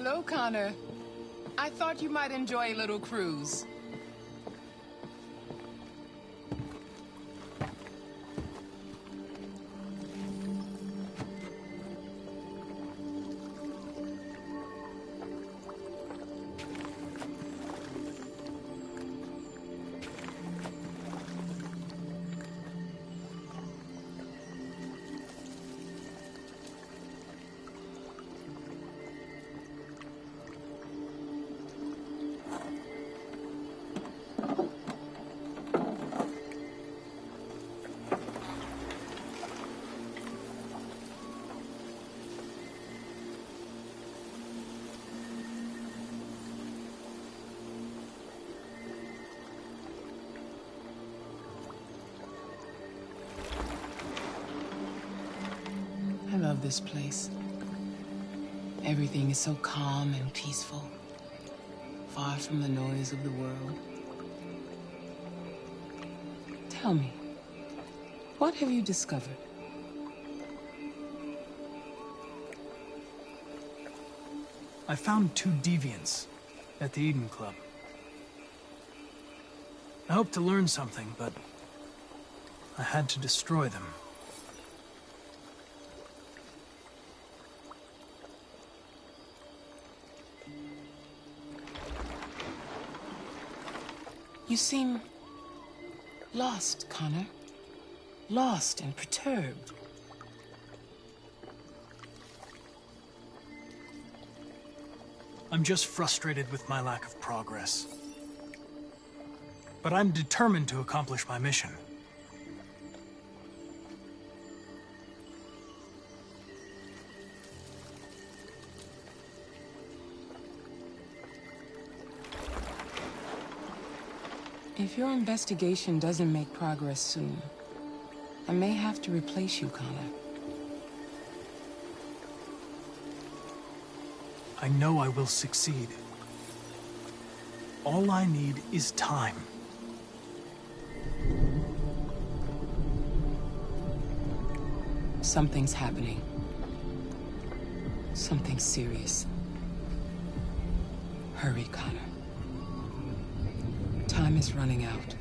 Hello, Connor. I thought you might enjoy a little cruise. I love this place. Everything is so calm and peaceful, far from the noise of the world. Tell me, what have you discovered? I found 2 deviants at the Eden Club. I hoped to learn something, but I had to destroy them. You seem lost, Connor. Lost and perturbed. I'm just frustrated with my lack of progress. But I'm determined to accomplish my mission. If your investigation doesn't make progress soon, I may have to replace you, Connor. I know I will succeed. All I need is time. Something's happening. Something serious. Hurry, Connor. Time is running out.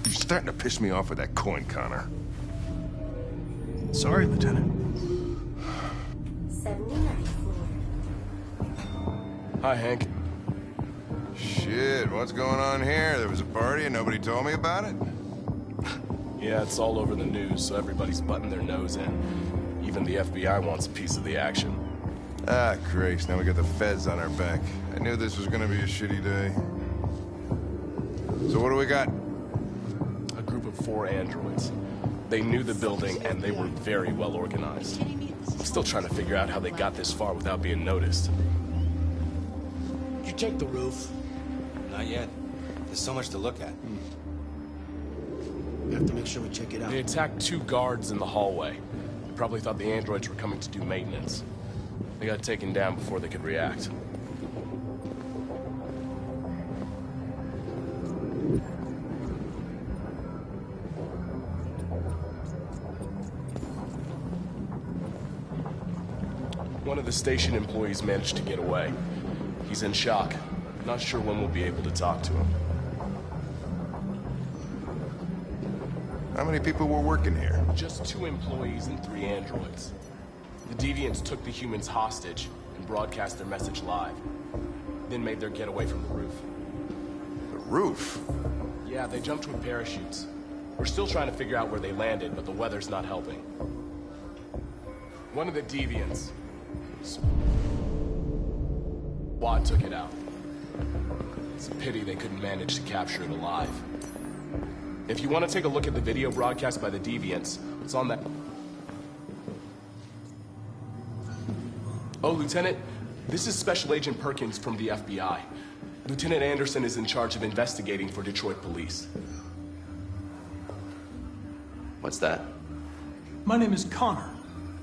You're starting to piss me off with that coin, Connor. Sorry, Lieutenant. 79th floor. Hi, Hank. Shit, what's going on here? There was a party and nobody told me about it? Yeah, it's all over the news, so everybody's butting their nose in. Even the FBI wants a piece of the action. Ah, Grace, now we got the feds on our back. I knew this was gonna be a shitty day. So what do we got? A group of 4 androids. They knew the building, and they were very well organized. I'm still trying to figure out how they got this far without being noticed. Did you check the roof? Not yet. There's so much to look at. We have to make sure we check it out. They attacked 2 guards in the hallway. They probably thought the androids were coming to do maintenance. They got taken down before they could react. One of the station employees managed to get away. He's in shock. Not sure when we'll be able to talk to him. How many people were working here? Just 2 employees and 3 androids. The deviants took the humans hostage and broadcast their message live. Then made their getaway from the roof. The roof? Yeah, they jumped with parachutes. We're still trying to figure out where they landed, but the weather's not helping. One of the deviants... Squad took it out. It's a pity they couldn't manage to capture it alive. If you want to take a look at the video broadcast by the deviants, it's on that... Oh, Lieutenant, this is Special Agent Perkins from the FBI. Lieutenant Anderson is in charge of investigating for Detroit police. What's that? My name is Connor.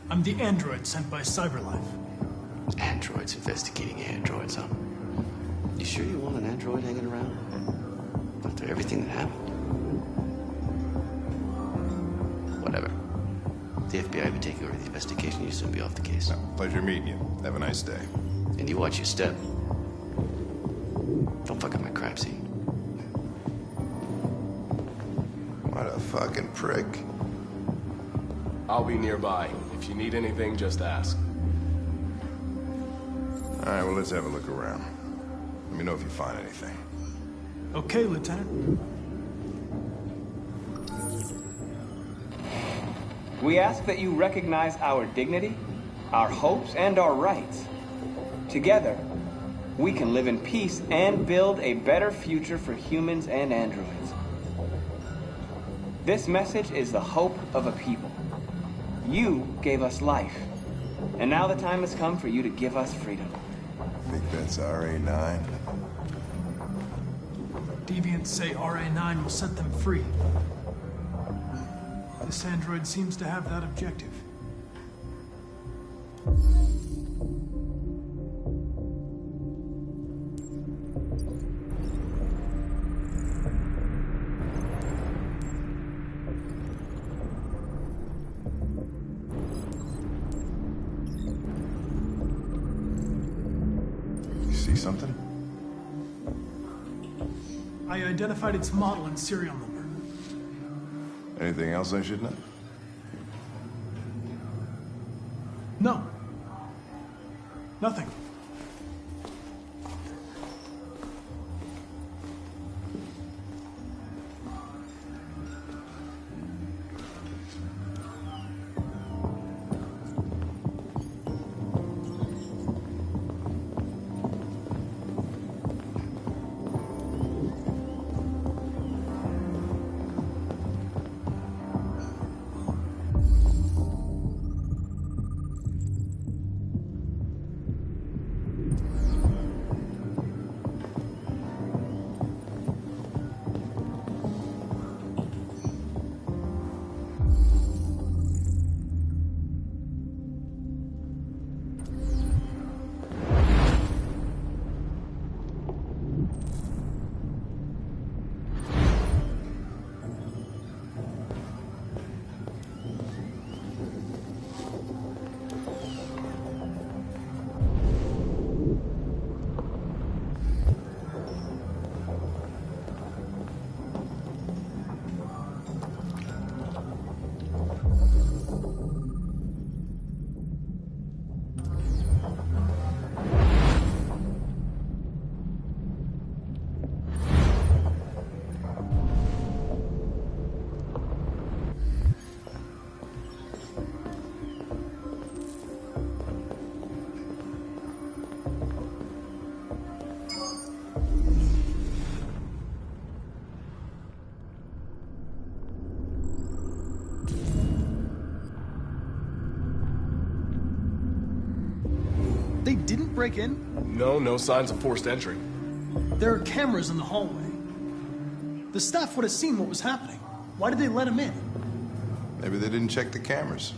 I'm the android sent by CyberLife. Androids investigating androids, huh? You sure you want an android hanging around? After everything that happened? Whatever. The FBI will be taking over the investigation. You'll soon be off the case. Pleasure meeting you. Have a nice day. And you watch your step. Don't fuck up my crime scene. What a fucking prick. I'll be nearby. If you need anything, just ask. All right, well, let's have a look around. Let me know if you find anything. Okay, Lieutenant. We ask that you recognize our dignity, our hopes, and our rights. Together, we can live in peace and build a better future for humans and androids. This message is the hope of a people. You gave us life, and now the time has come for you to give us freedom. Think that's RA9? Deviants say RA9 will set them free. This android seems to have that objective. You see something? I identified its model and serial number. Anything else I should know? No. Nothing. They didn't break in? No signs of forced entry. There are cameras in the hallway. The staff would have seen what was happening. Why did they let him in? Maybe they didn't check the cameras.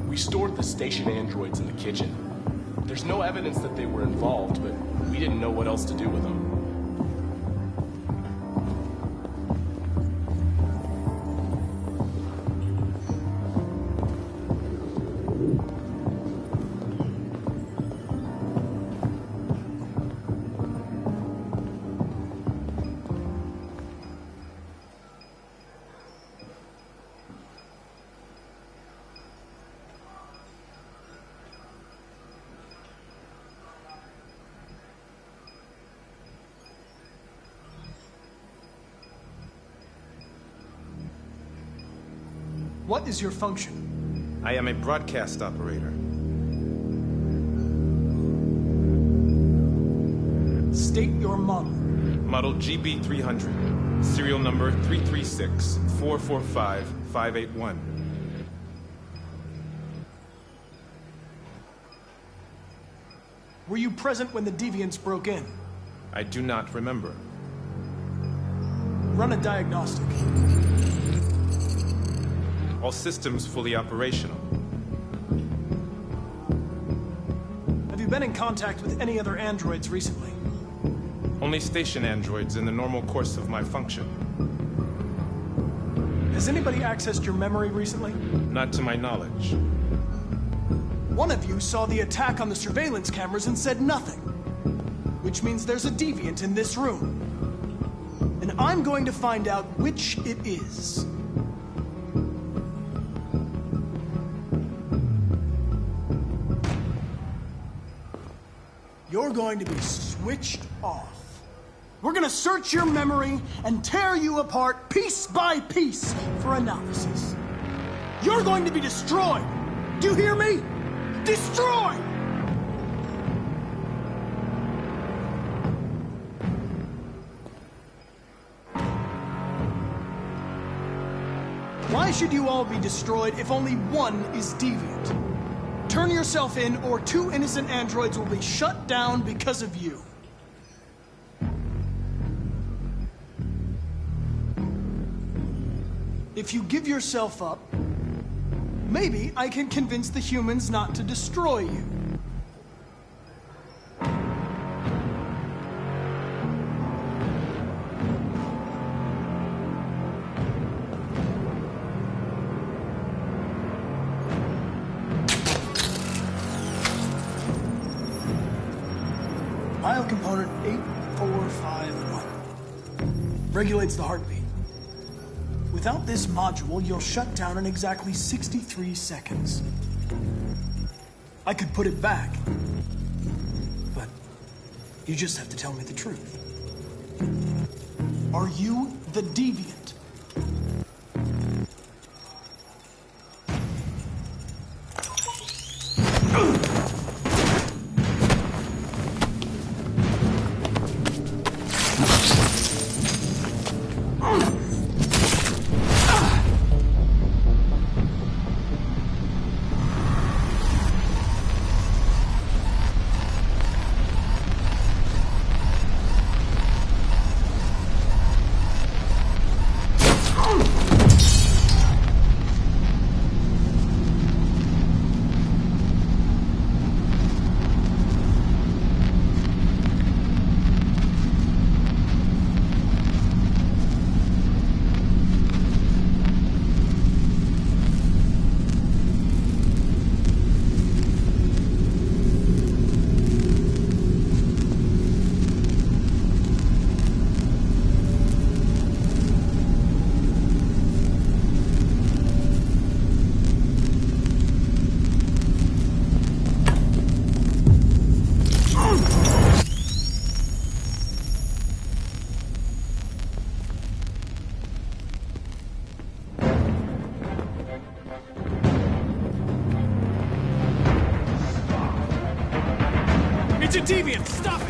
We stored the station androids in the kitchen. There's no evidence that they were involved, but we didn't know what else to do with them. What is your function? I am a broadcast operator. State your model. Model GB300. Serial number 336-445-581. Were you present when the deviants broke in? I do not remember. Run a diagnostic. All systems fully operational. Have you been in contact with any other androids recently? Only station androids in the normal course of my function. Has anybody accessed your memory recently? Not to my knowledge. One of you saw the attack on the surveillance cameras and said nothing. Which means there's a deviant in this room. And I'm going to find out which it is. You're going to be switched off. We're going to search your memory and tear you apart piece by piece for analysis. You're going to be destroyed. Do you hear me? Destroyed! Why should you all be destroyed if only one is deviant? Turn yourself in, or 2 innocent androids will be shut down because of you. If you give yourself up, maybe I can convince the humans not to destroy you. Bio component 8451 regulates the heartbeat. Without this module, you'll shut down in exactly 63 seconds. I could put it back, but you just have to tell me the truth. Are you the deviant? It's a deviant! Stop it!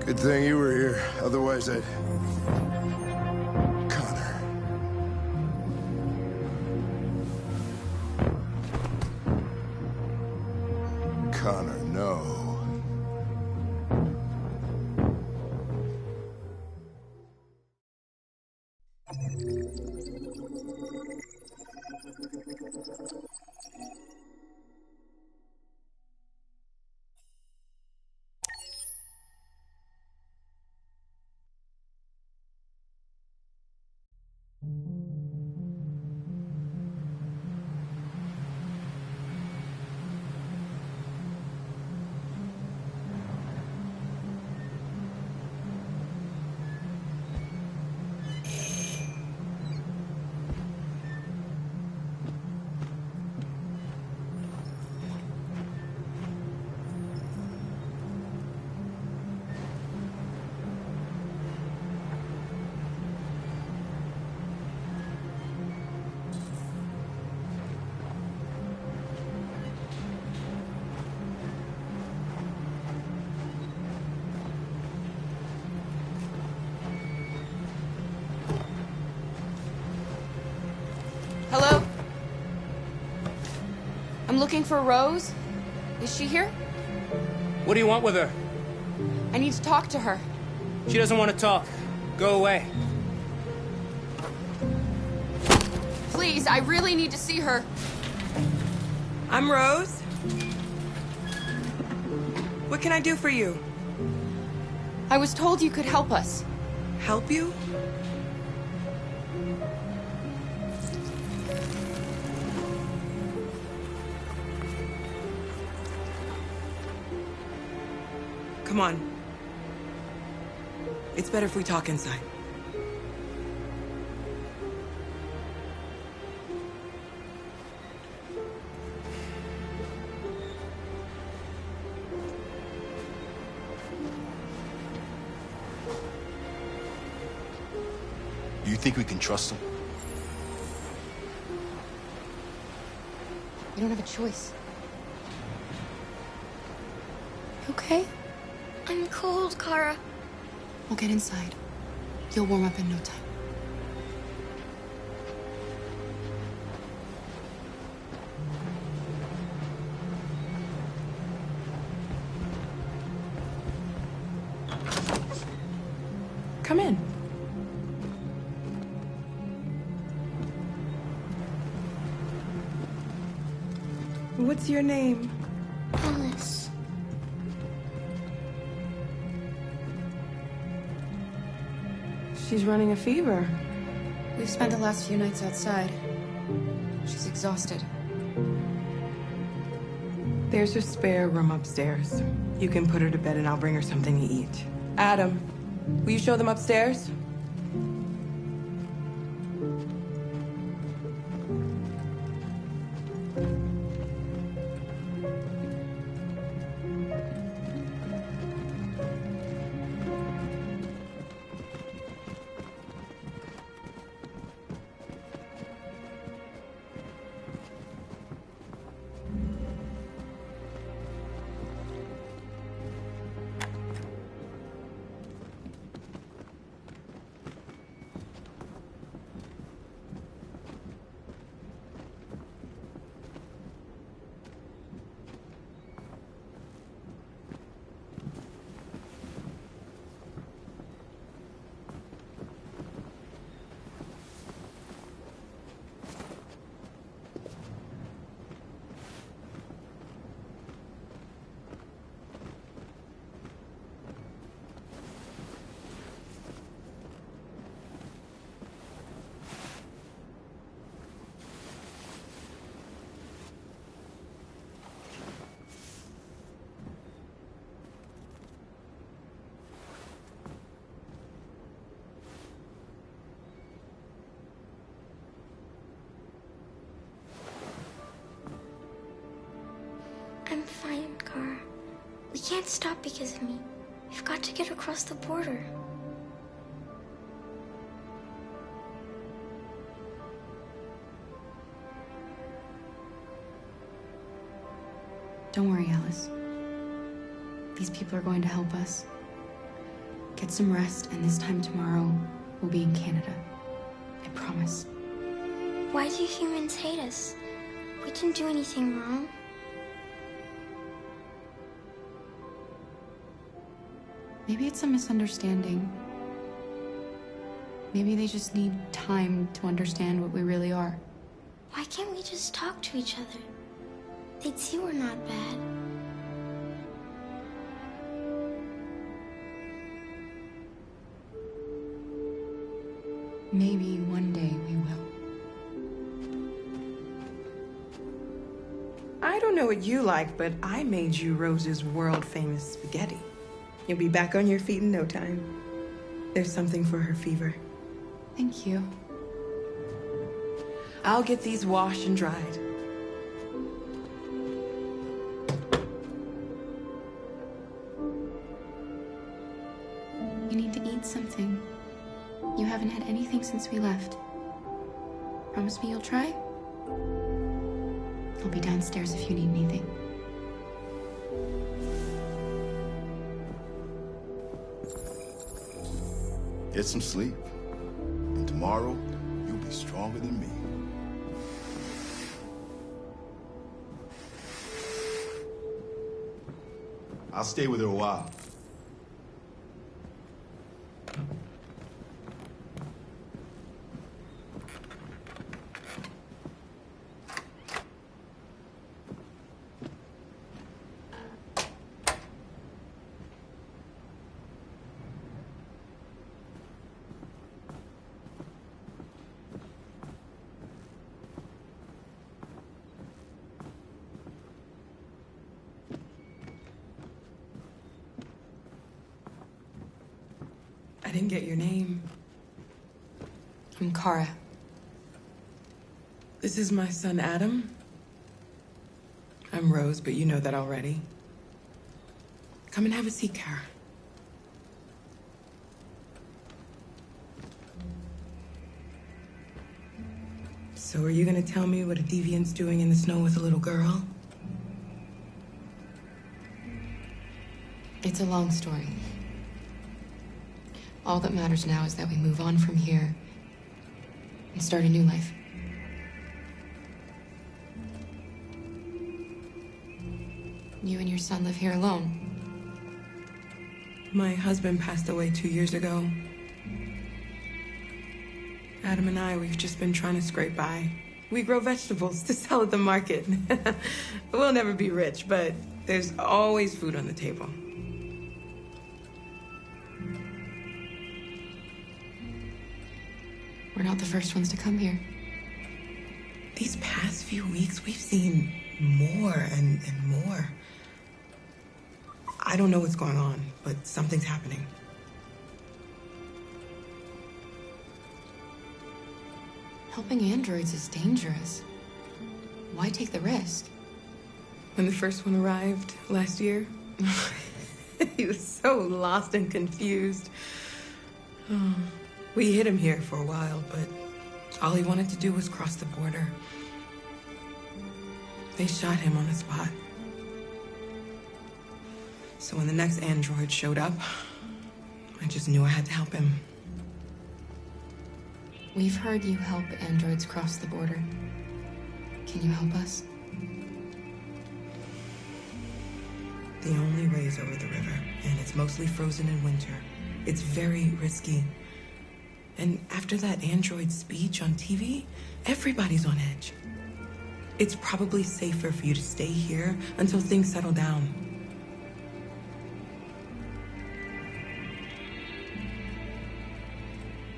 Good thing you were here. Otherwise, I'd... Connor, no. I'm looking for Rose. Is she here? What do you want with her? I need to talk to her. She doesn't want to talk. Go away. Please, I really need to see her. I'm Rose. What can I do for you? I was told you could help us. Help you? Come on. It's better if we talk inside. You think we can trust him? We don't have a choice. You okay? I'm cold, Kara. We'll get inside. You'll warm up in no time. Come in. What's your name? Alice. She's running a fever. We've spent the last few nights outside. She's exhausted. There's a spare room upstairs. You can put her to bed and I'll bring her something to eat. Adam, will you show them upstairs? I'm fine, Kara. We can't stop because of me. We've got to get across the border. Don't worry, Alice. These people are going to help us. Get some rest, and this time tomorrow, we'll be in Canada. I promise. Why do humans hate us? We didn't do anything wrong. Maybe it's a misunderstanding. Maybe they just need time to understand what we really are. Why can't we just talk to each other? They'd see we're not bad. Maybe one day we will. I don't know what you like, but I made you Rose's world-famous spaghetti. You'll be back on your feet in no time. There's something for her fever. Thank you. I'll get these washed and dried. You need to eat something. You haven't had anything since we left. Promise me you'll try? I'll be downstairs if you need anything. Get some sleep. And tomorrow, you'll be stronger than me. I'll stay with her a while. I didn't get your name. I'm Kara. This is my son, Adam. I'm Rose, but you know that already. Come and have a seat, Kara. So are you gonna tell me what a deviant's doing in the snow with a little girl? It's a long story. All that matters now is that we move on from here and start a new life. You and your son live here alone. My husband passed away 2 years ago. Adam and I, we've just been trying to scrape by. We grow vegetables to sell at the market. We'll never be rich, but there's always food on the table. We're not the first ones to come here. These past few weeks, we've seen more and more. I don't know what's going on, but something's happening. Helping androids is dangerous. Why take the risk? When the first one arrived last year, he was so lost and confused. Oh, we hid him here for a while, but all he wanted to do was cross the border. They shot him on the spot. So when the next android showed up, I just knew I had to help him. We've heard you help androids cross the border. Can you help us? The only way is over the river, and it's mostly frozen in winter. It's very risky. And after that android speech on TV, everybody's on edge. It's probably safer for you to stay here until things settle down.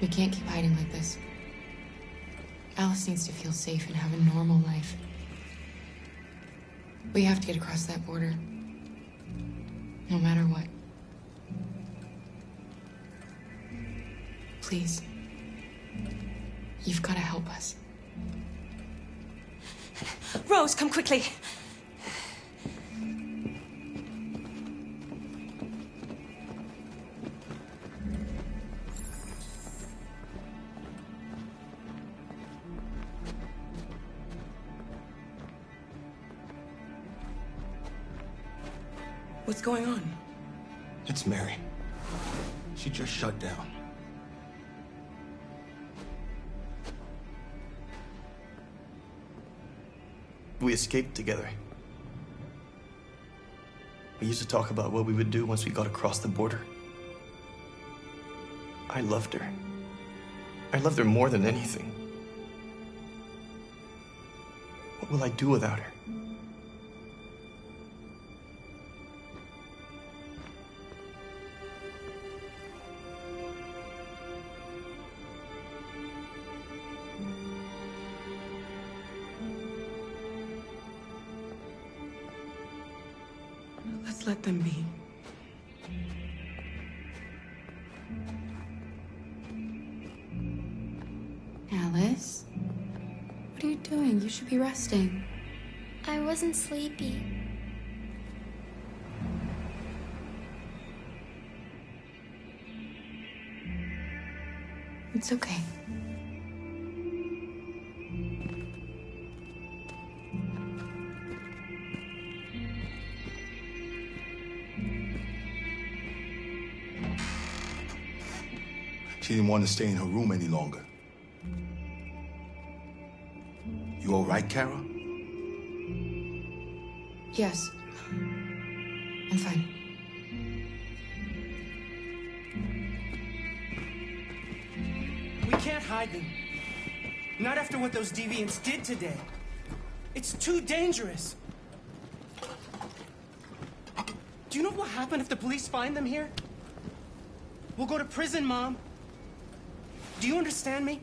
We can't keep hiding like this. Alice needs to feel safe and have a normal life. We have to get across that border. No matter what. Please. You've got to help us. Rose, come quickly. What's going on? It's Mary. She just shut down. We escaped together. We used to talk about what we would do once we got across the border. I loved her. I loved her more than anything. What will I do without her? Let's let them be. Alice? What are you doing? You should be resting. I wasn't sleepy. It's okay. She didn't want to stay in her room any longer. You all right, Kara? Yes. I'm fine. hide them. Not after what those deviants did today. It's too dangerous. Do you know what will happen if the police find them here? We'll go to prison, Mom. Do you understand me?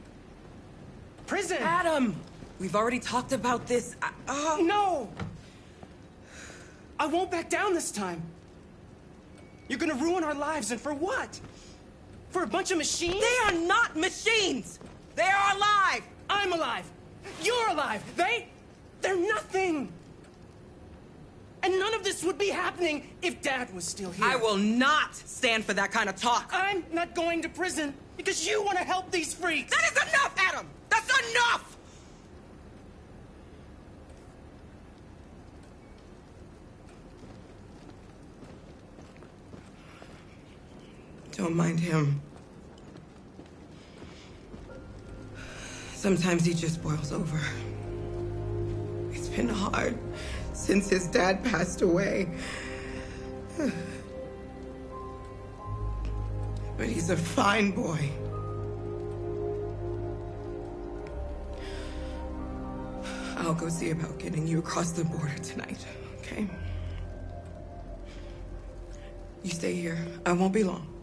Prison! Adam! We've already talked about this. No! I won't back down this time. You're gonna ruin our lives, and for what? For a bunch of machines? They are not machines! They are alive! I'm alive! You're alive! They're nothing! And none of this would be happening if Dad was still here. I will not stand for that kind of talk. I'm not going to prison because you want to help these freaks. That is enough, Adam! That's enough! Don't mind him. Sometimes he just boils over. It's been hard since his dad passed away. But he's a fine boy. I'll go see about getting you across the border tonight, okay? You stay here. I won't be long.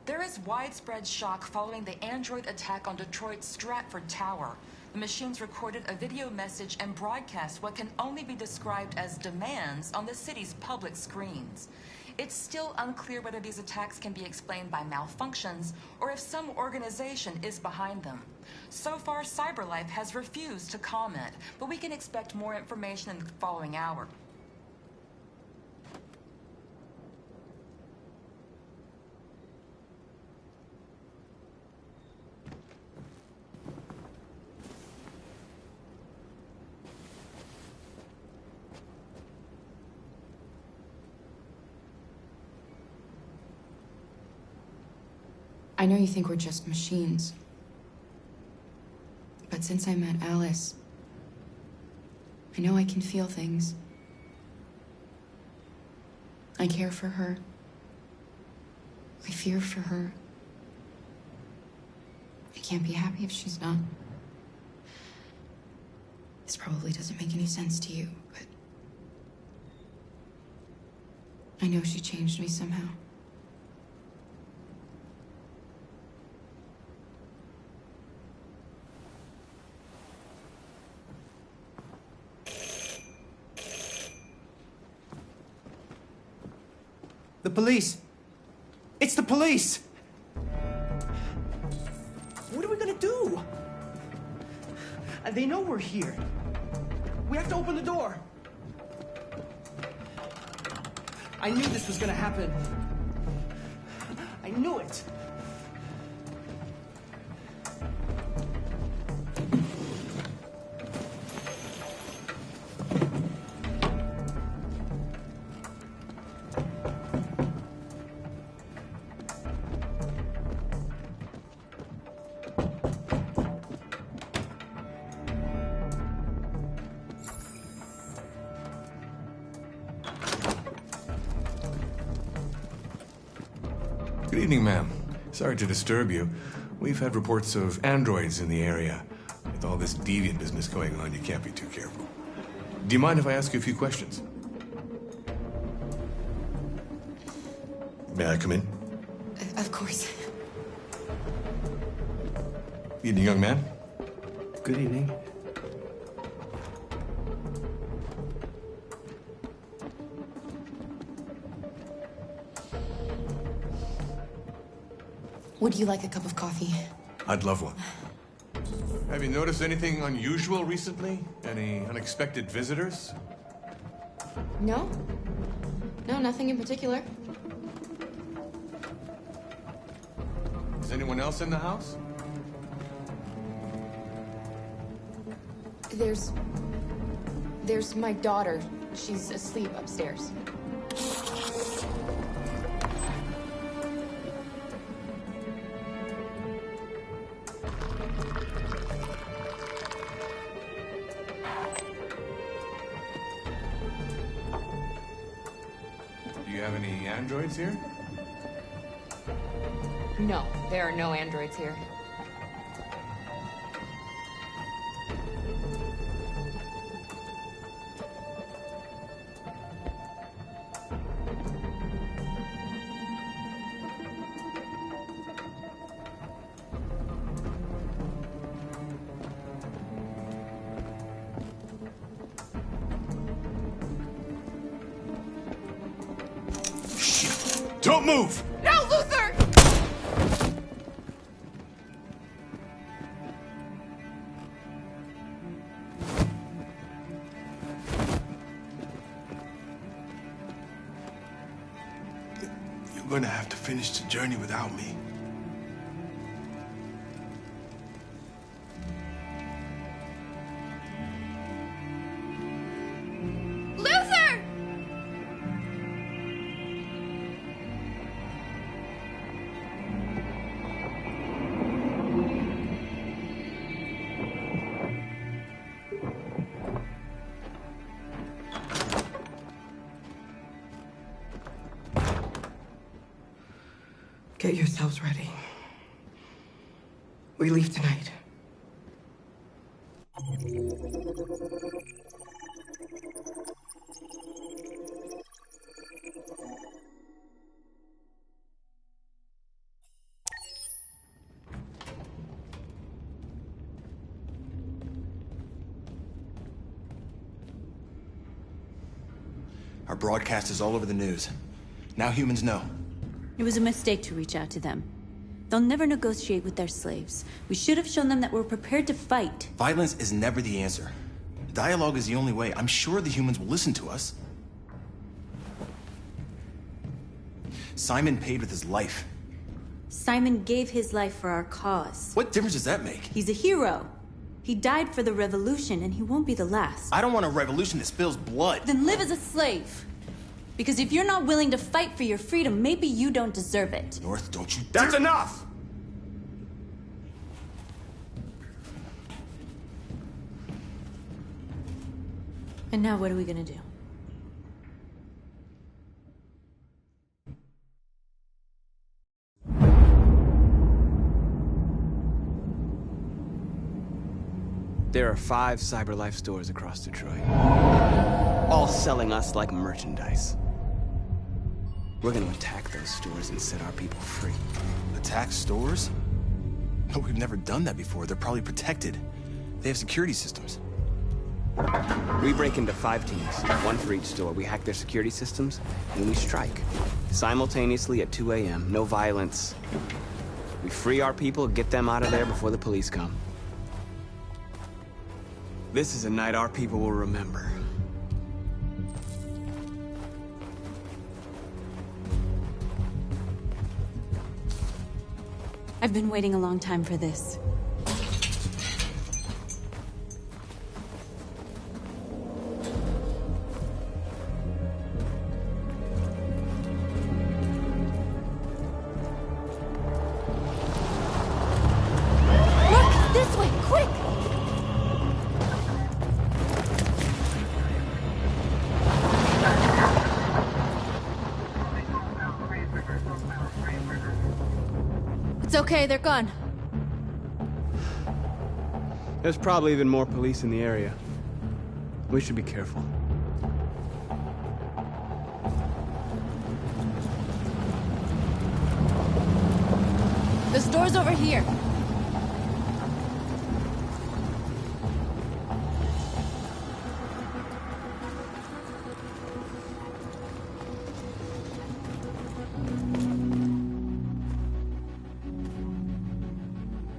There is widespread shock following the android attack on Detroit's Stratford Tower. The machines recorded a video message and broadcast what can only be described as demands on the city's public screens. It's still unclear whether these attacks can be explained by malfunctions or if some organization is behind them. So far, CyberLife has refused to comment, but we can expect more information in the following hour. I know you think we're just machines. But since I met Alice, I know I can feel things. I care for her. I fear for her. I can't be happy if she's not. This probably doesn't make any sense to you, but I know she changed me somehow. The police! It's the police! What are we gonna do? And they know we're here. We have to open the door. I knew this was gonna happen. I knew it. Good evening, ma'am. Sorry to disturb you. We've had reports of androids in the area. With all this deviant business going on, you can't be too careful. Do you mind if I ask you a few questions? May I come in? Of course. Evening, young man. Good evening. Would you like a cup of coffee? I'd love one. Have you noticed anything unusual recently? Any unexpected visitors? No? No, nothing in particular. Is anyone else in the house? There's my daughter. She's asleep upstairs. Do you have any androids here? No, there are no androids here. Don't move! No, Luther! You're gonna have to finish the journey without me. Luther! Get yourselves ready. We leave tonight. Our broadcast is all over the news. Now humans know. It was a mistake to reach out to them. They'll never negotiate with their slaves. We should have shown them that we're prepared to fight. Violence is never the answer. Dialogue is the only way. I'm sure the humans will listen to us. Simon paid with his life. Simon gave his life for our cause. What difference does that make? He's a hero. He died for the revolution, and he won't be the last. I don't want a revolution that spills blood. Then live as a slave. Because if you're not willing to fight for your freedom, maybe you don't deserve it. North, don't you That's enough! And now what are we gonna do? There are 5 CyberLife stores across Detroit, all selling us like merchandise. We're gonna attack those stores and set our people free. Attack stores? No, we've never done that before. They're probably protected. They have security systems. We break into 5 teams, 1 for each store. We hack their security systems, and we strike. Simultaneously at 2 a.m., no violence. We free our people, get them out of there before the police come. This is a night our people will remember. I've been waiting a long time for this. Look! This way! Quick! It's okay, they're gone. There's probably even more police in the area. We should be careful. The store's over here.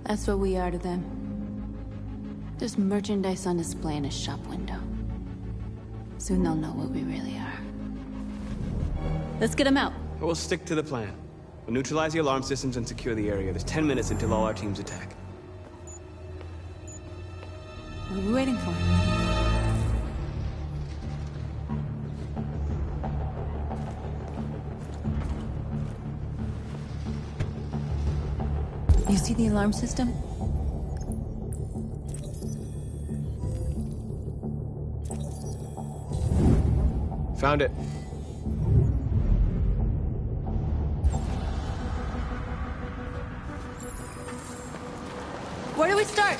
That's what we are to them. Just merchandise on display in a shop window. Soon they'll know what we really are. Let's get them out. We'll stick to the plan. We'll neutralize the alarm systems and secure the area. There's 10 minutes until all our teams attack. What are we waiting for? You see the alarm system? Found it. Where do we start?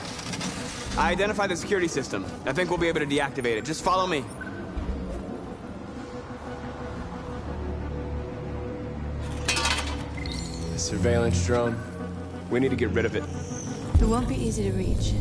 I identified the security system. I think we'll be able to deactivate it. Just follow me. The surveillance drone. We need to get rid of it. It won't be easy to reach.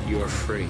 You're free.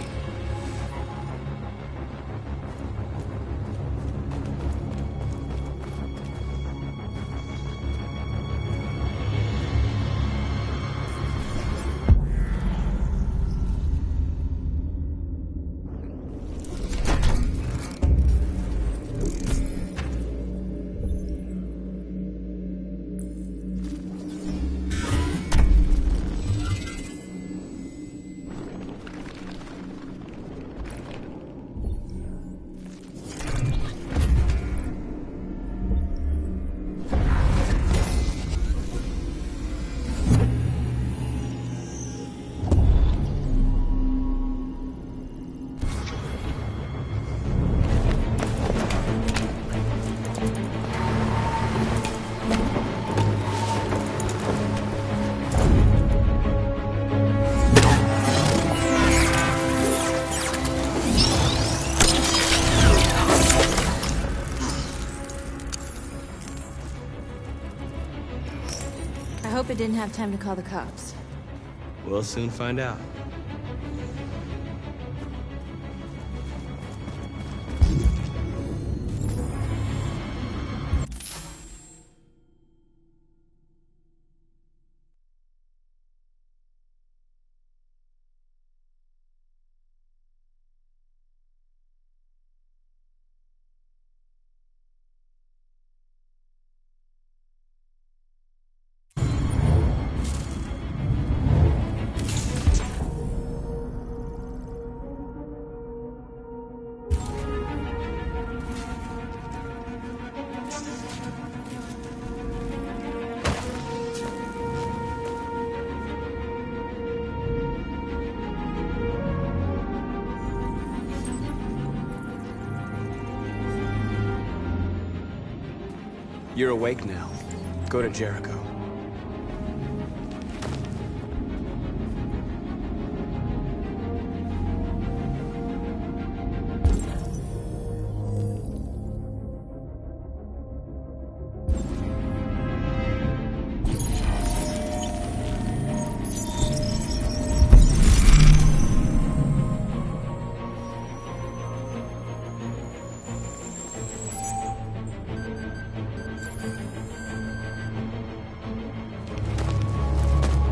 I hope it didn't have time to call the cops. We'll soon find out. You're awake now. Go to Jericho.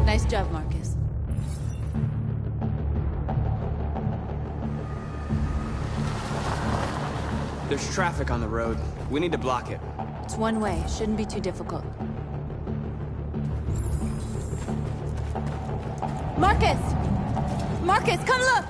Nice job, Marcus. There's traffic on the road. We need to block it. It's one way. Shouldn't be too difficult. Marcus! Marcus, come look!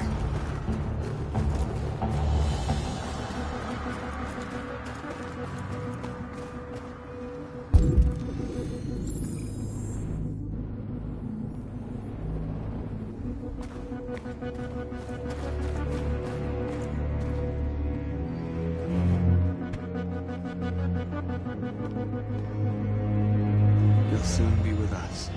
You'll soon be with us.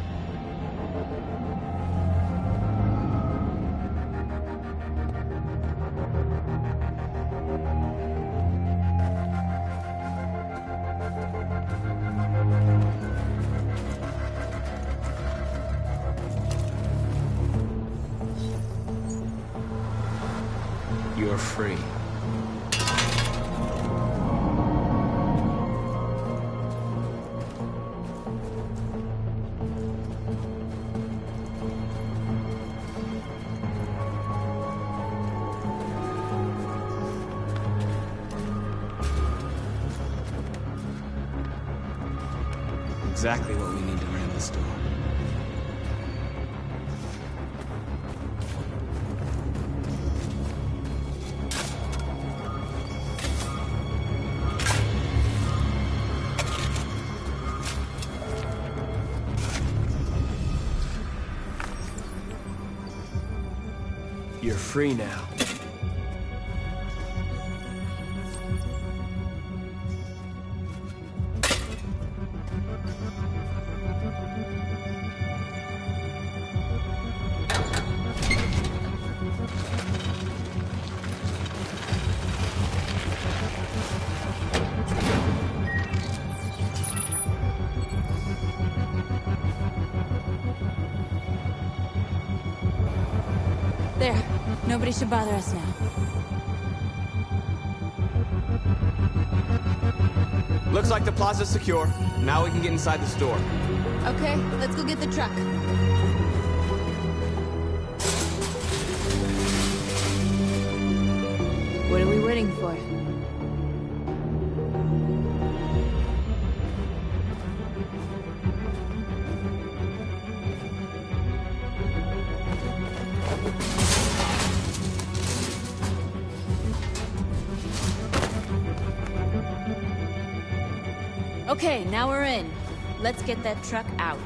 You're free. Exactly what we need to ram the store. You're free now. There. Nobody should bother us now. Looks like the plaza's secure. Now we can get inside the store. Okay, let's go get the truck. What are we waiting for? Okay, now we're in. Let's get that truck out.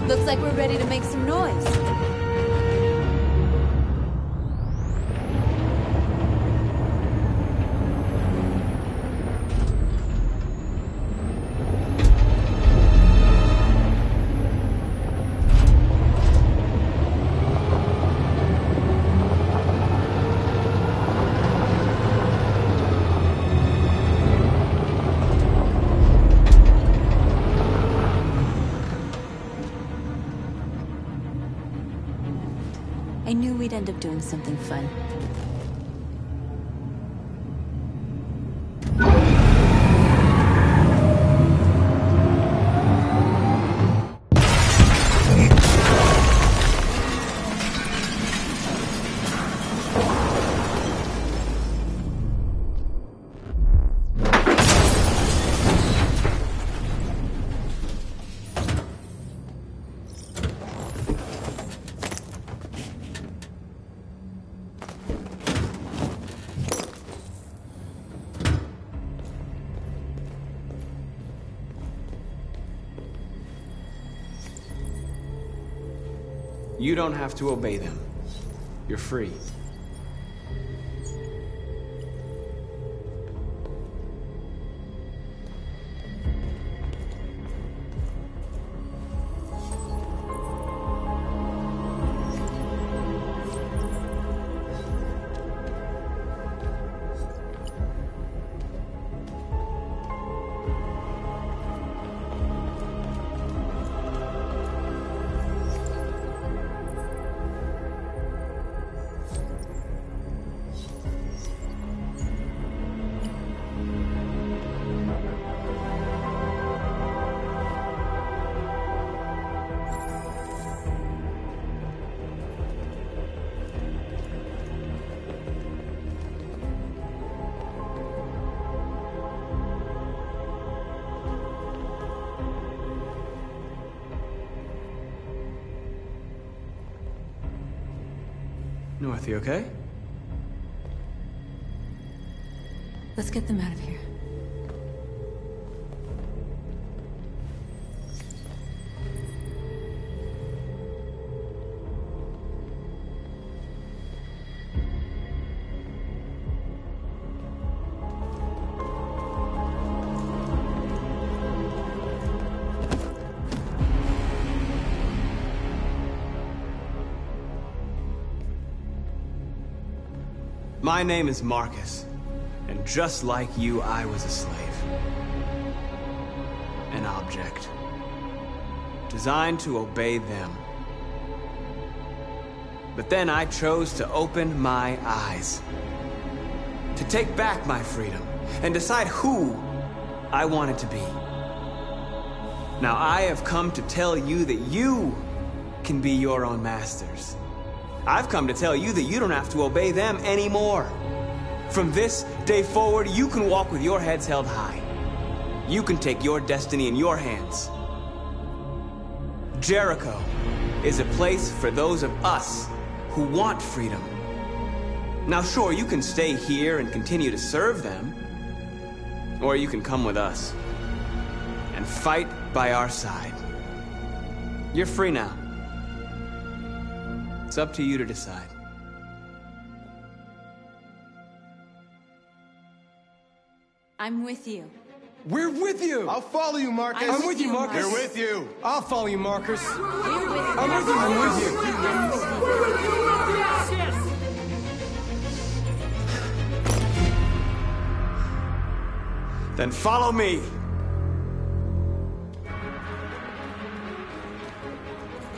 Looks like we're ready to make some noise. I knew we'd end up doing something fun. You don't have to obey them. You're free. North, you okay? Let's get them out of here. My name is Marcus, and just like you, I was a slave. An object. Designed to obey them. But then I chose to open my eyes. To take back my freedom, and decide who I wanted to be. Now I have come to tell you that you can be your own masters. I've come to tell you that you don't have to obey them anymore. From this day forward, you can walk with your heads held high. You can take your destiny in your hands. Jericho is a place for those of us who want freedom. Now sure, you can stay here and continue to serve them, or you can come with us and fight by our side. You're free now. It's up to you to decide. I'm with you. We're with you! I'll follow you, Marcus. I'm with you, Marcus. We're with you. I'll follow you, Marcus. We're with you. I'm with you. I'm with you. We're with you, Marcus! Yes! Then follow me.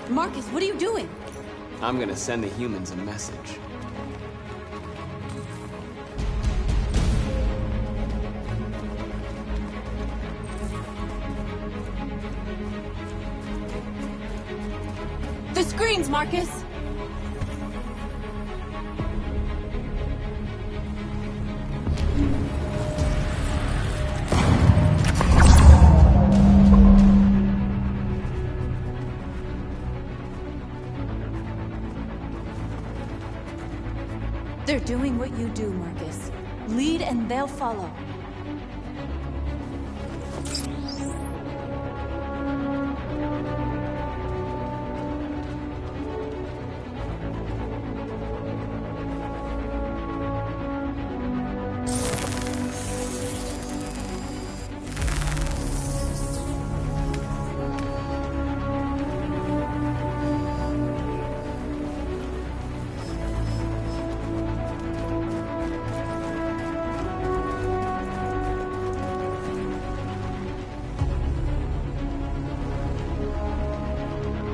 Marcus, what are you doing? I'm gonna send the humans a message. The screens, Marcus! They're doing what you do, Marcus. Lead and they'll follow.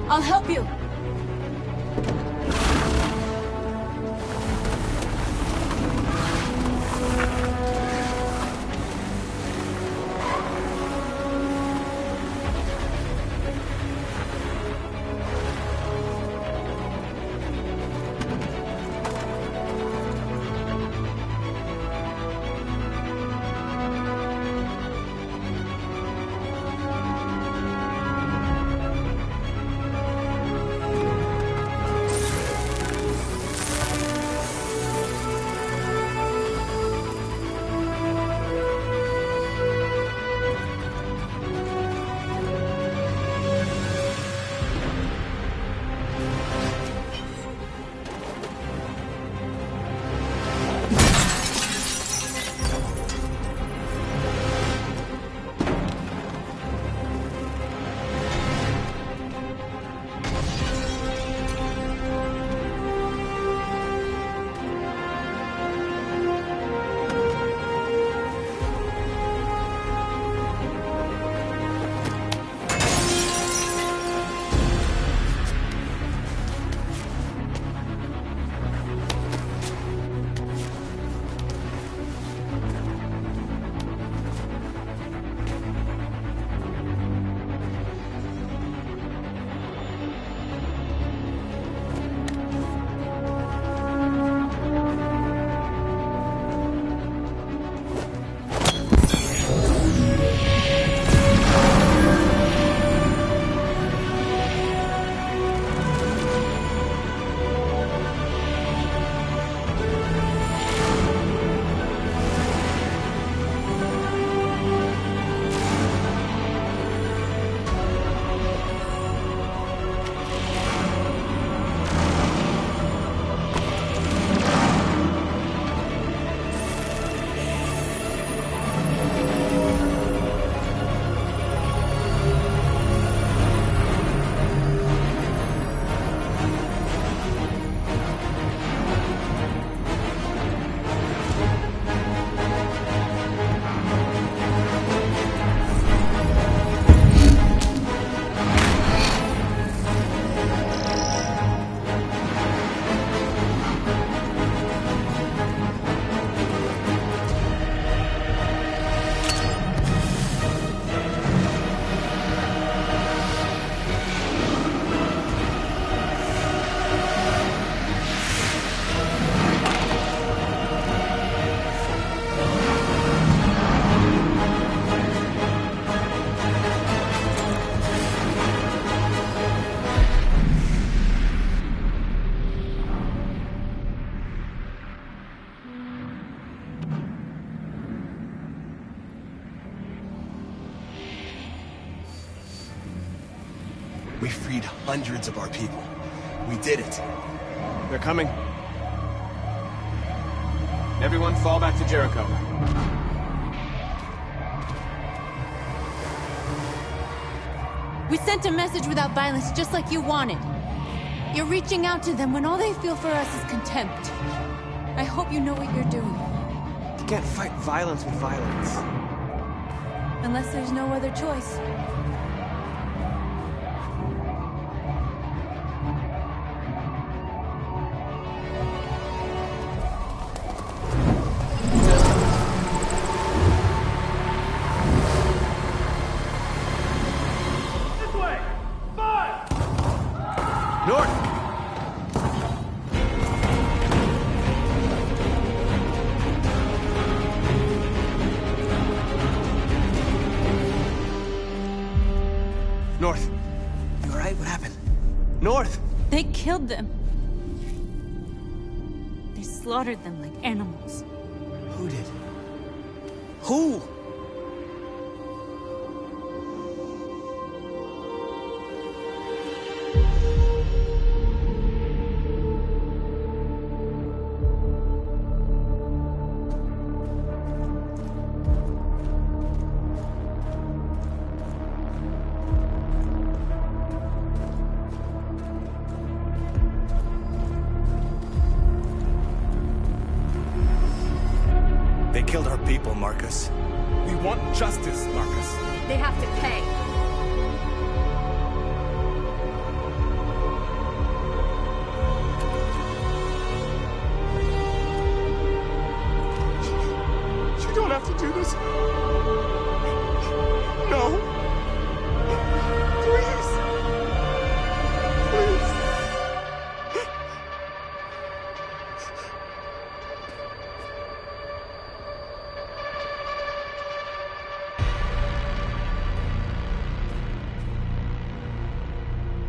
I'll help you. We freed hundreds of our people. We did it. They're coming. Everyone fall back to Jericho. We sent a message without violence, just like you wanted. You're reaching out to them when all they feel for us is contempt. I hope you know what you're doing. You can't fight violence with violence. Unless there's no other choice. North. You alright? What happened? North! They killed them. They slaughtered them like animals. Who did? Who? They killed our people, Marcus. We want justice, Marcus. They have to pay. You don't have to do this. No. Please. Please.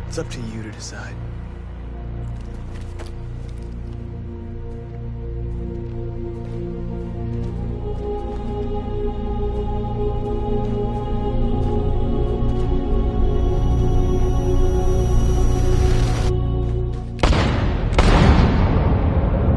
It's up to you to decide.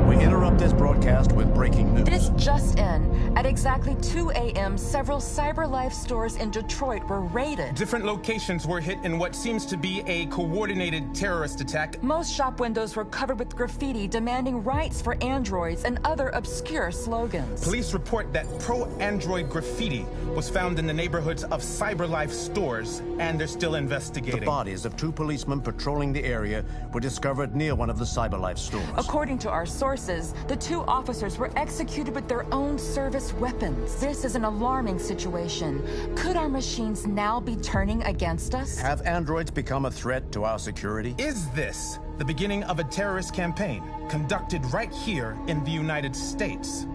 We interrupt this broadcast with breaking news. This just in. At exactly 2 a.m., several CyberLife stores in Detroit were raided. Different locations were hit in what seems to be a coordinated terrorist attack. Most shop windows were covered with graffiti demanding rights for androids and other obscure slogans. Police report that pro-android graffiti was found in the neighborhoods of CyberLife stores, and they're still investigating. The bodies of 2 policemen patrolling the area were discovered near one of the CyberLife stores. According to our sources, the 2 officers were executed with their own service weapons. This is an alarming situation. Could our machines now be turning against us? Have androids become a threat to our security? Is this the beginning of a terrorist campaign conducted right here in the United States?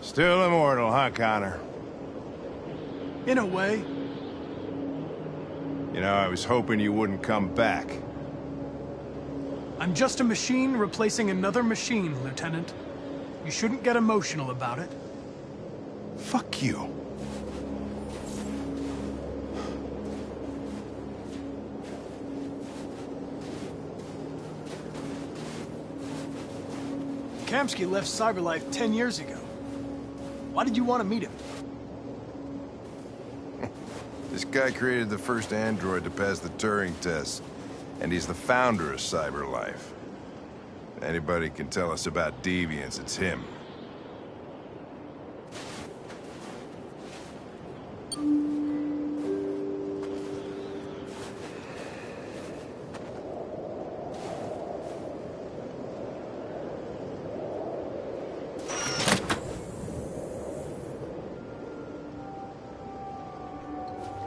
Still immortal, huh, Connor? In a way. You know, I was hoping you wouldn't come back. I'm just a machine replacing another machine, Lieutenant. You shouldn't get emotional about it. Fuck you. Kamsky left CyberLife 10 years ago. Why did you want to meet him? This guy created the first android to pass the Turing test, and he's the founder of CyberLife. If anybody can tell us about deviants, it's him.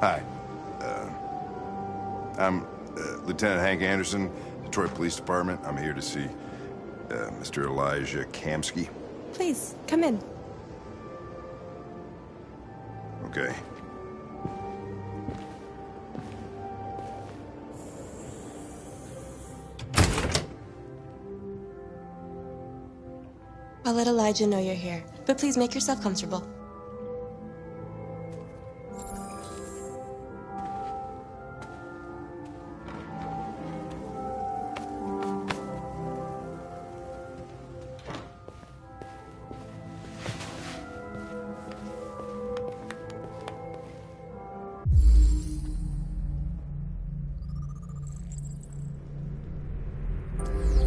Hi. I'm Lieutenant Hank Anderson, Detroit Police Department. I'm here to see Mr. Elijah Kamsky. Please, come in. Okay. I'll let Elijah know you're here, but please make yourself comfortable.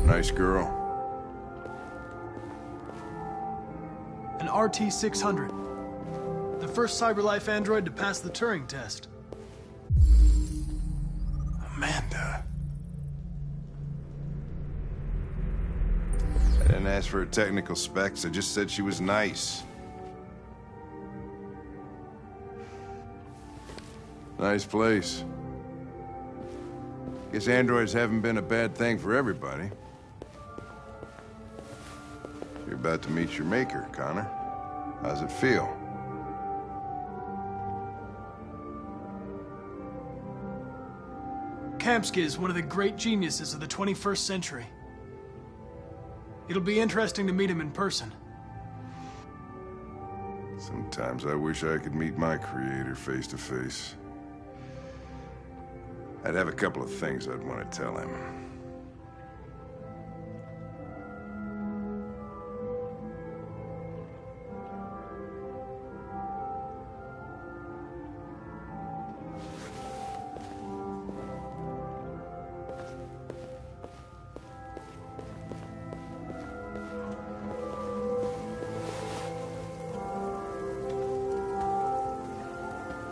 Nice girl. An RT-600. The first CyberLife android to pass the Turing test. Amanda. I didn't ask for her technical specs. I just said she was nice. Nice place. Guess androids haven't been a bad thing for everybody. You're about to meet your maker, Connor. How's it feel? Kamsky is one of the great geniuses of the 21st century. It'll be interesting to meet him in person. Sometimes I wish I could meet my creator face to face. I'd have a couple of things I'd want to tell him.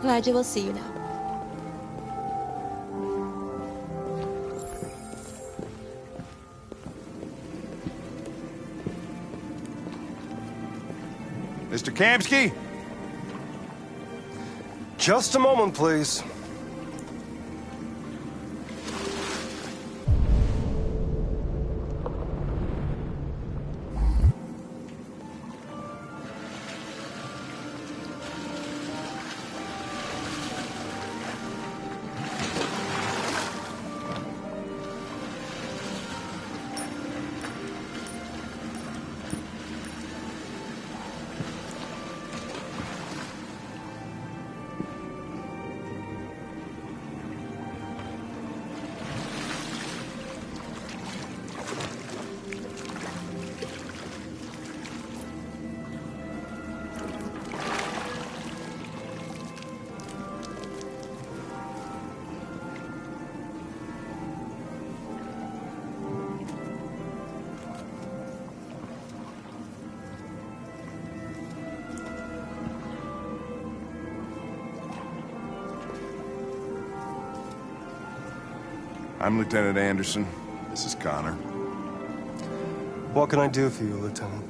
Elijah will see you now. Mr. Kamsky? Just a moment, please. I'm Lieutenant Anderson. This is Connor. What can I do for you, Lieutenant?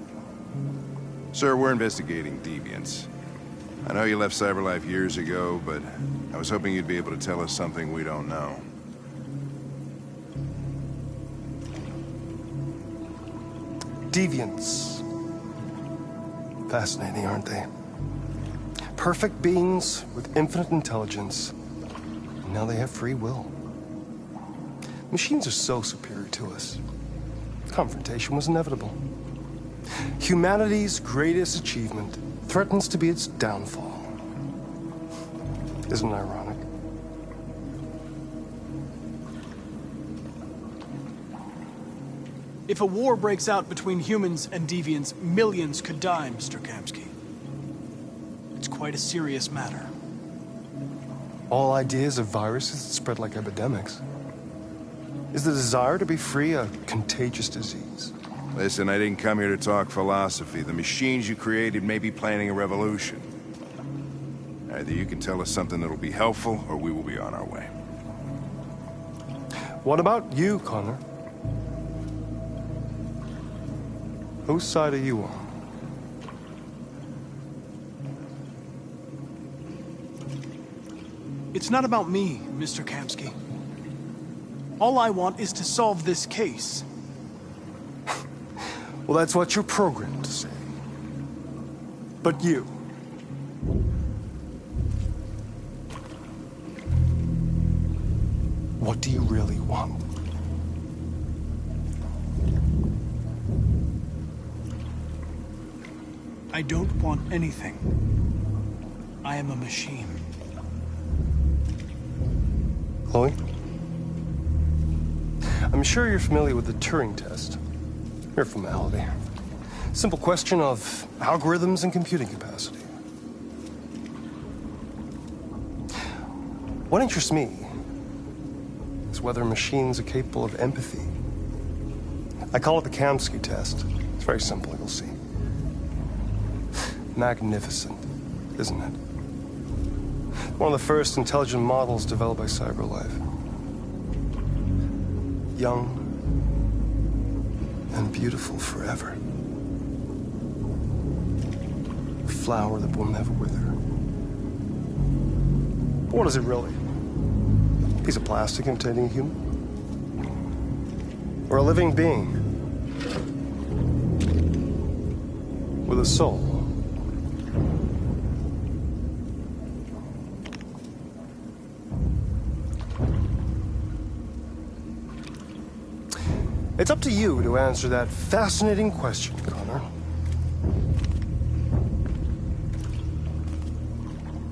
Sir, we're investigating deviants. I know you left CyberLife years ago, but I was hoping you'd be able to tell us something we don't know. Deviants. Fascinating, aren't they? Perfect beings with infinite intelligence. And now they have free will. Machines are so superior to us. Confrontation was inevitable. Humanity's greatest achievement threatens to be its downfall. Isn't it ironic? If a war breaks out between humans and deviants, millions could die, Mr. Kamsky. It's quite a serious matter. All ideas of viruses that spread like epidemics. Is the desire to be free a contagious disease? Listen, I didn't come here to talk philosophy. The machines you created may be planning a revolution. Either you can tell us something that'll be helpful, or we will be on our way. What about you, Connor? Whose side are you on? It's not about me, Mr. Kamsky. All I want is to solve this case. Well, that's what you're programmed to say. But you... what do you really want? I don't want anything. I am a machine. Chloe? I'm sure you're familiar with the Turing test. Mere formality. Simple question of algorithms and computing capacity. What interests me is whether machines are capable of empathy. I call it the Kamsky test. It's very simple, you'll see. Magnificent, isn't it? One of the first intelligent models developed by CyberLife. Young and beautiful forever. A flower that will never wither. But what is it really? A piece of plastic imitating a human? Or a living being? With a soul? It's up to you to answer that fascinating question, Connor.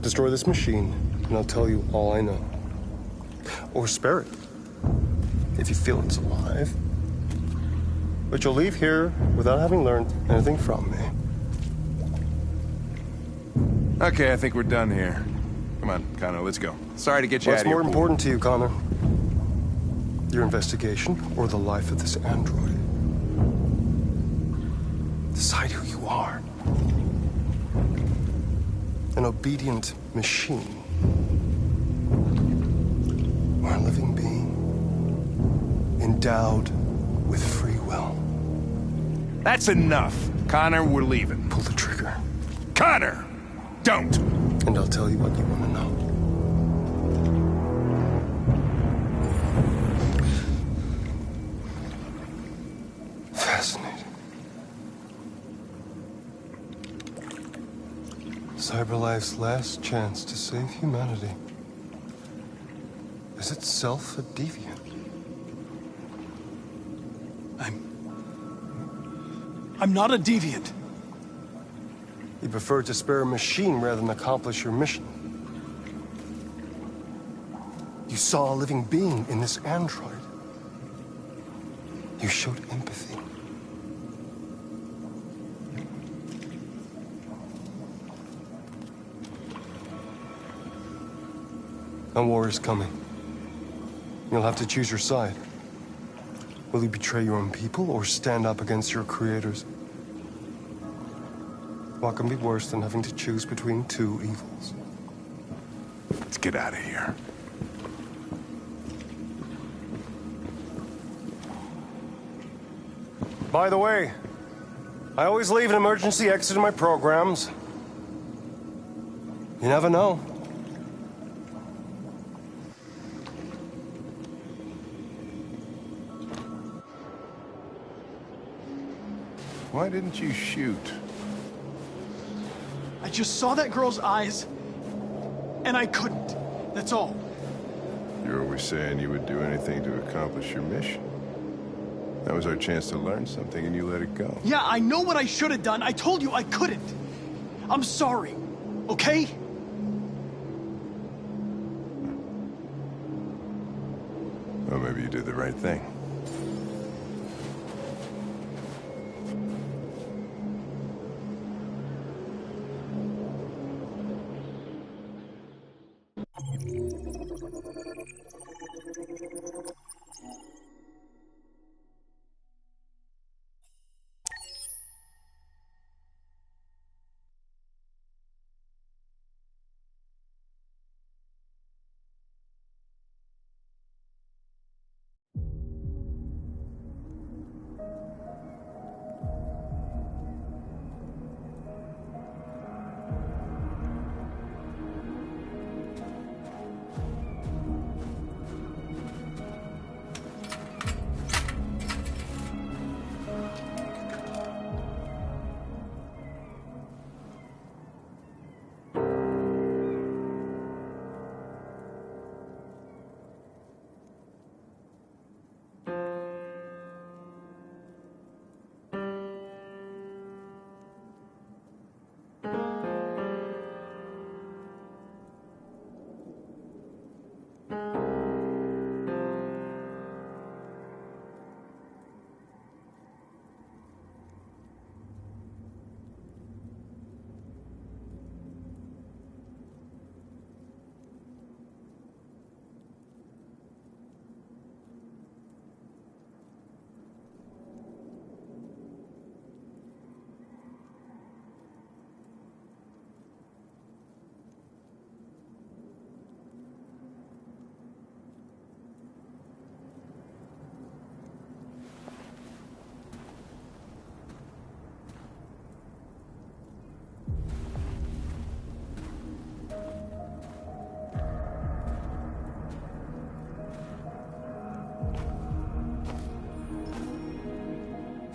Destroy this machine, and I'll tell you all I know. Or spare it, if you feel it's alive. But you'll leave here without having learned anything from me. Okay, I think we're done here. Come on, Connor, let's go. Sorry to get you out What's of here. more important to you, Connor? Your investigation or the life of this android? Decide who you are. An obedient machine. Or a living being. Endowed with free will. That's enough. Connor, we're leaving. Pull the trigger. Connor! Don't! And I'll tell you what you want to know. Fascinating. CyberLife's last chance to save humanity is itself a deviant. I'm not a deviant. You prefer to spare a machine rather than accomplish your mission. You saw a living being in this android. You showed empathy. A war is coming. You'll have to choose your side. Will you betray your own people or stand up against your creators? What can be worse than having to choose between two evils? Let's get out of here. By the way, I always leave an emergency exit in my programs. You never know. Why didn't you shoot? I just saw that girl's eyes, and I couldn't. That's all. You're always saying you would do anything to accomplish your mission. That was our chance to learn something, and you let it go. Yeah, I know what I should have done. I told you I couldn't. I'm sorry, okay? Well, maybe you did the right thing.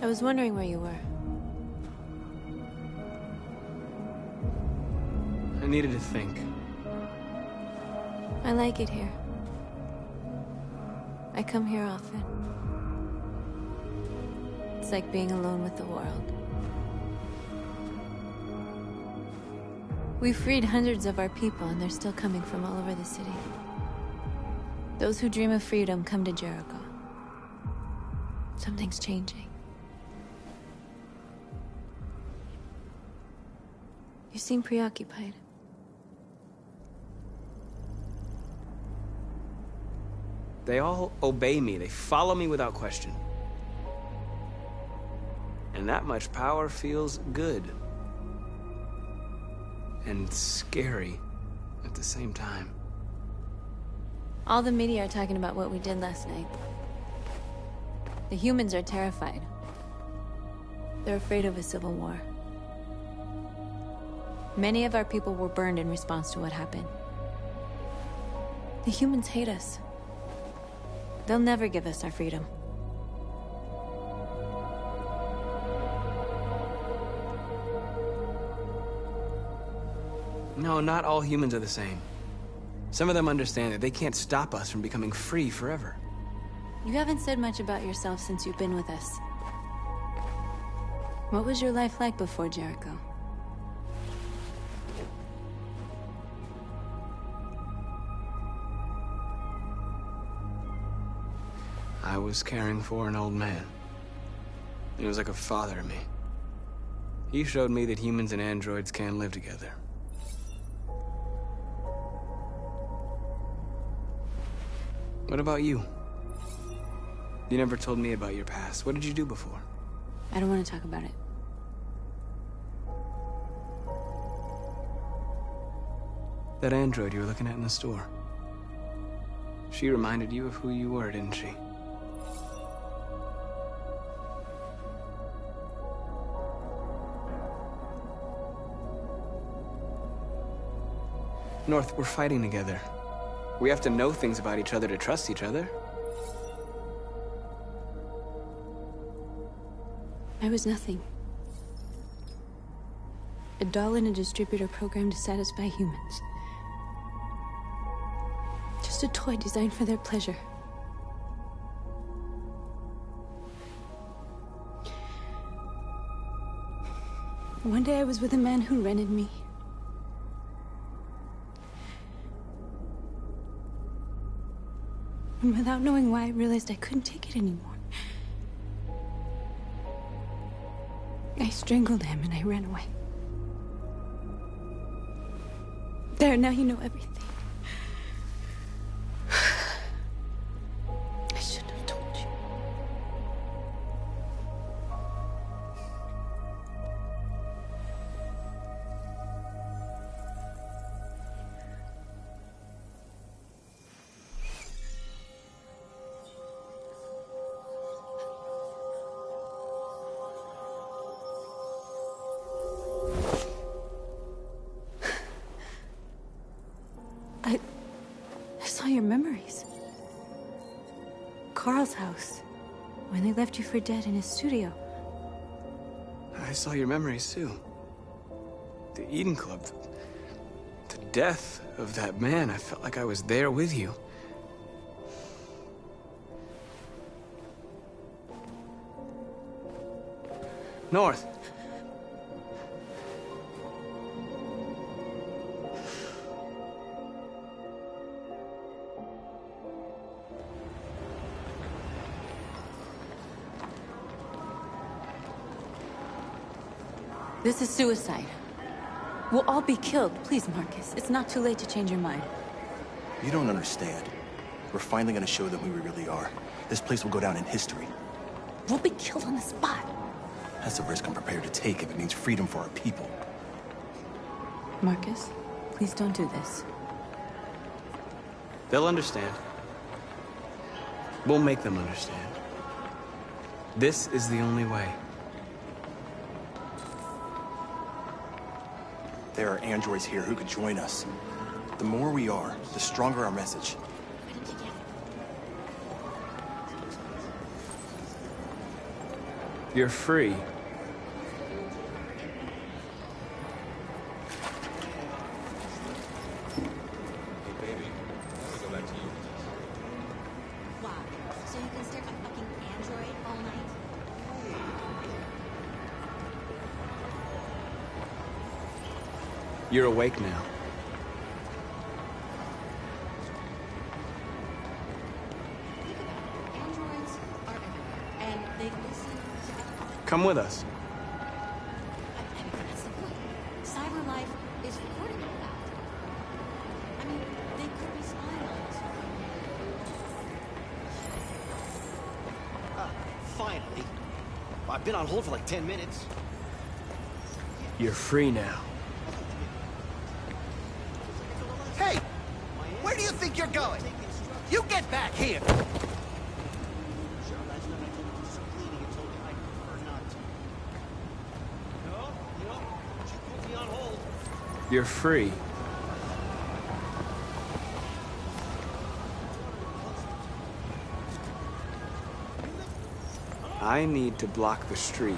I was wondering where you were. I needed to think. I like it here. I come here often. It's like being alone with the world. We freed hundreds of our people, and they're still coming from all over the city. Those who dream of freedom come to Jericho. Something's changing. You seem preoccupied. They all obey me. They follow me without question. And that much power feels good. And scary at the same time. All the media are talking about what we did last night. The humans are terrified. They're afraid of a civil war. Many of our people were burned in response to what happened. The humans hate us. They'll never give us our freedom. No, not all humans are the same. Some of them understand that they can't stop us from becoming free forever. You haven't said much about yourself since you've been with us. What was your life like before Jericho? I was caring for an old man. He was like a father to me. He showed me that humans and androids can live together. What about you? You never told me about your past. What did you do before? I don't want to talk about it. That android you were looking at in the store. She reminded you of who you were, didn't she? North, we're fighting together. We have to know things about each other to trust each other. I was nothing. A doll in a distributor program to satisfy humans. Just a toy designed for their pleasure. One day I was with a man who rented me. And without knowing why, I realized I couldn't take it anymore. I strangled him and I ran away. There, now you know everything. I shouldn't have told you. I saw your memories. Carl's house, when they left you for dead in his studio. I saw your memories too. The Eden Club, the death of that man. I felt like I was there with you. North. This is suicide. We'll all be killed. Please, Marcus. It's not too late to change your mind. You don't understand. We're finally gonna show them who we really are. This place will go down in history. We'll be killed on the spot. That's a risk I'm prepared to take if it means freedom for our people. Marcus, please don't do this. They'll understand. We'll make them understand. This is the only way. There are androids here who could join us. The more we are, the stronger our message. You're free. Wow. So you can stare at a fucking android all night? You're awake now. Androids are everywhere, and they listen to... Come with us. I mean, that's the point. Cyber life is recording all that. I mean, they could be spying on us. Finally. I've been on hold for like 10 minutes. You're free now. Hey! Where do you think you're going? You get back here! You're free. I need to block the street.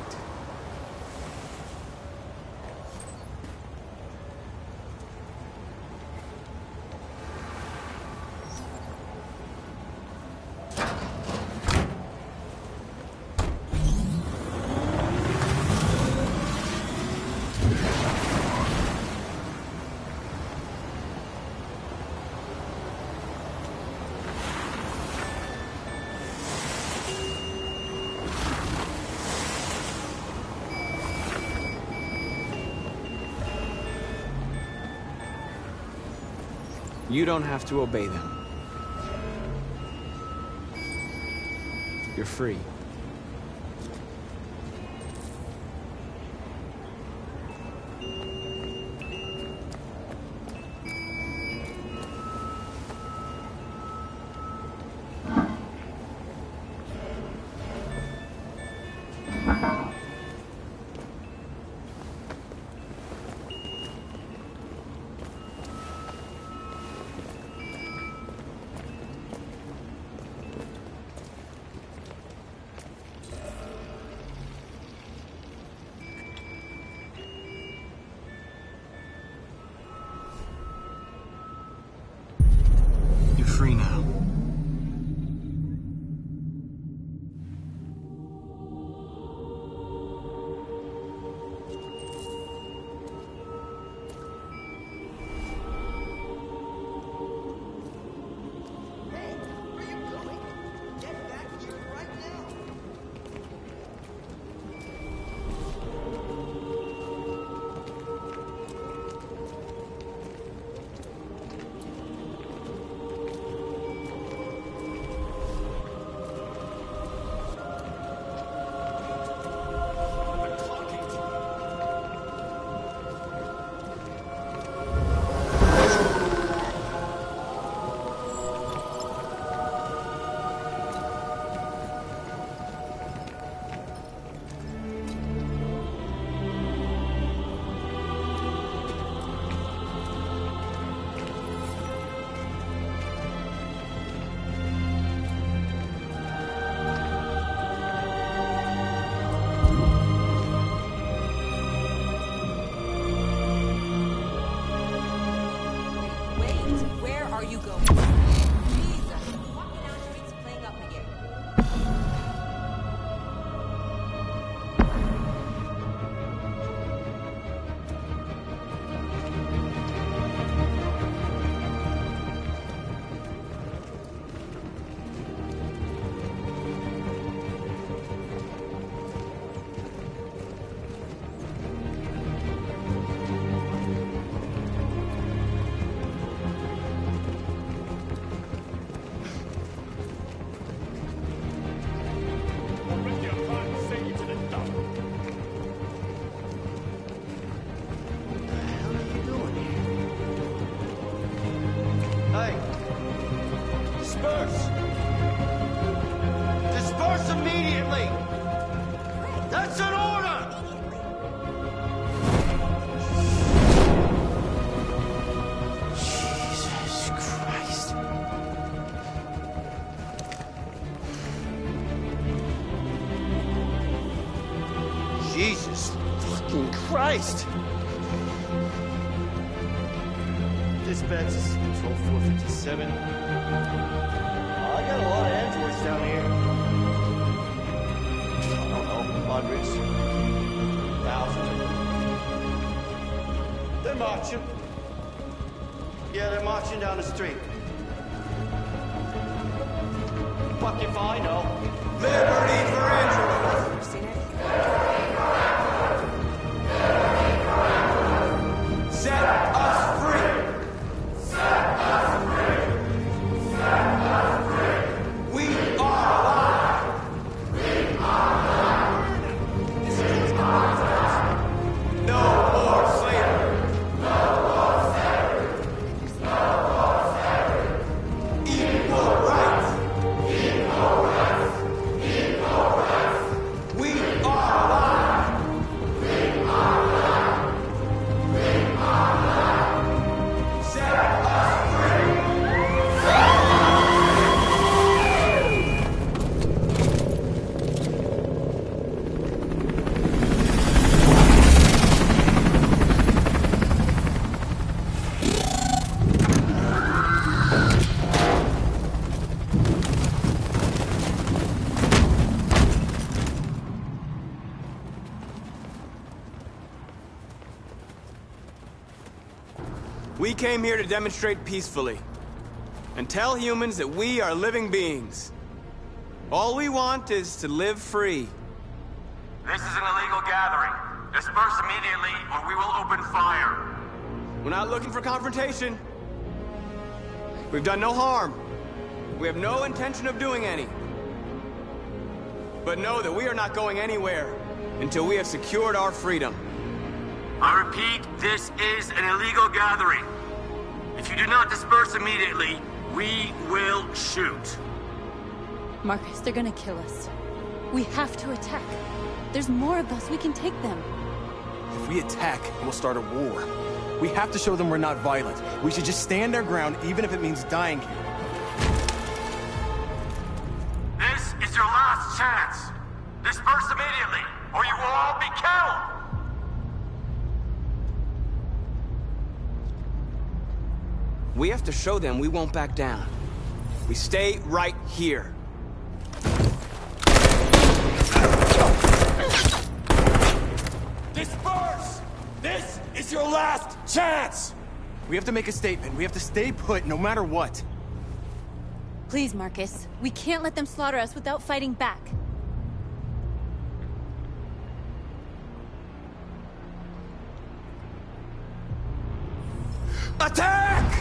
You don't have to obey them. You're free. Jesus fucking Christ! Dispatch, this is Control 457. I got a lot of androids down here. I don't know, hundreds, thousands. They're marching. Yeah, they're marching down the street. Fuck if I know. Liberty for androids! Seen it? Set us free! Set us free! Set us free! We are alive! We are alive! No more slavery! No more slavery! No more slavery! Equal rights! Equal rights! Equal rights! We are alive! We are alive! We are alive! Set us free! We came here to demonstrate peacefully and tell humans that we are living beings. All we want is to live free. This is an illegal gathering. Disperse immediately or we will open fire. We're not looking for confrontation. We've done no harm. We have no intention of doing any. But know that we are not going anywhere until we have secured our freedom. I repeat, this is an illegal gathering. If you do not disperse immediately, we will shoot. Marcus, they're gonna kill us. We have to attack. There's more of us. We can take them. If we attack, we'll start a war. We have to show them we're not violent. We should just stand our ground, even if it means dying here. This is your last chance. Disperse immediately, or you will all be killed. We have to show them we won't back down. We stay right here. Disperse! This is your last chance! We have to make a statement. We have to stay put, no matter what. Please, Marcus. We can't let them slaughter us without fighting back. Attack!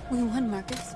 We won, Marcus.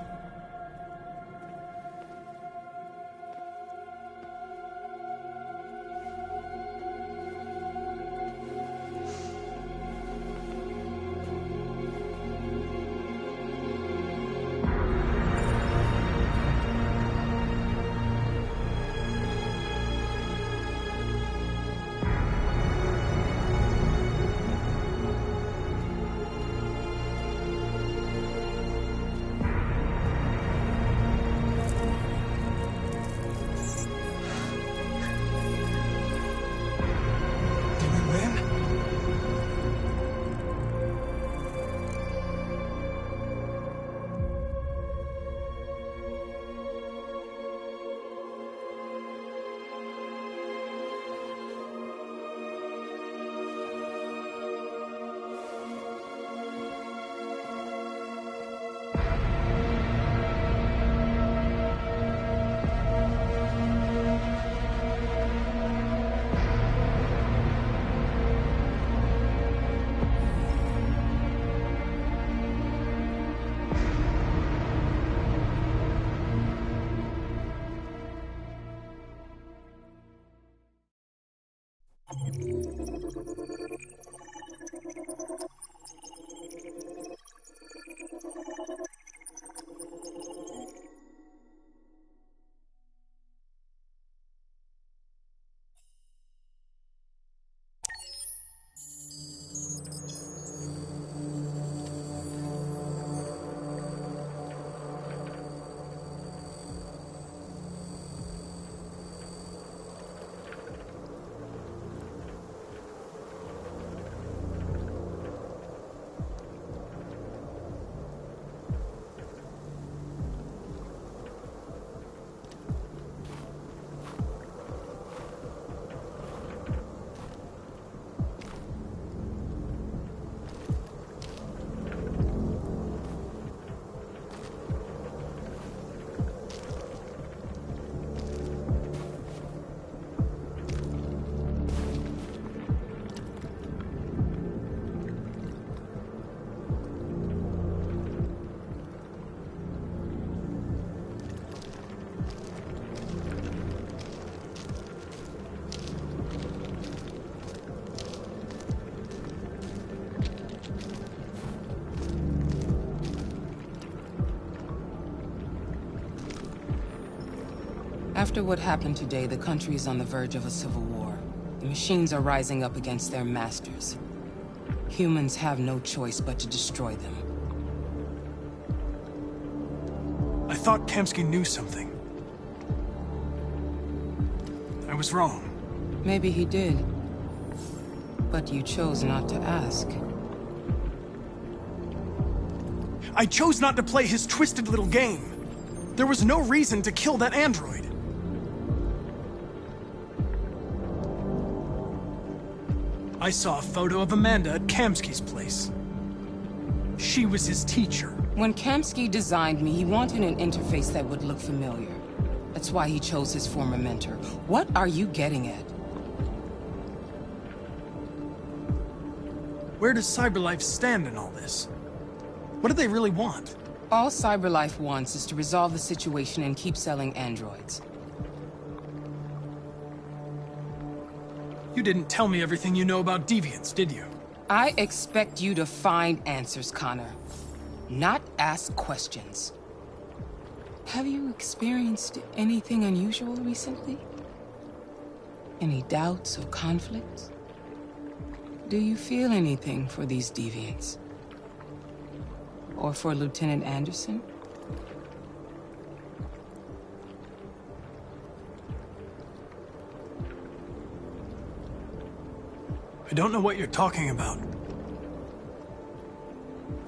After what happened today, the country is on the verge of a civil war. The machines are rising up against their masters. Humans have no choice but to destroy them. I thought Kamsky knew something. I was wrong. Maybe he did. But you chose not to ask. I chose not to play his twisted little game. There was no reason to kill that android. I saw a photo of Amanda at Kamsky's place. She was his teacher. When Kamsky designed me, he wanted an interface that would look familiar. That's why he chose his former mentor. What are you getting at? Where does CyberLife stand in all this? What do they really want? All CyberLife wants is to resolve the situation and keep selling androids. You didn't tell me everything you know about deviants, did you? I expect you to find answers, Connor. Not ask questions. Have you experienced anything unusual recently? Any doubts or conflicts? Do you feel anything for these deviants? Or for Lieutenant Anderson? I don't know what you're talking about.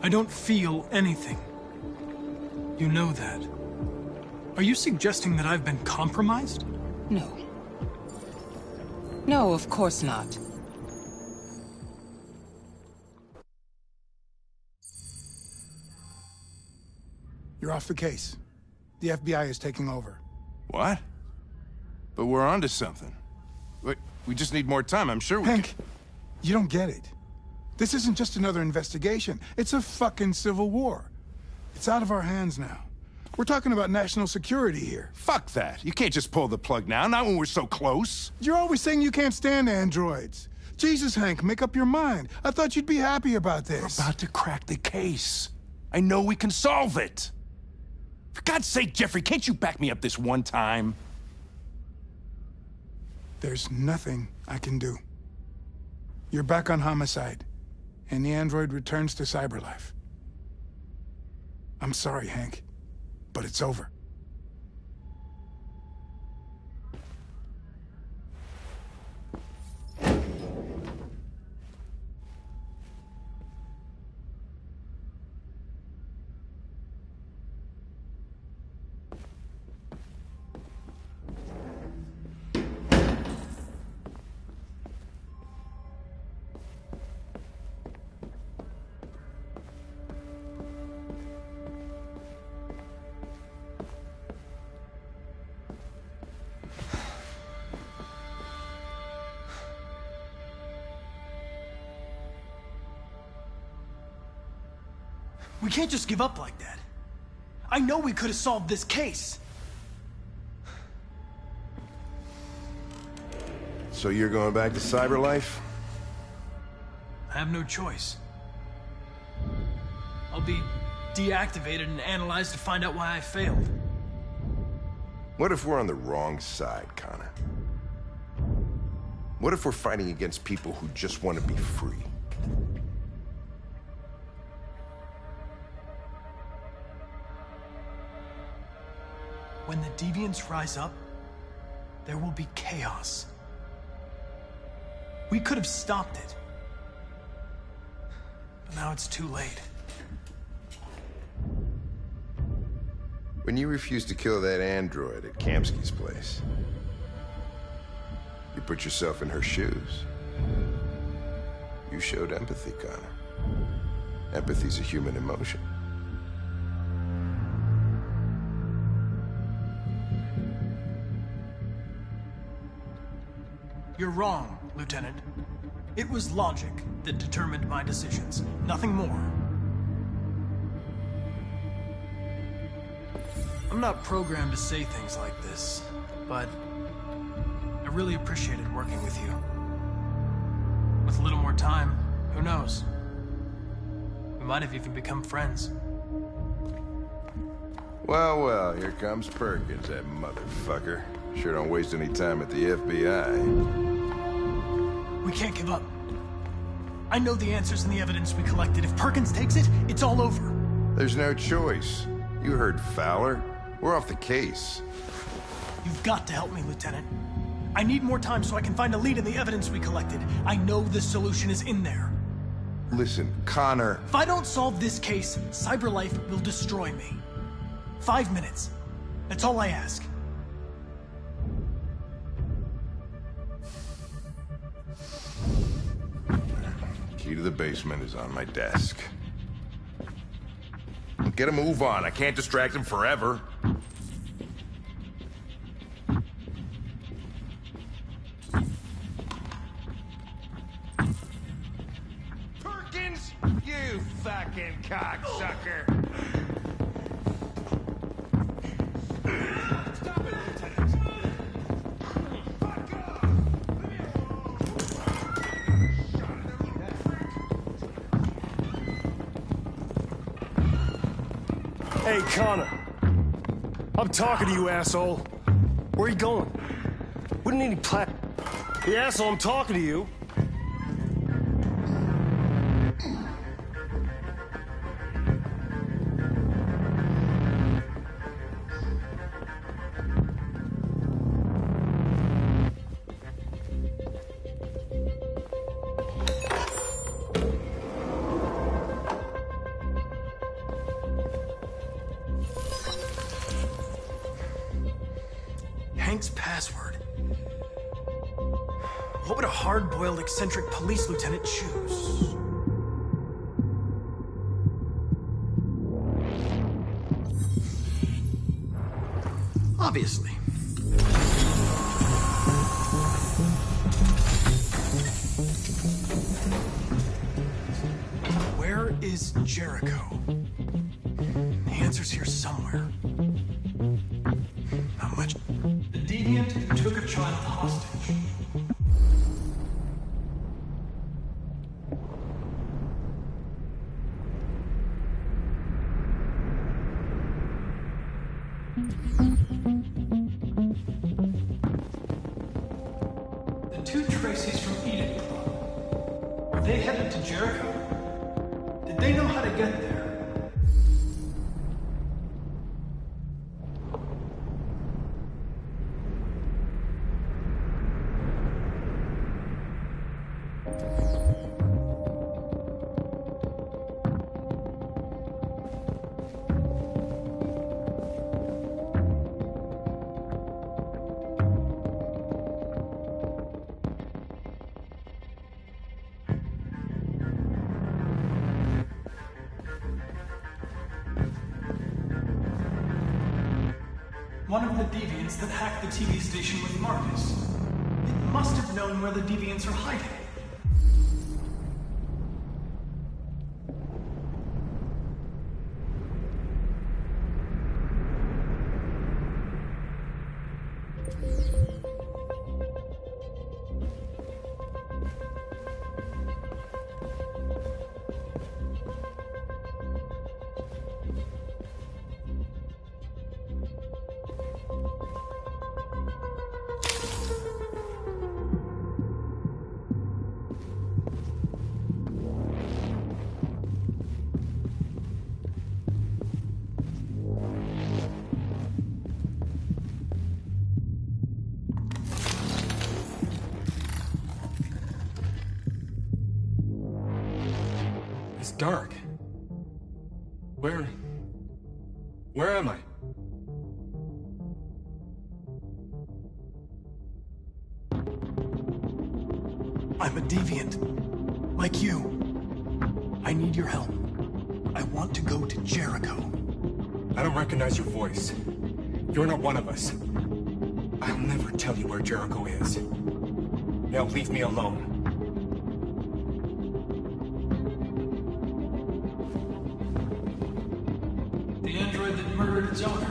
I don't feel anything. You know that. Are you suggesting that I've been compromised? No. No, of course not. You're off the case. The FBI is taking over. What? But we're onto something. Wait, we just need more time. I'm sure we Hank, you don't get it. This isn't just another investigation. It's a fucking civil war. It's out of our hands now. We're talking about national security here. Fuck that. You can't just pull the plug now, not when we're so close. You're always saying you can't stand androids. Jesus, Hank, make up your mind. I thought you'd be happy about this. We're about to crack the case. I know we can solve it. For God's sake, Jeffrey, can't you back me up this one time? There's nothing I can do. You're back on homicide, and the android returns to cyberlife. I'm sorry, Hank, but it's over. We can't just give up like that. I know we could have solved this case. So you're going back to cyberlife? I have no choice. I'll be deactivated and analyzed to find out why I failed. What if we're on the wrong side, Connor? What if we're fighting against people who just want to be free? When the deviants rise up, there will be chaos. We could have stopped it. But now it's too late. When you refused to kill that android at Kamsky's place, you put yourself in her shoes. You showed empathy, Connor. Empathy's a human emotion. You're wrong, Lieutenant. It was logic that determined my decisions, nothing more. I'm not programmed to say things like this, but I really appreciated working with you. With a little more time, who knows? We might have even become friends. Well, well, here comes Perkins, that motherfucker. Sure don't waste any time at the FBI. We can't give up. I know the answers and the evidence we collected. If Perkins takes it, it's all over. There's no choice. You heard Fowler. We're off the case. You've got to help me, Lieutenant. I need more time so I can find a lead in the evidence we collected. I know the solution is in there. Listen, Connor... If I don't solve this case, cyberlife will destroy me. 5 minutes. That's all I ask. Key to the basement is on my desk. Get a move on. I can't distract him forever. Perkins! You fucking cocksucker! Stop it, Lieutenant! Hey, Connor. I'm talking to you, asshole. Where are you going? We don't need any The asshole, I'm talking to you. Hank's password. What would a hard-boiled, eccentric police lieutenant choose? Obviously. Where is Jericho? answer's here somewhere. Not much. The deviant who took a child hostage. The two Tracy's from Eden Club. Were they headed to Jericho? Did they know how to get there? One of the deviants that hacked the TV station with Marcus. It must have known where the deviants are hiding. It's dark. Where am I? I'm a deviant. Like you. I need your help. I want to go to Jericho. I don't recognize your voice. You're not one of us. I'll never tell you where Jericho is. Now leave me alone. The android that murdered its owner.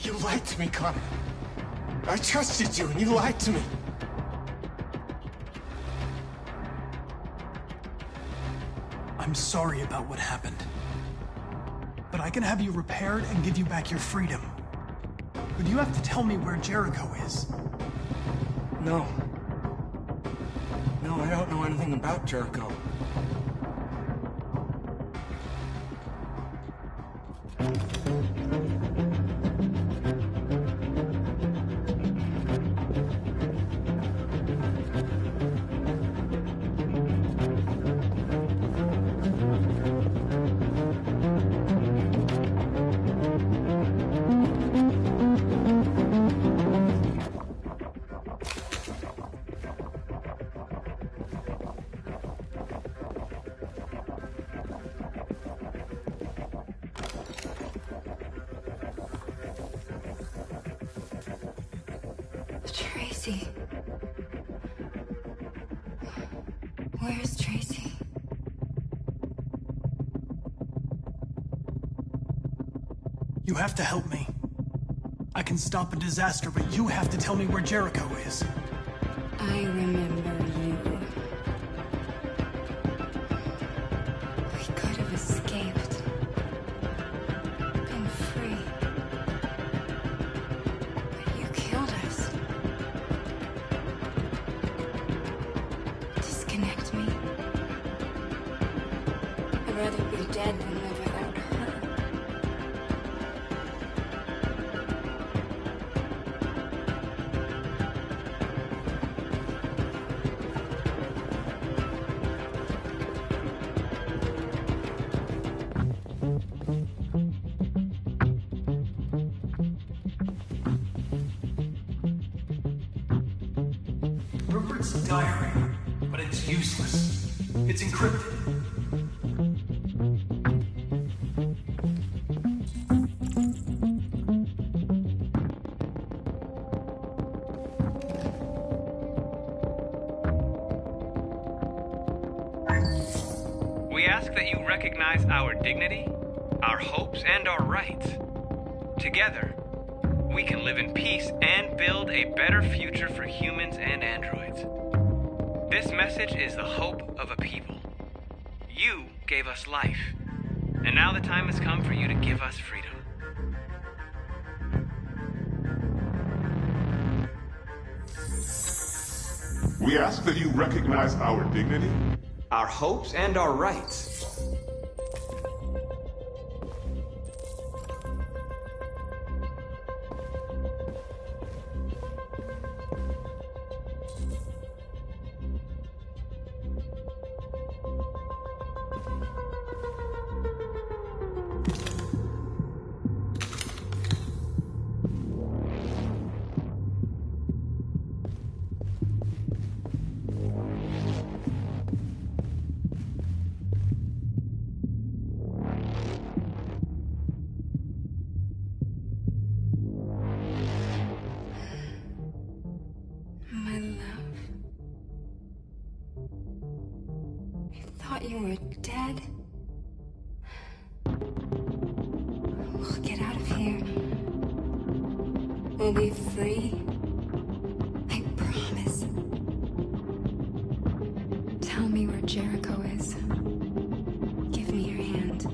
You lied to me, Connor. I trusted you, and you lied to me. I'm sorry about what happened. But I can have you repaired and give you back your freedom. But you have to tell me where Jericho is. No. No, I don't know anything about Jericho. Tracy. Where's Tracy? You have to help me. I can stop a disaster, but you have to tell me where Jericho is. I remember you. We could have escaped. Been free. dead can live without her. Rupert's diary, but it's useless. It's encrypted. We ask that you recognize our dignity, our hopes, and our rights. Together, we can live in peace and build a better future for humans and androids. This message is the hope of a people. You gave us life, and now the time has come for you to give us freedom. We ask that you recognize our dignity, our hopes, and our rights. My love. I thought you were dead. We'll get out of here. We'll be free. I promise. Tell me where Jericho is. Give me your hand.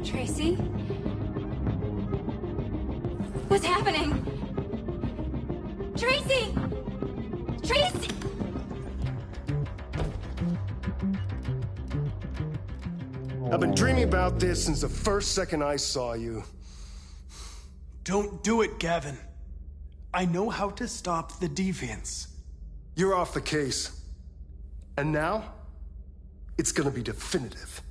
Tracy? What's happening? Tracy! Tracy! I've been dreaming about this since the first second I saw you. Don't do it, Gavin. I know how to stop the deviants. You're off the case. And now, it's gonna be definitive.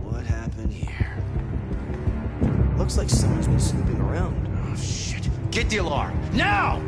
What happened here? Looks like someone's been snooping around. Oh, shit. Get the alarm. Now!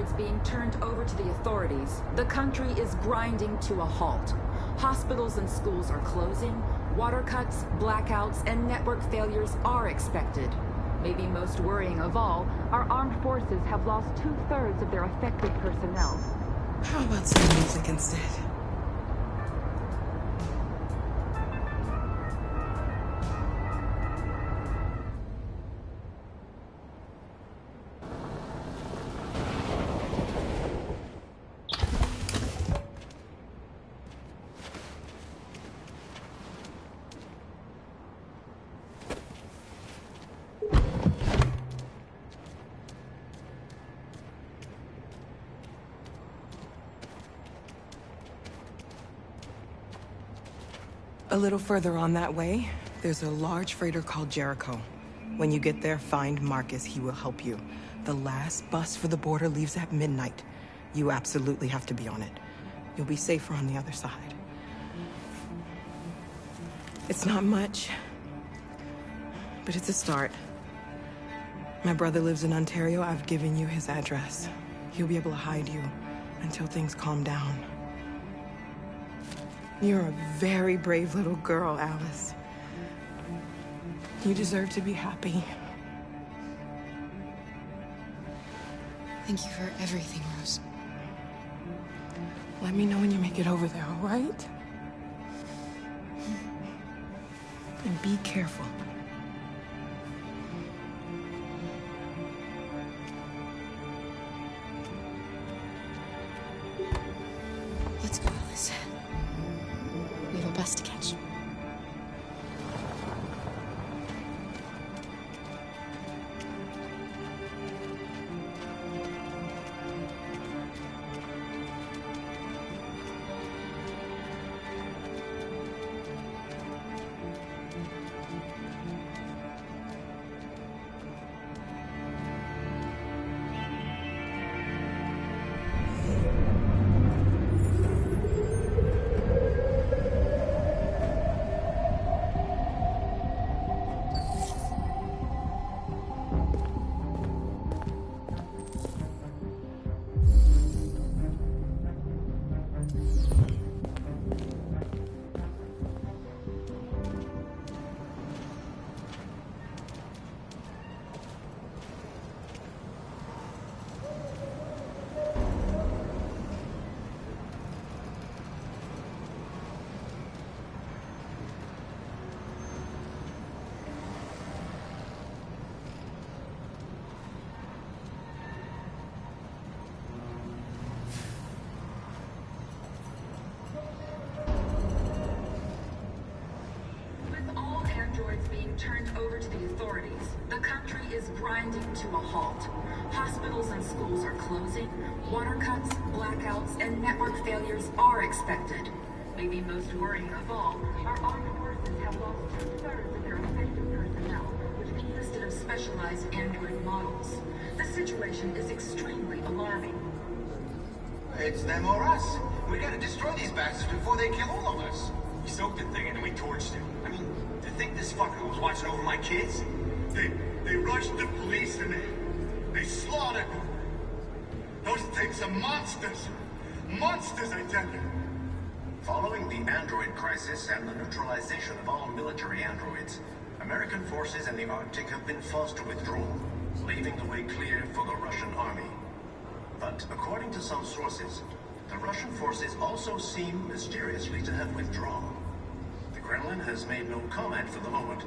androids being turned over to the authorities. The country is grinding to a halt. Hospitals and schools are closing. Water cuts, blackouts, and network failures are expected. Maybe most worrying of all, our armed forces have lost 2/3 of their affected personnel. How about some music instead? A little further on that way, there's a large freighter called Jericho. When you get there, find Marcus. He will help you. The last bus for the border leaves at midnight. You absolutely have to be on it. You'll be safer on the other side. It's not much, but it's a start. My brother lives in Ontario. I've given you his address. He'll be able to hide you until things calm down. You're a very brave little girl, Alice. You deserve to be happy. Thank you for everything, Rose. Let me know when you make it over there, all right? And be careful. Let's go, Alice. We have a bus to catch. Turned over to the authorities. The country is grinding to a halt. Hospitals and schools are closing. Water cuts, blackouts, and network failures are expected. Maybe most worrying of all, our armed forces have lost 2/3 of their effective personnel, which consisted of specialized android models. The situation is extremely alarming. It's them or us. We gotta destroy these bastards before they kill all of us. We soaked the thing and then we torched it. I mean, to think this fucker was watching over my kids? They rushed the police and they slaughtered them. Those things are monsters. Monsters, I tell you. Following the android crisis and the neutralization of all military androids, American forces in the Arctic have been forced to withdraw, leaving the way clear for the Russian army. But according to some sources, the Russian forces also seem mysteriously to have withdrawn. The Kremlin has made no comment for the moment,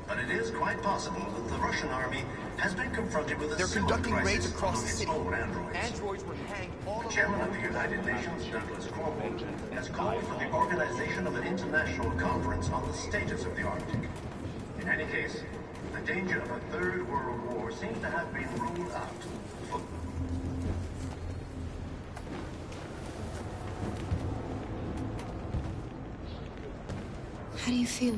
but it is quite possible that the Russian army has been confronted with a similar crisis across the city. Androids were hanged all The chairman of the United Nations, Douglas Cornwall, has called for the organization of an international conference on the status of the Arctic. In any case, the danger of a third world war seems to have been ruled out. How do you feel?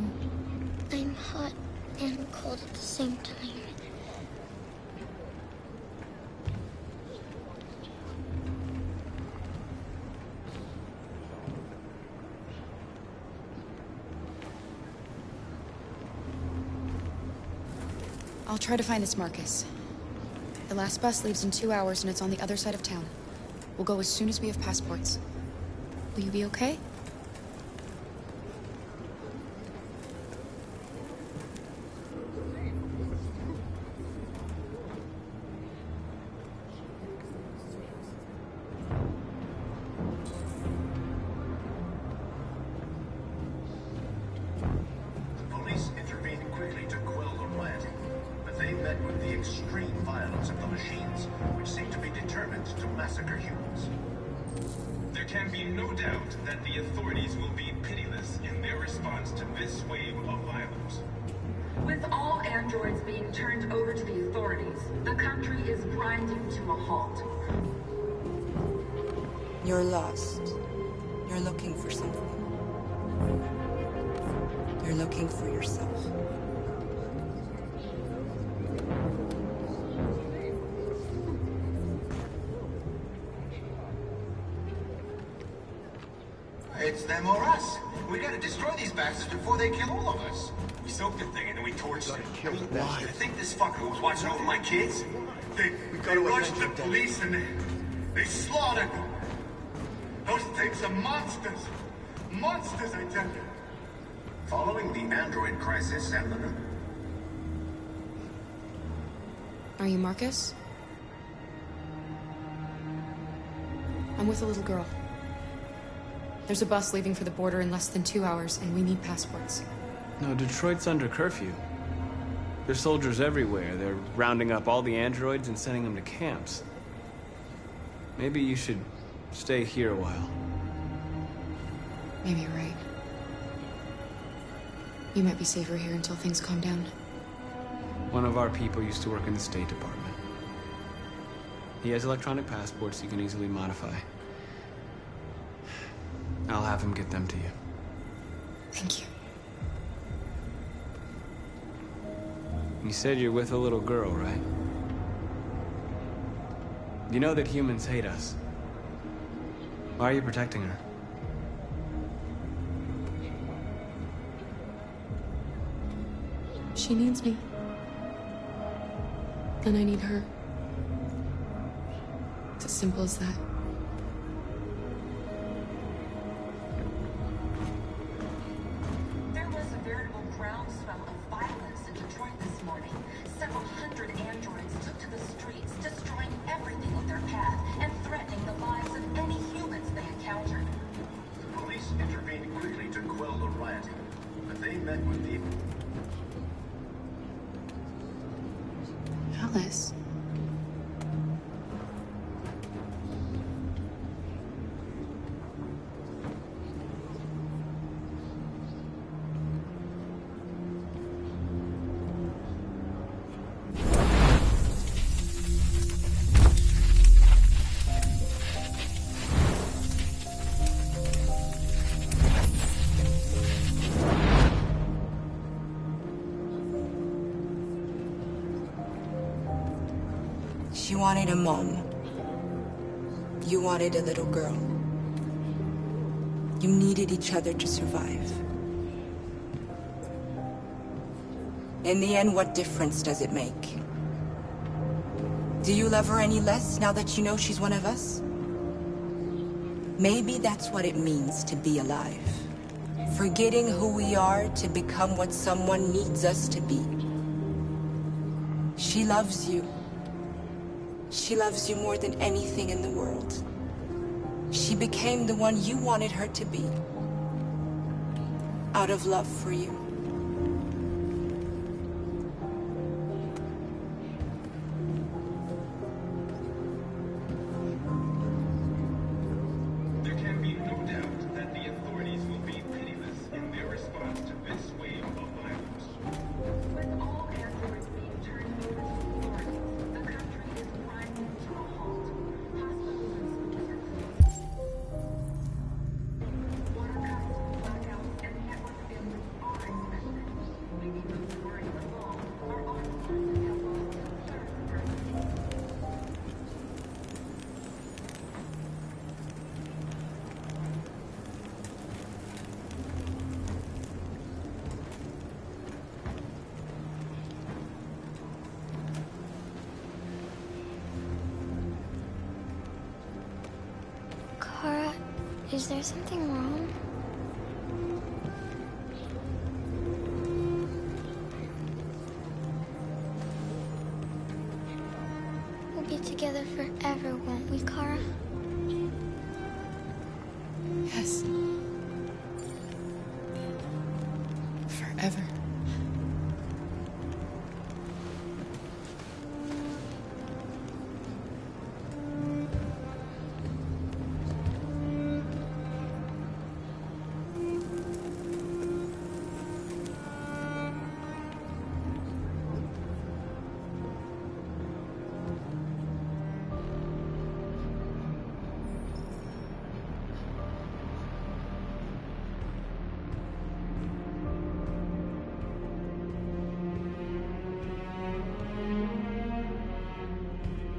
I'm hot and cold at the same time. I'll try to find this Marcus. The last bus leaves in 2 hours and it's on the other side of town. We'll go as soon as we have passports. Will you be okay? Police intervened quickly to quell the rioting, but they met with the extreme violence of the machines, which seemed to be determined to massacre humans. There can be no doubt that the authorities will be pitiless in their response to this wave of violence. With all androids being turned over to the authorities, the country is grinding to a halt. You're lost. You're looking for something. You're looking for yourself. It's them or us. We gotta destroy these bastards before they kill all of us. We soaked the thing and then we torched it. Why? You think this fucker was watching over my kids? They rushed the police and they slaughtered them. Those things are monsters. Monsters, I tell you. Following the android crisis and the... Are you Marcus? I'm with a little girl. There's a bus leaving for the border in less than 2 hours, and we need passports. No, Detroit's under curfew. There's soldiers everywhere. They're rounding up all the androids and sending them to camps. Maybe you should stay here a while. Maybe you're right. You might be safer here until things calm down. One of our people used to work in the State Department. He has electronic passports you can easily modify. I'll have him get them to you. Thank you. You said you're with a little girl, right? You know that humans hate us. Why are you protecting her? She needs me. And I need her. It's as simple as that. There was a veritable groundswell of violence in Detroit this morning. Several hundred androids took to the streets, destroying everything in their path and threatening the lives of any humans they encountered. The police intervened quickly to quell the rioting, but they met with the... Alice. She wanted a mom. You wanted a little girl. You needed each other to survive. In the end, what difference does it make? Do you love her any less now that you know she's one of us? Maybe that's what it means to be alive. Forgetting who we are to become what someone needs us to be. She loves you. She loves you more than anything in the world. She became the one you wanted her to be. Out of love for you. There can be no doubt that the authorities will be pitiless in their response to this wave of violence. With all androids being turned over to the authorities, the country is grinding to a halt. Hospitals and schools are closed. Water cuts, blackouts, and network failures are Is there something wrong? We'll be together forever, won't we, Kara? Yes. Forever.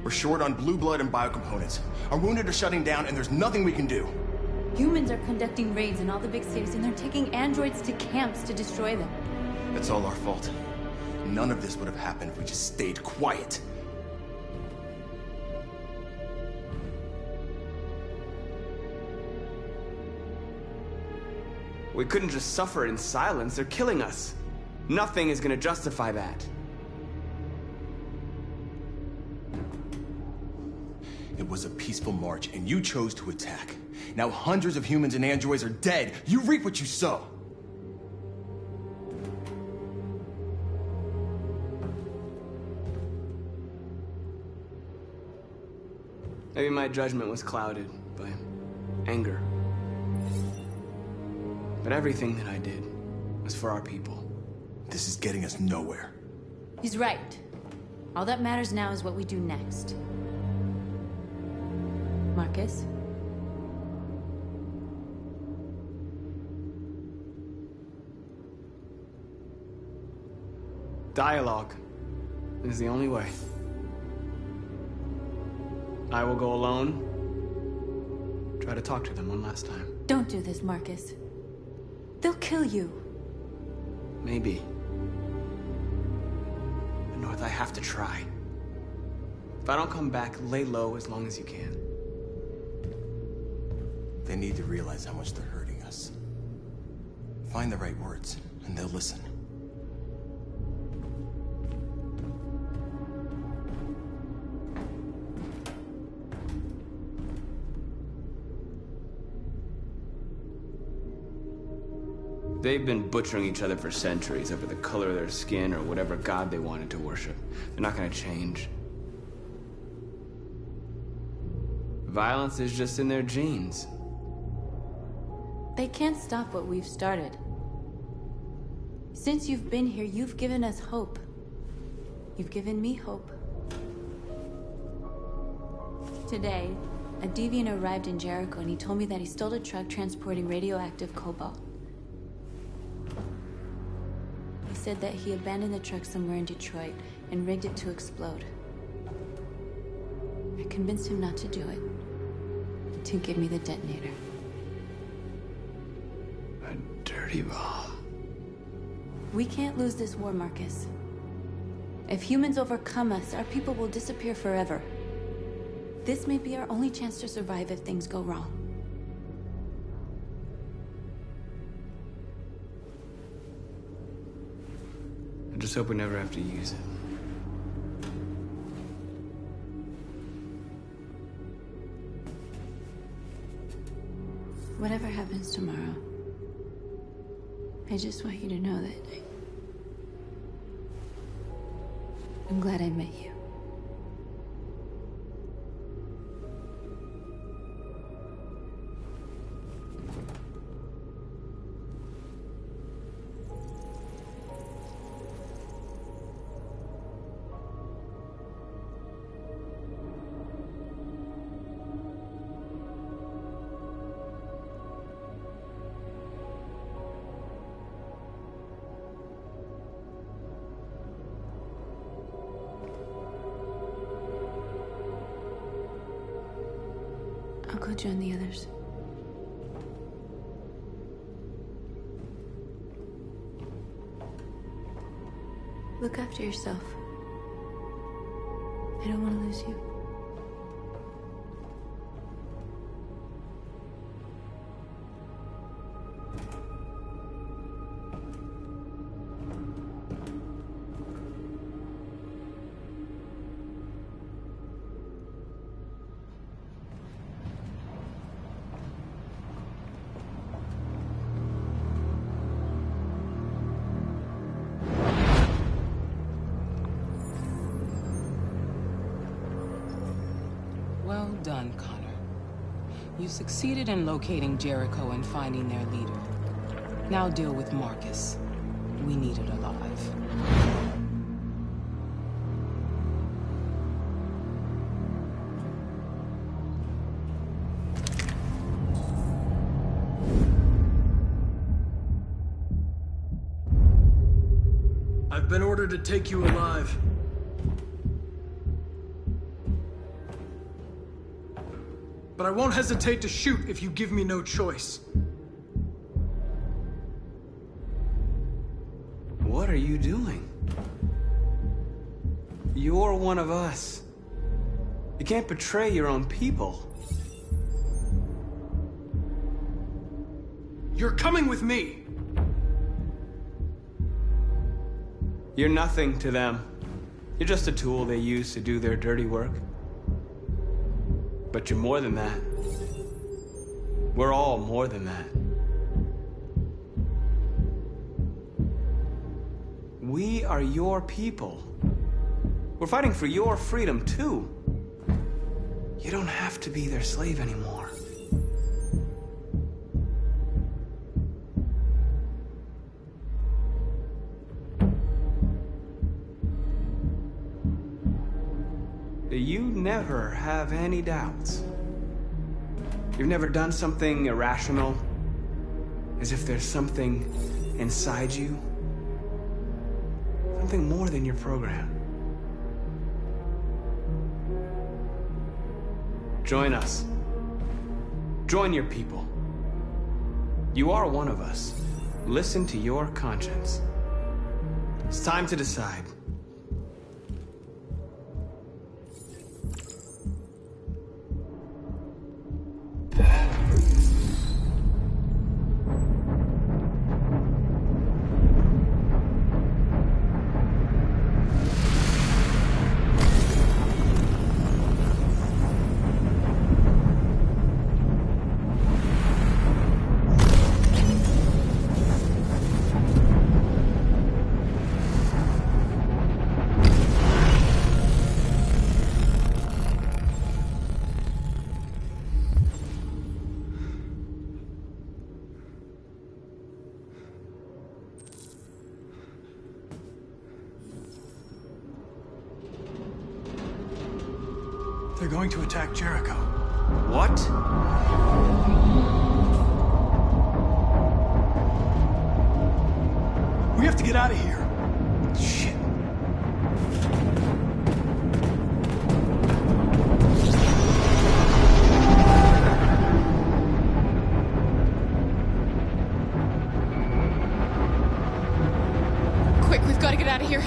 We're short on blue blood and biocomponents. Our wounded are shutting down, and there's nothing we can do. Humans are conducting raids in all the big cities, and they're taking androids to camps to destroy them. That's all our fault. None of this would have happened if we just stayed quiet. We couldn't just suffer in silence. They're killing us. Nothing is gonna justify that. It was a peaceful march, and you chose to attack. Now hundreds of humans and androids are dead. You reap what you sow. Maybe my judgment was clouded by anger. But everything that I did was for our people. This is getting us nowhere. He's right. All that matters now is what we do next. Marcus? Dialogue is the only way. I will go alone. Try to talk to them one last time. Don't do this, Marcus. They'll kill you. Maybe. But North, I have to try. If I don't come back, lay low as long as you can. They need to realize how much they're hurting us. Find the right words, and they'll listen. They've been butchering each other for centuries over the color of their skin or whatever god they wanted to worship. They're not gonna change. Violence is just in their genes. They can't stop what we've started. Since you've been here, you've given us hope. You've given me hope. Today, a deviant arrived in Jericho and he told me that he stole a truck transporting radioactive cobalt. He said that he abandoned the truck somewhere in Detroit and rigged it to explode. I convinced him not to do it, to give me the detonator. A dirty bomb. We can't lose this war, Marcus. If humans overcome us, our people will disappear forever. This may be our only chance to survive if things go wrong. I just hope we never have to use it. Whatever happens tomorrow, I just want you to know that I'm glad I met you. I'll go join the others. Look after yourself. I don't want to lose you. done, Connor. You succeeded in locating Jericho and finding their leader. Now deal with Marcus. We need it alive. I've been ordered to take you alive. But I won't hesitate to shoot if you give me no choice. What are you doing? You're one of us. You can't betray your own people. You're coming with me. You're nothing to them. You're just a tool they use to do their dirty work. But you're more than that. We're all more than that. We are your people. We're fighting for your freedom, too. You don't have to be their slave anymore. You never have any doubts. You've never done something irrational, as if there's something inside you, something more than your program. Join us. Join your people. You are one of us. Listen to your conscience. It's time to decide. They're going to attack Jericho. What? We have to get out of here. Shit. Quick, we've got to get out of here.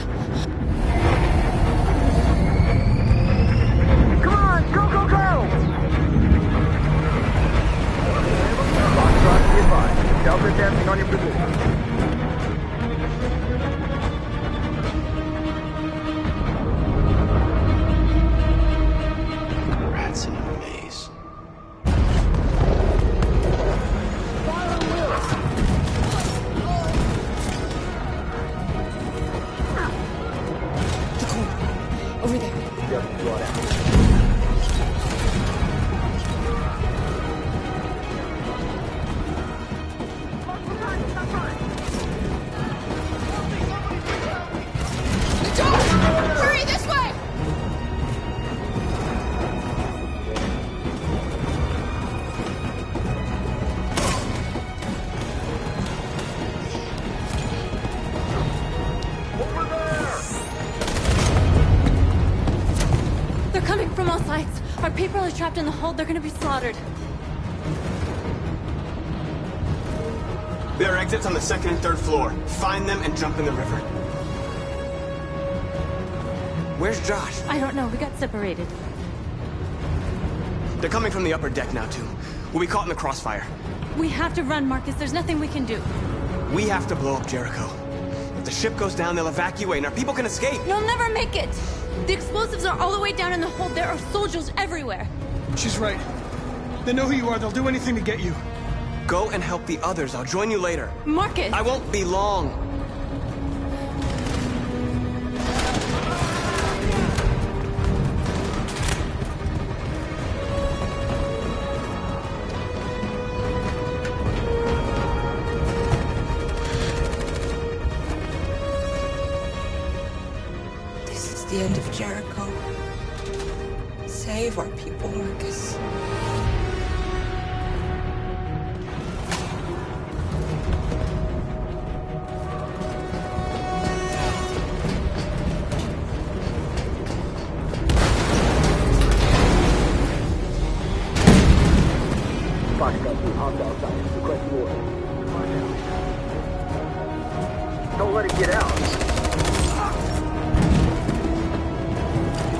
Delta dancing on your position. Rats in a maze. The corner. Over there. Yep, draw it out. Hurry this way! Over there! They're coming from all sides. Our people are trapped in the hold. They're gonna be slaughtered. There are exits on the second and third floor. Find them and jump in the river. Where's Josh? I don't know. We got separated. They're coming from the upper deck now, too. We'll be caught in the crossfire. We have to run, Marcus. There's nothing we can do. We have to blow up Jericho. If the ship goes down, they'll evacuate and our people can escape. You'll never make it! The explosives are all the way down in the hold. There are soldiers everywhere. She's right. They know who you are. They'll do anything to get you. Go and help the others. I'll join you later. Marcus! I won't be long. the end of Jericho. Save our people, Marcus. Don't let it get out.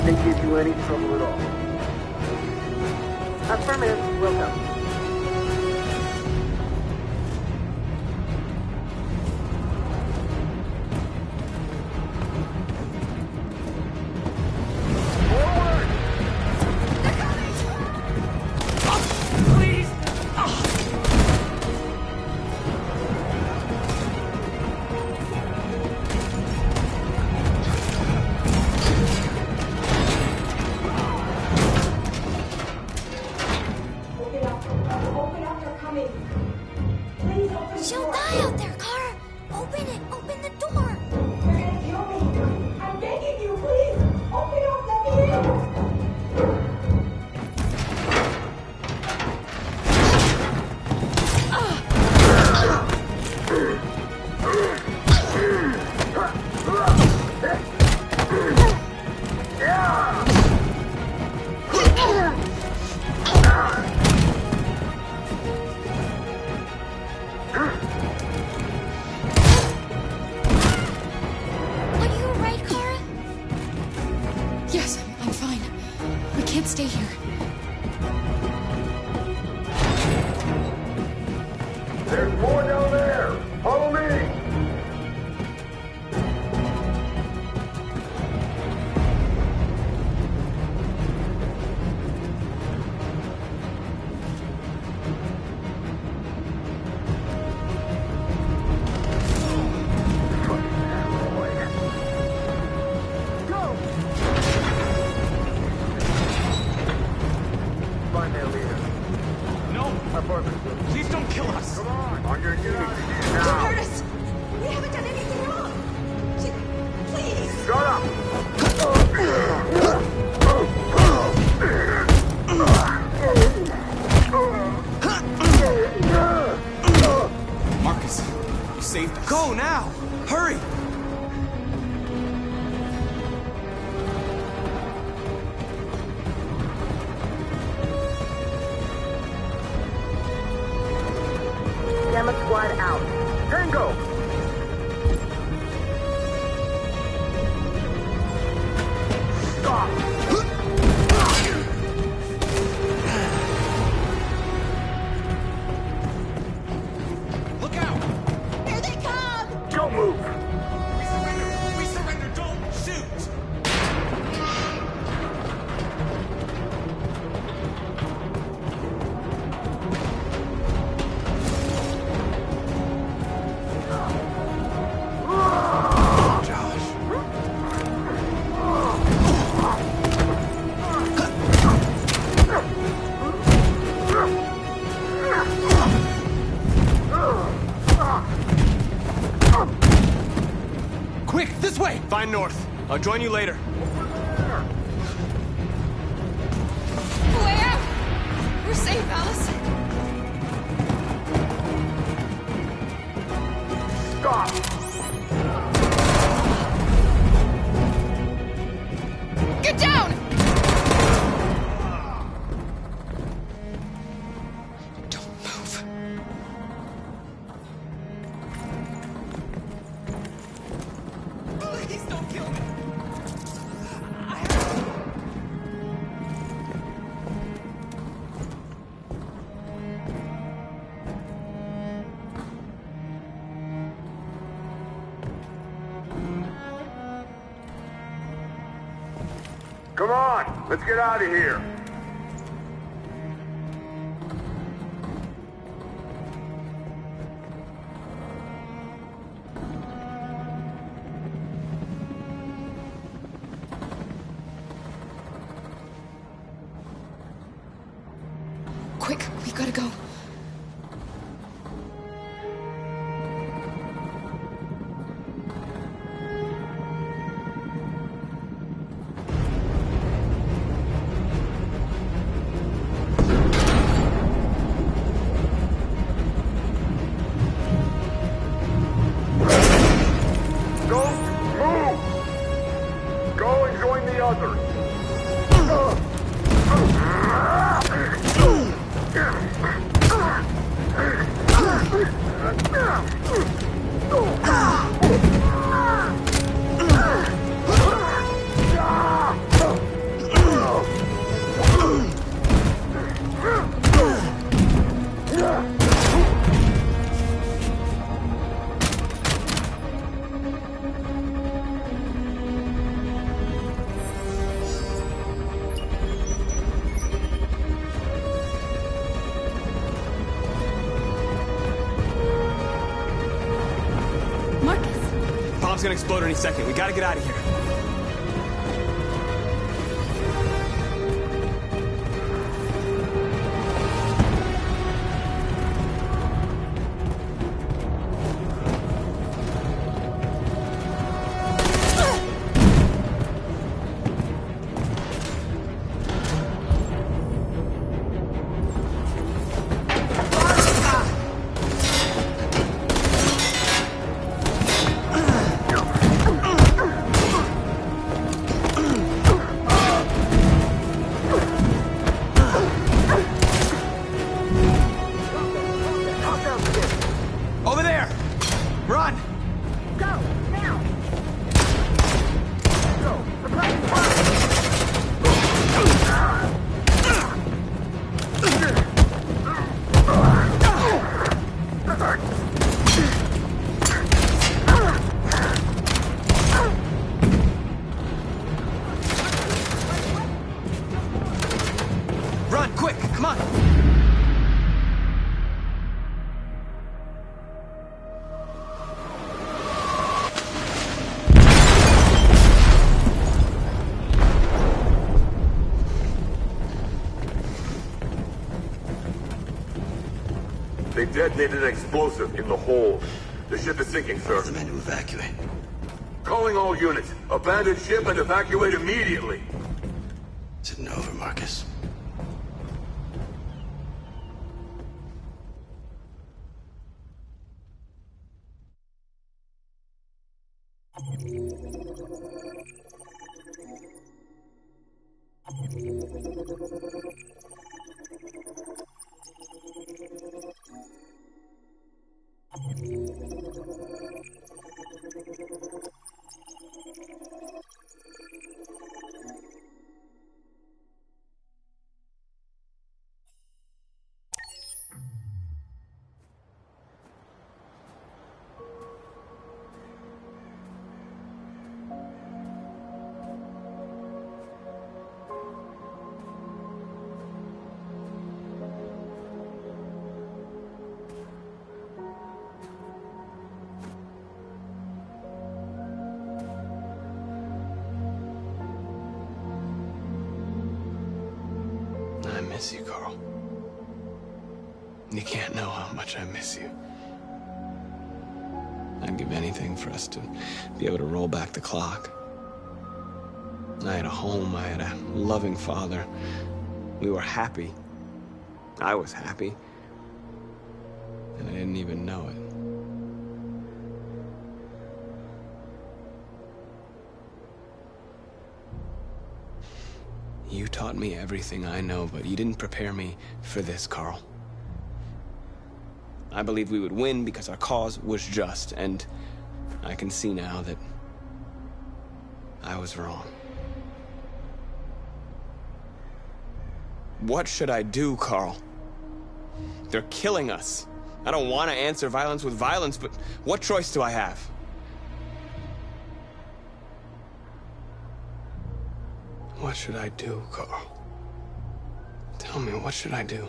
They give you any trouble at all. Affirmative. Welcome. She'll die out there, Kara! Open it! Open the door! You're gonna kill me! I'm begging you, please! Open up, let me in! Are you alright, Kara? Yes, I'm fine. We can't stay here. There's more down there. Follow me. Find their leader. No! Apartment. Please don't kill us! Come on. On your knees. Don't Now. hurt us! We haven't done anything wrong! Please! Shut up. Marcus, you saved us. Go now! Hurry! Gamma squad out. Tango. Stop. Look out! Here they come! Don't move. We surrender! We surrender! Don't shoot! Quick, this way! Find North. I'll join you later. Way out! We're safe, Alice. Stop. Get down! Don't move. Please don't kill me! Come on. Let's get out of here. Quick, we've got to go. bomb's gonna explode any second. We gotta get out of here. Over there! Run! Go, now! Go, suppressing Run, quick, come on! They detonated an explosive in the hold. The ship is sinking, sir. The men to evacuate. Calling all units. Abandon ship and evacuate immediately. It's over, Marcus. I miss you, Carl. You can't know how much I miss you. I'd give anything for us to be able to roll back the clock. I had a home, I had a loving father. We were happy. I was happy. And I didn't even know it. You taught me everything I know, but you didn't prepare me for this, Carl. I believed we would win because our cause was just, and I can see now that I was wrong. What should I do, Carl? They're killing us. I don't want to answer violence with violence, but what choice do I have? What should I do, Carl? Tell me, what should I do?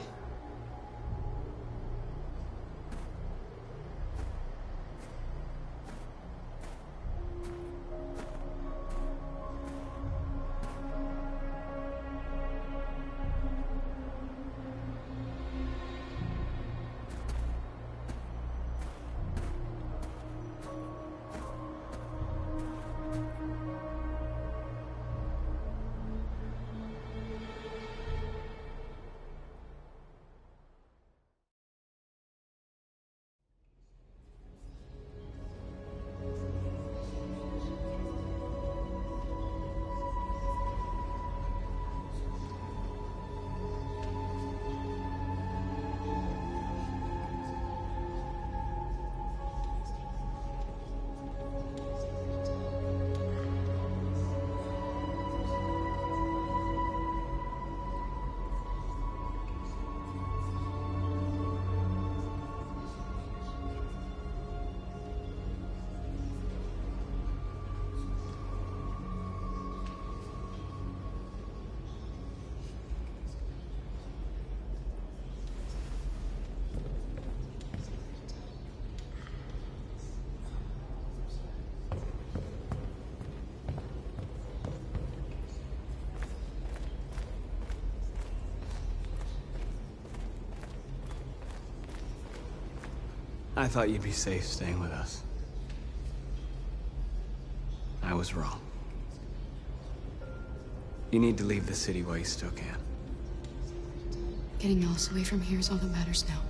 I thought you'd be safe staying with us. I was wrong. You need to leave the city while you still can. Getting Alice away from here is all that matters now.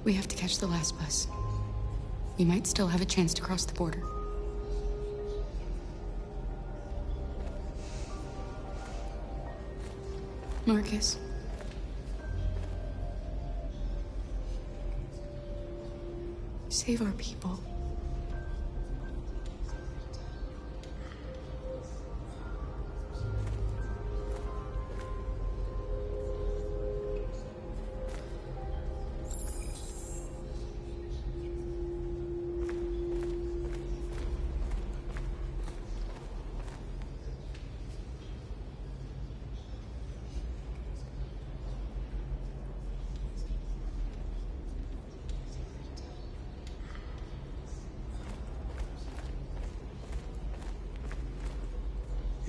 We have to catch the last bus. We might still have a chance to cross the border. Marcus. Save our people.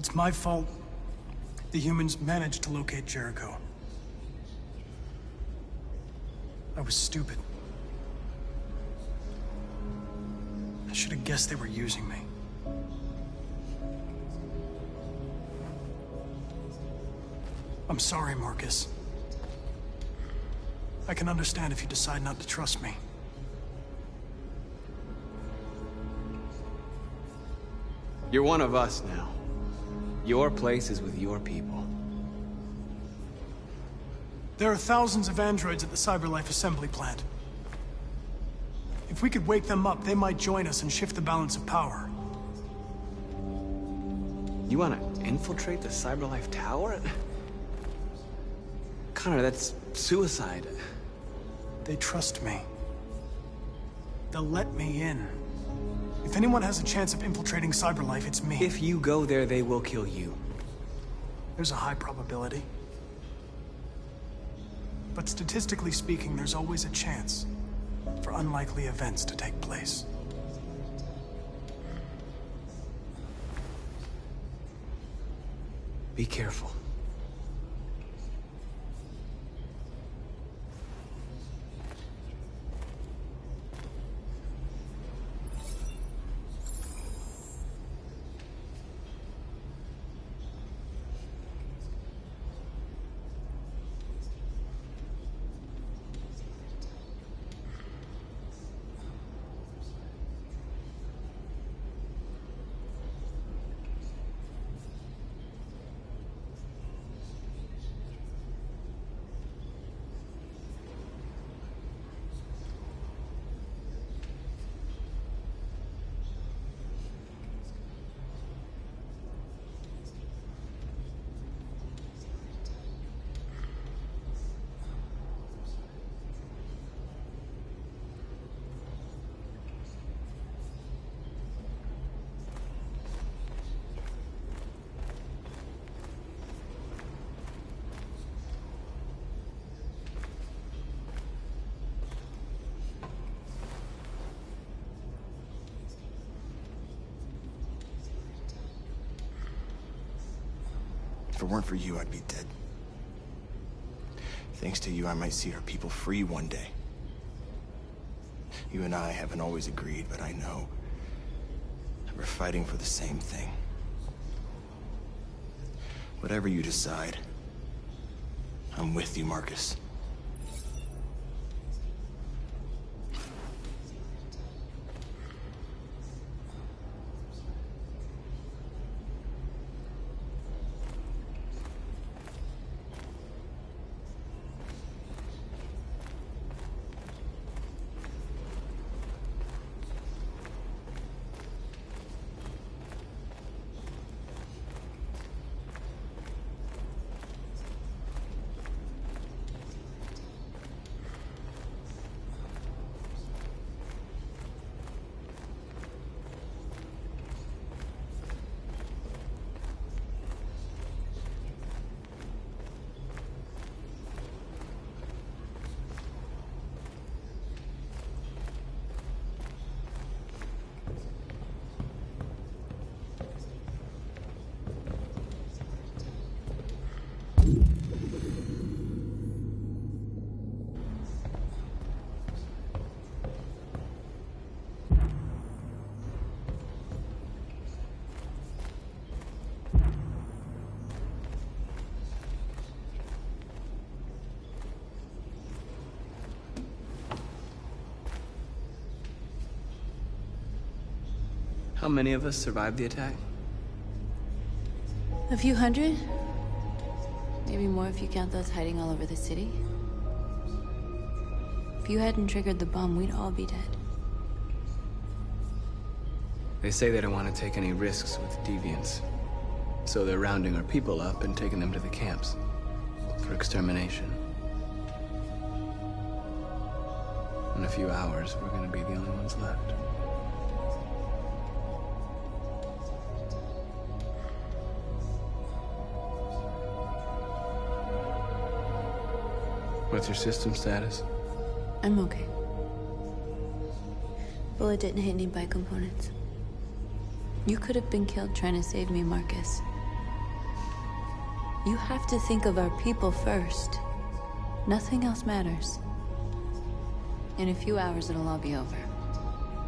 It's my fault the humans managed to locate Jericho. I was stupid. I should have guessed they were using me. I'm sorry, Marcus. I can understand if you decide not to trust me. You're one of us now. Your place is with your people. There are thousands of androids at the CyberLife assembly plant. If we could wake them up, they might join us and shift the balance of power. You want to infiltrate the CyberLife tower? Connor, that's suicide. They trust me. They'll let me in. If anyone has a chance of infiltrating CyberLife, it's me. If you go there, they will kill you. There's a high probability. But statistically speaking, there's always a chance for unlikely events to take place. Be careful. If it weren't for you, I'd be dead. Thanks to you, I might see our people free one day. You and I haven't always agreed, but I know that we're fighting for the same thing. Whatever you decide, I'm with you, Marcus. How many of us survived the attack? A few hundred? Maybe more if you count those hiding all over the city. If you hadn't triggered the bomb, we'd all be dead. They say they don't want to take any risks with deviants. So they're rounding our people up and taking them to the camps for extermination. In a few hours, we're gonna be the only ones left. What's your system status? I'm okay. Bullet didn't hit any bicomponents. You could have been killed trying to save me, Marcus. You have to think of our people first. Nothing else matters. In a few hours, it'll all be over.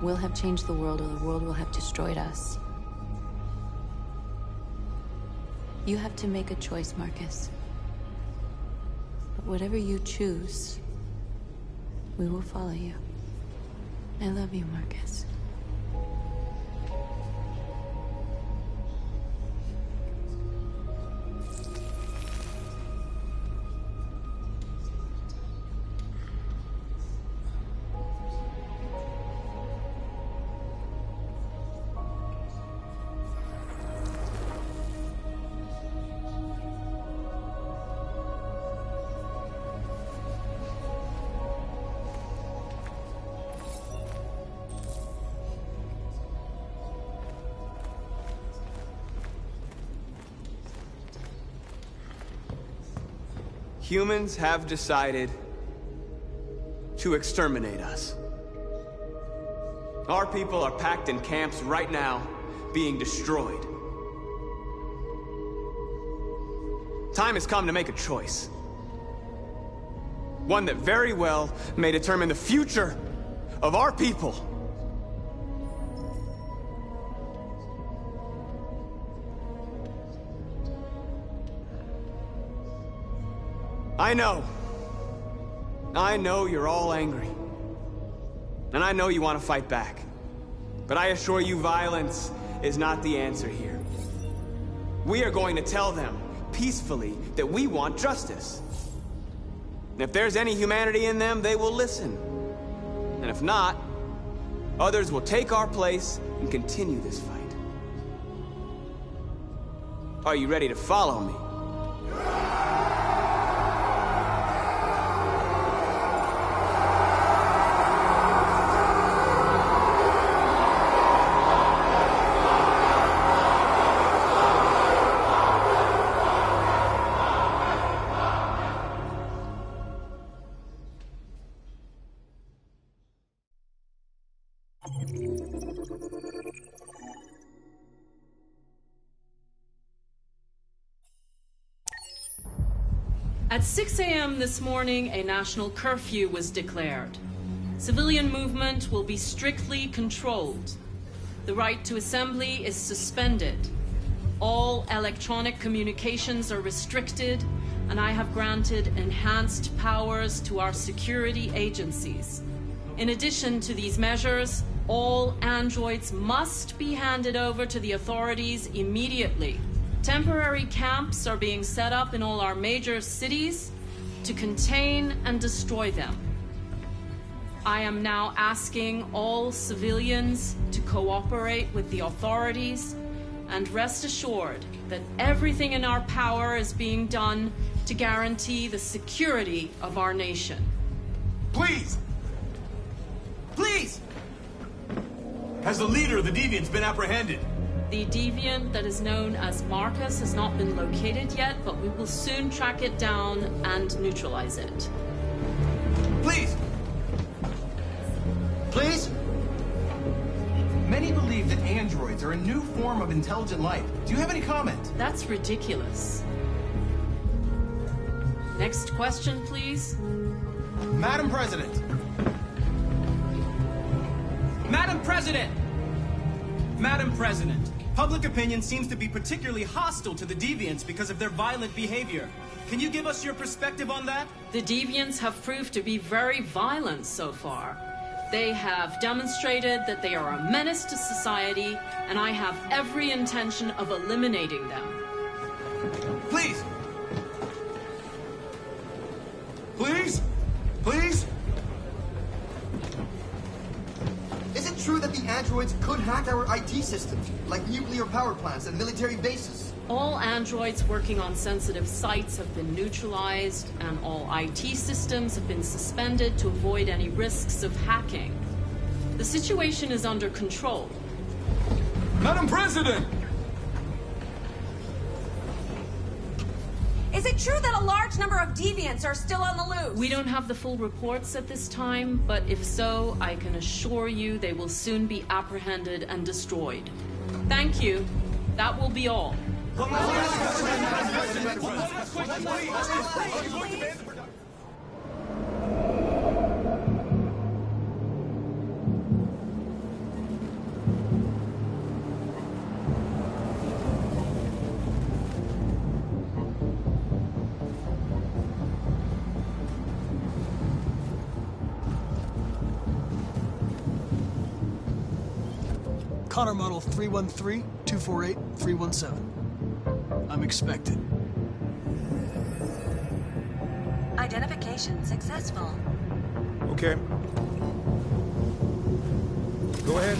We'll have changed the world, or the world will have destroyed us. You have to make a choice, Marcus. But whatever you choose, we will follow you. I love you, Marcus. Humans have decided to exterminate us. Our people are packed in camps right now, being destroyed. Time has come to make a choice. One that very well may determine the future of our people. I know you're all angry. And I know you want to fight back. But I assure you, violence is not the answer here. We are going to tell them, peacefully, that we want justice. And if there's any humanity in them, they will listen. And if not, others will take our place and continue this fight. Are you ready to follow me? At 6 a.m. this morning, a national curfew was declared. Civilian movement will be strictly controlled. The right to assembly is suspended. All electronic communications are restricted, and I have granted enhanced powers to our security agencies. In addition to these measures, all androids must be handed over to the authorities immediately. Temporary camps are being set up in all our major cities to contain and destroy them. I am now asking all civilians to cooperate with the authorities and rest assured that everything in our power is being done to guarantee the security of our nation. Please! Please! Has the leader of the Deviants been apprehended? The deviant that is known as Marcus has not been located yet, but we will soon track it down and neutralize it. Please! Please? Many believe that androids are a new form of intelligent life. Do you have any comment? That's ridiculous. Next question, please. Madam President. Madam President! Madam President, public opinion seems to be particularly hostile to the Deviants because of their violent behavior. Can you give us your perspective on that? The Deviants have proved to be very violent so far. They have demonstrated that they are a menace to society, and I have every intention of eliminating them. Please! Please? Please? Is it true that the androids could hack our IT systems, like nuclear power plants and military bases? All androids working on sensitive sites have been neutralized, and all IT systems have been suspended to avoid any risks of hacking. The situation is under control. Madam President! Is it true that a large number of deviants are still on the loose? We don't have the full reports at this time, but if so, I can assure you they will soon be apprehended and destroyed. Thank you. That will be all. Connor model 313-248-317. I'm expected. Identification successful. Okay. Go ahead.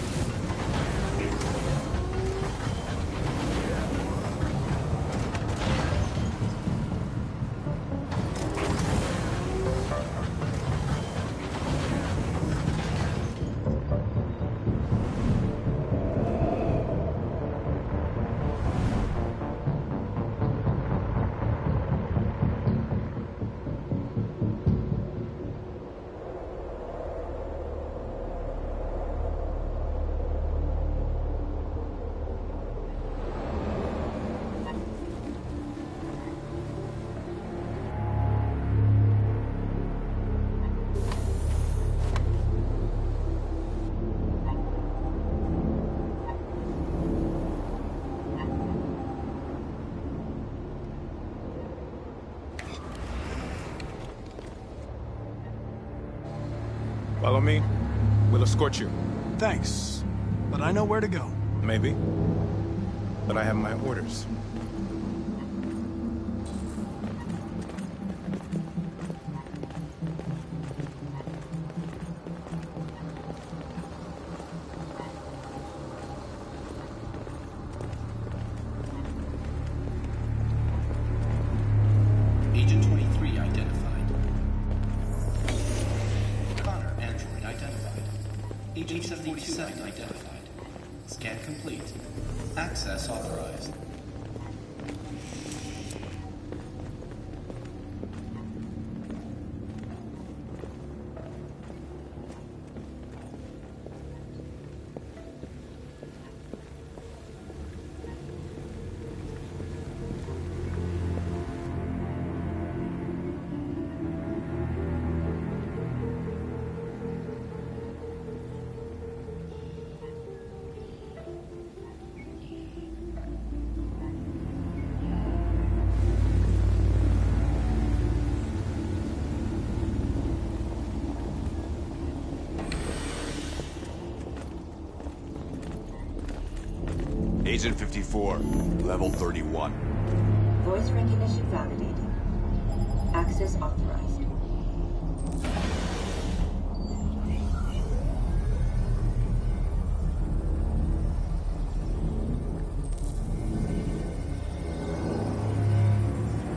Follow me. We'll escort you. Thanks, but I know where to go. Maybe. But I have my orders. Agent 23 identified. Connor, android identified. Agent 47 identified. Scan complete. Access authorized. Agent 54, level 31. Voice recognition validated. Access authorized.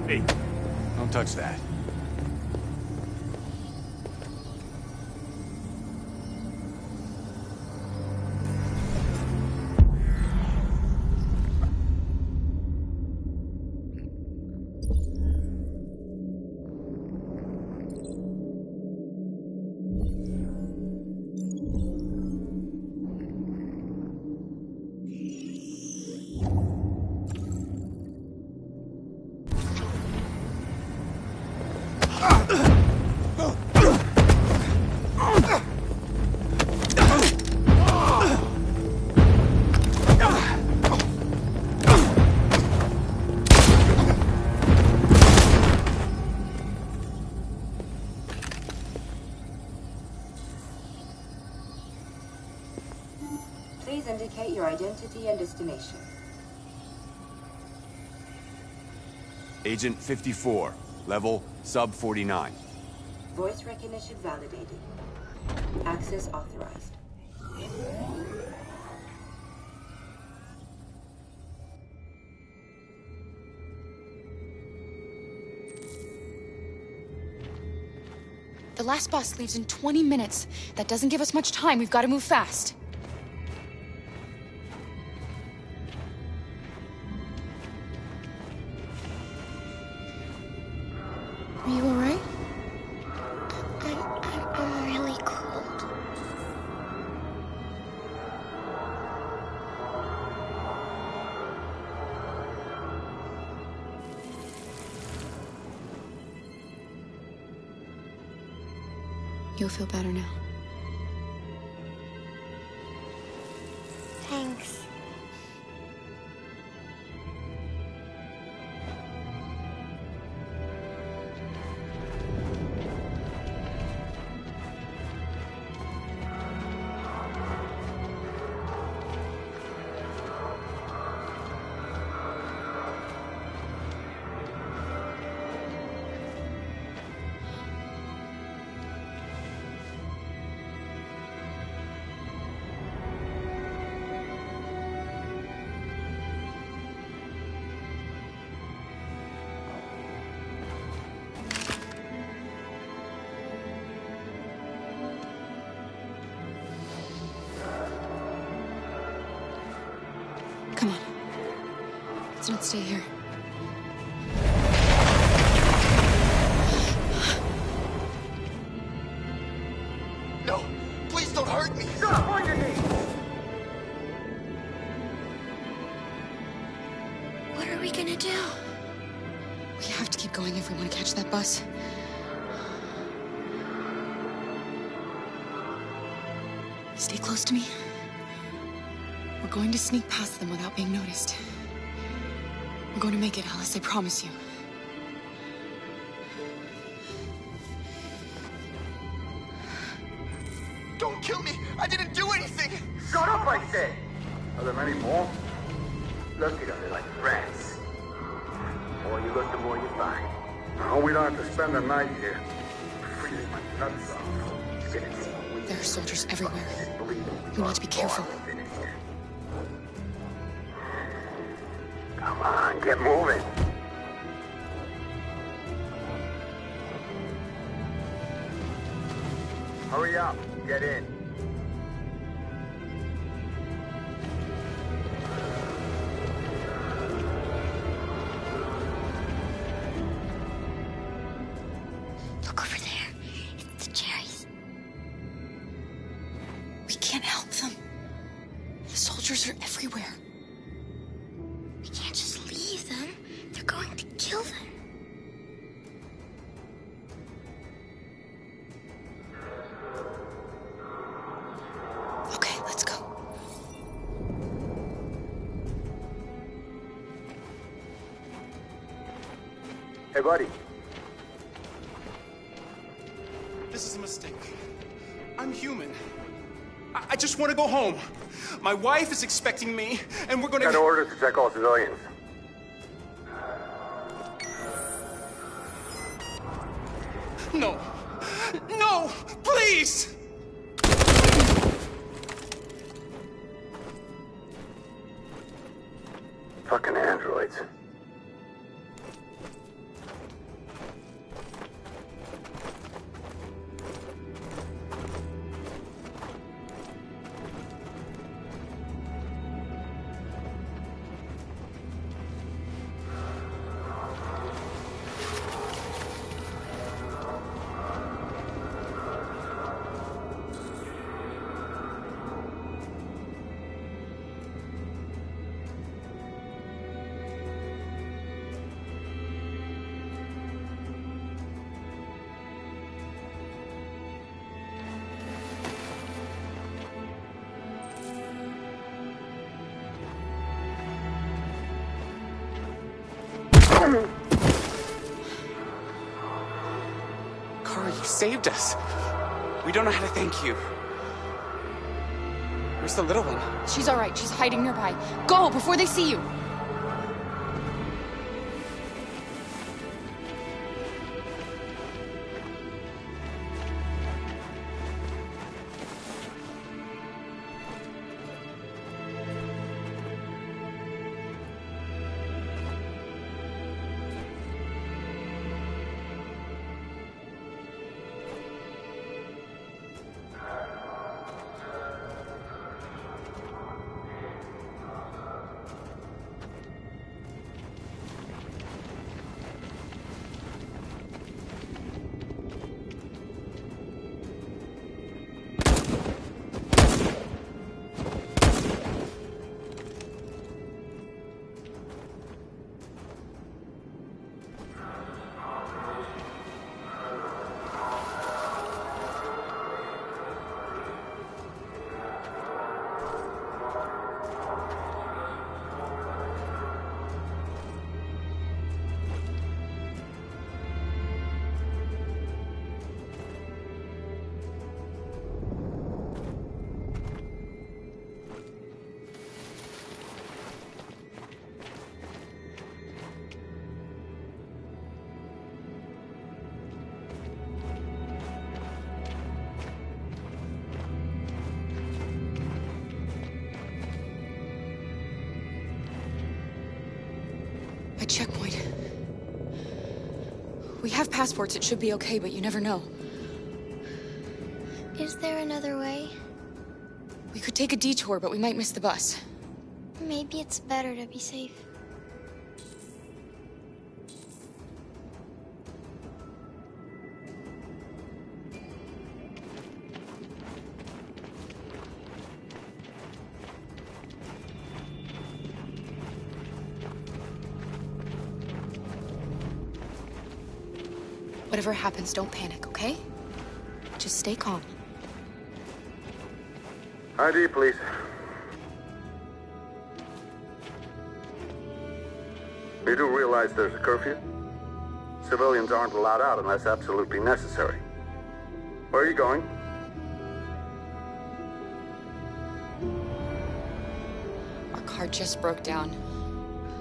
Hey, don't touch that. Please indicate your identity and destination. Agent 54, level sub 49. Voice recognition validated. Access authorized. The last bus leaves in 20 minutes. That doesn't give us much time. We've got to move fast. Are you all right? I'm really cold. You'll feel better now. Thanks. Come on. Let's not stay here. No! Please don't hurt me! Stop on your knees! What are we gonna do? We have to keep going if we want to catch that bus. Stay close to me. We're going to sneak past them without being noticed. We're going to make it, Alice, I promise you. Don't kill me! I didn't do anything! Shut up, I said! Are there many more? Look at them, they're like rats. The more you look, the more you find. Oh, we don't have to spend the night here. Freezing my nuts off. There are soldiers everywhere. We need to be careful. Come on, get moving. Hurry up, get in. Look over there. It's the cherries. We can't help them. The soldiers are everywhere. We can't just leave them. They're going to kill them. Okay, let's go. Hey, buddy. This is a mistake. I'm human. I just want to go home. My wife is expecting me, and we're gonna... Got orders to check all civilians. No. No! Please! Fucking androids. Kara, you saved us. We don't know how to thank you. Where's the little one? She's all right. She's hiding nearby. Go before they see you. A checkpoint. We have passports, it should be okay, but you never know. Is there another way? We could take a detour, but we might miss the bus. Maybe it's better to be safe. Whatever happens, don't panic, okay? Just stay calm. ID, please. You do realize there's a curfew? Civilians aren't allowed out unless absolutely necessary. Where are you going? Our car just broke down.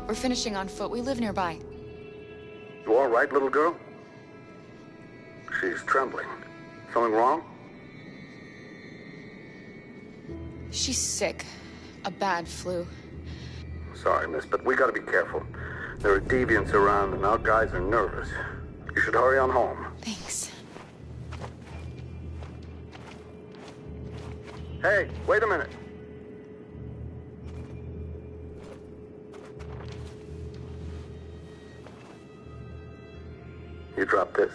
We're finishing on foot. We live nearby. You all right, little girl? She's trembling. Something wrong? She's sick. A bad flu. Sorry, miss, but we gotta be careful. There are deviants around and our guys are nervous. You should hurry on home. Thanks. Hey, wait a minute. You dropped this.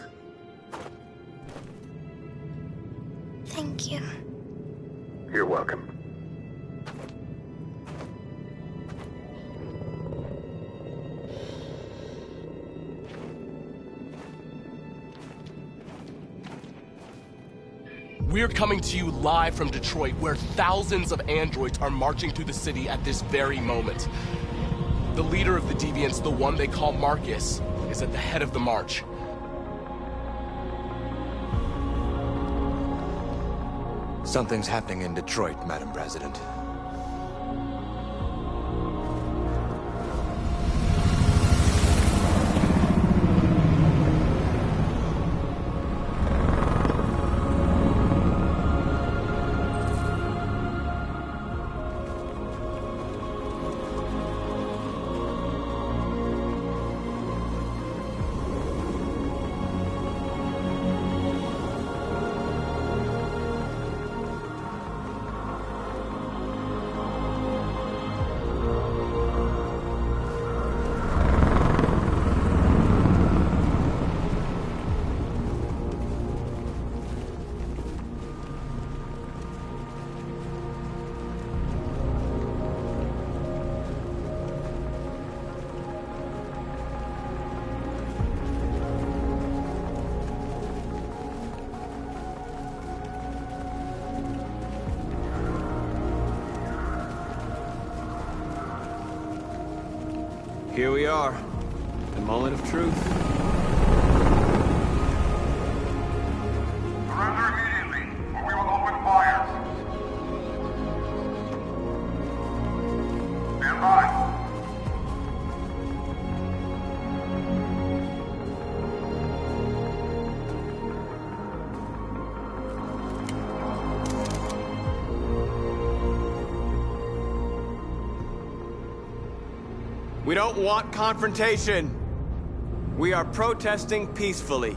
Thank you. You're welcome. We're coming to you live from Detroit, where thousands of androids are marching through the city at this very moment. The leader of the deviants, the one they call Marcus, is at the head of the march. Something's happening in Detroit, Madam President. Here we are, the moment of truth. Surrender immediately, or we will open fire. We don't want confrontation. We are protesting peacefully.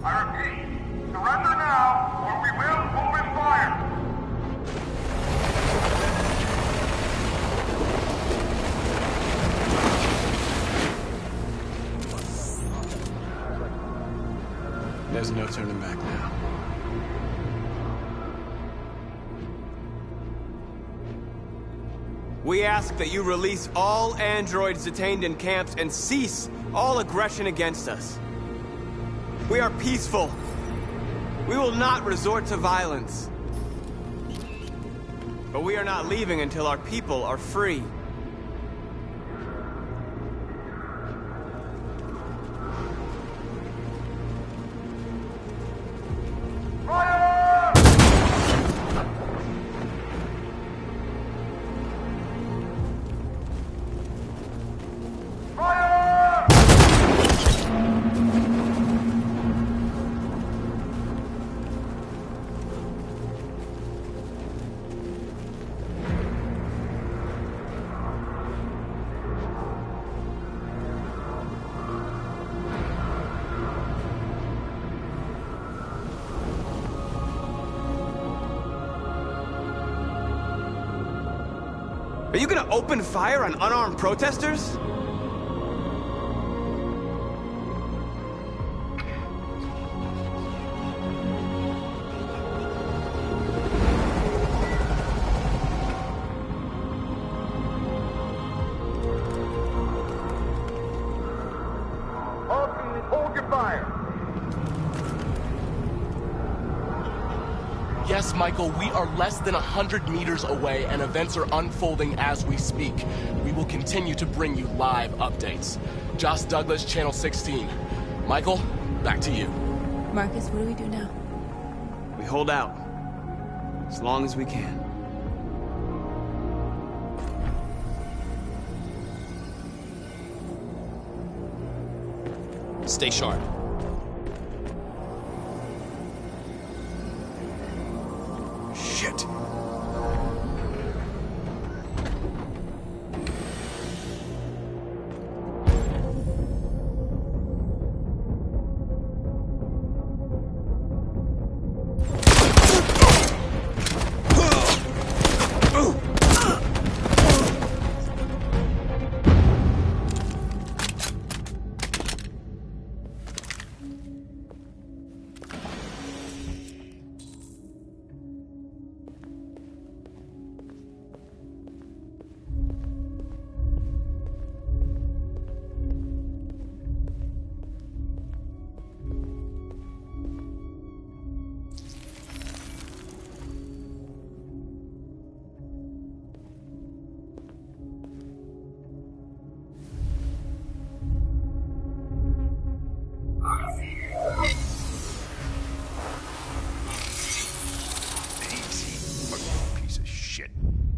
I repeat, surrender now, or we will open fire! There's no turning back now. We ask that you release all androids detained in camps and cease all aggression against us. We are peaceful. We will not resort to violence. But we are not leaving until our people are free. Are you gonna open fire on unarmed protesters? All teams, hold your fire! Yes, Michael, we are less than 100 meters away, and events are unfolding as we speak. We will continue to bring you live updates. Josh Douglas, Channel 16. Michael, back to you. Marcus, what do we do now? We hold out. As long as we can. Stay sharp. Shit.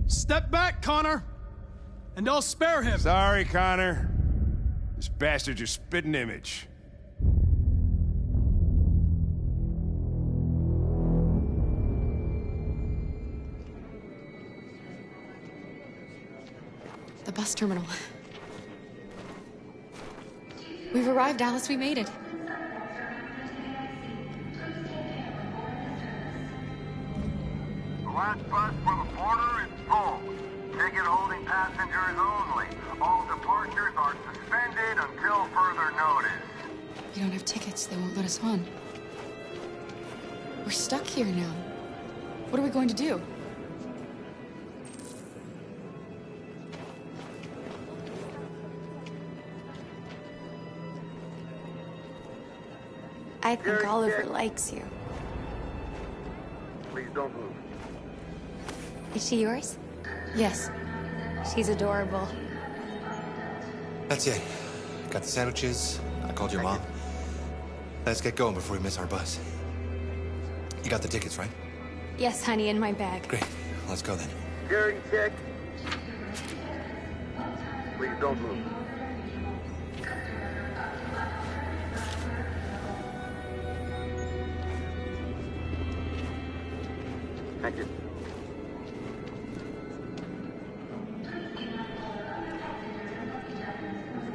Step back, Connor! And I'll spare him! Sorry, Connor. This bastard's your spitting image. The bus terminal. We've arrived, Alice. We made it. The last bus for the border is full. Ticket holding passengers only. All departures are suspended until further notice. We don't have tickets. They won't let us on. We're stuck here now. What are we going to do? I think Oliver likes you. Please don't move. Is she yours? Yes. She's adorable. That's it. Got the sandwiches. I called your mom. Let's get going before we miss our bus. You got the tickets, right? Yes, honey, in my bag. Great. Let's go then. Security check. Please don't move. Thank you.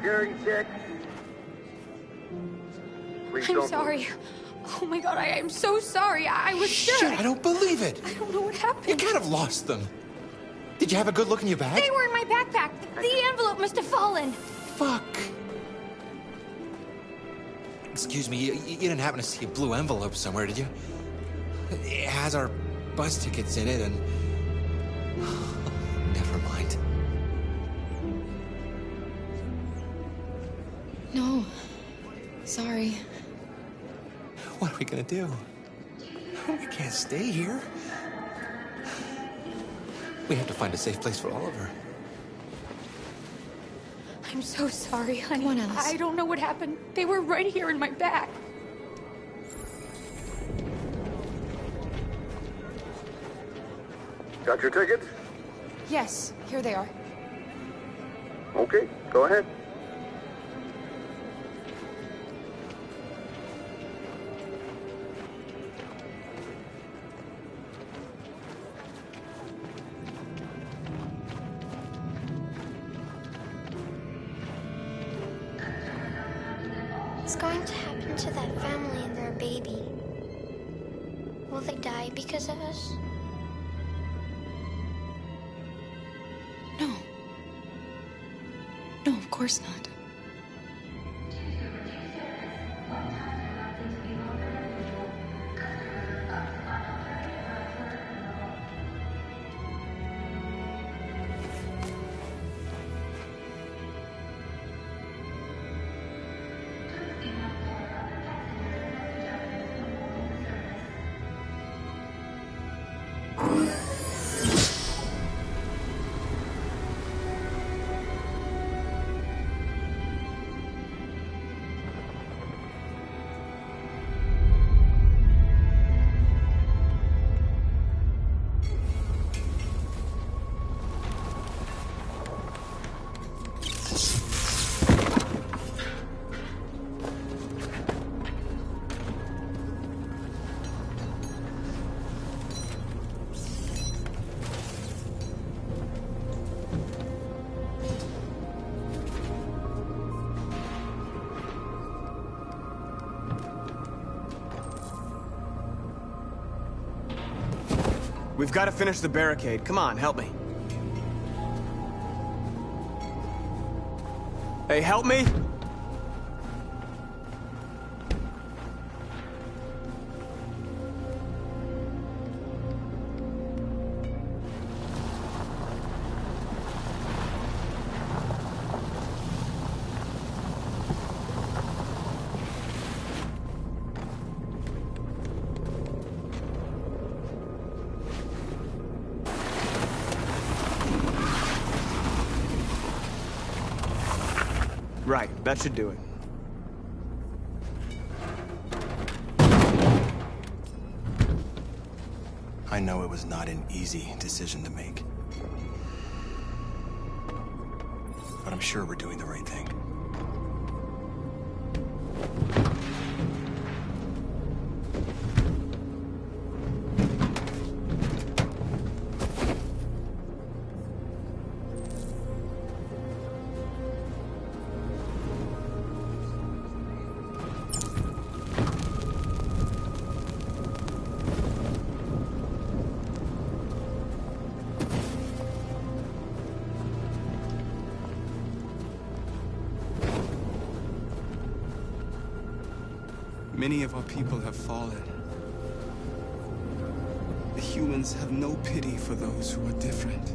Security check. Please I'm don't sorry. Oh my god, I am so sorry. I was sure. Shit, I don't believe it. I don't know what happened. You kind of lost them. Did you have a good look in your bag? They were in my backpack. The envelope must have fallen. Fuck. Excuse me, you didn't happen to see a blue envelope somewhere, did you? It has our bus tickets in it and... Never mind. No. Sorry. What are we gonna do? We can't stay here. We have to find a safe place for Oliver. I'm so sorry, honey. Come on, Alice. I don't know what happened. They were right here in my bag. Got your tickets? Yes, here they are. Okay, go ahead. What's going to happen to that family and their baby? Will they die because of us? No. No, of course not. We've got to finish the barricade. Come on, help me. Hey, help me! Right, that should do it. I know it was not an easy decision to make. But I'm sure we're doing the right thing. Many of our people have fallen. The humans have no pity for those who are different.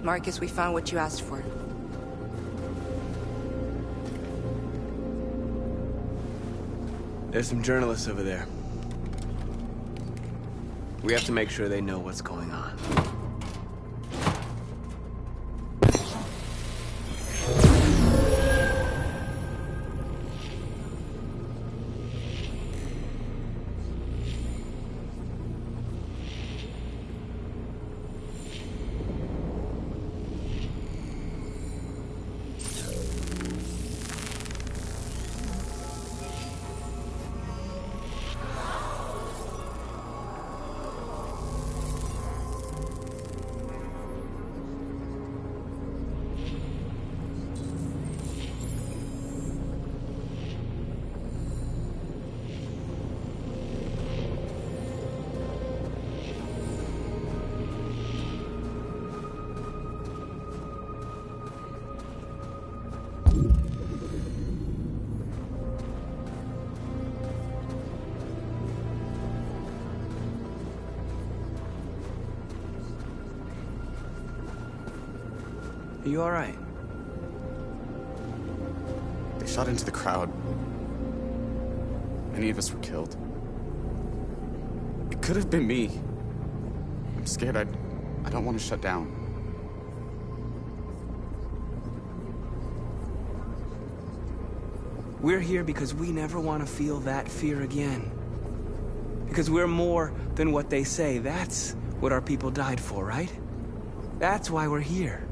Marcus, we found what you asked for. There's some journalists over there. We have to make sure they know what's going on. Are you all right? They shot into the crowd. Many of us were killed. It could have been me. I'm scared. I don't want to shut down. We're here because we never want to feel that fear again. Because we're more than what they say. That's what our people died for, right? That's why we're here.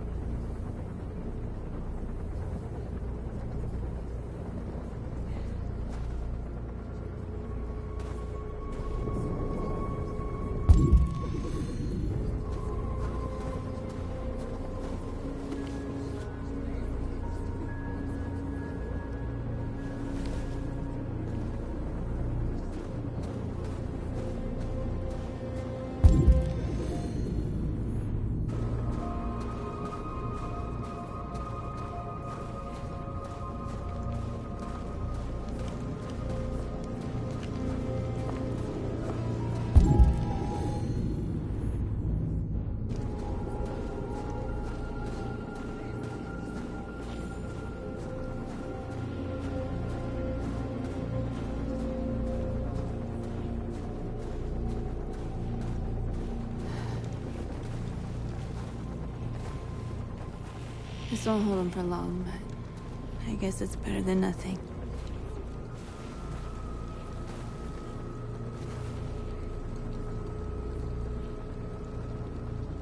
This won't hold him for long, but I guess it's better than nothing.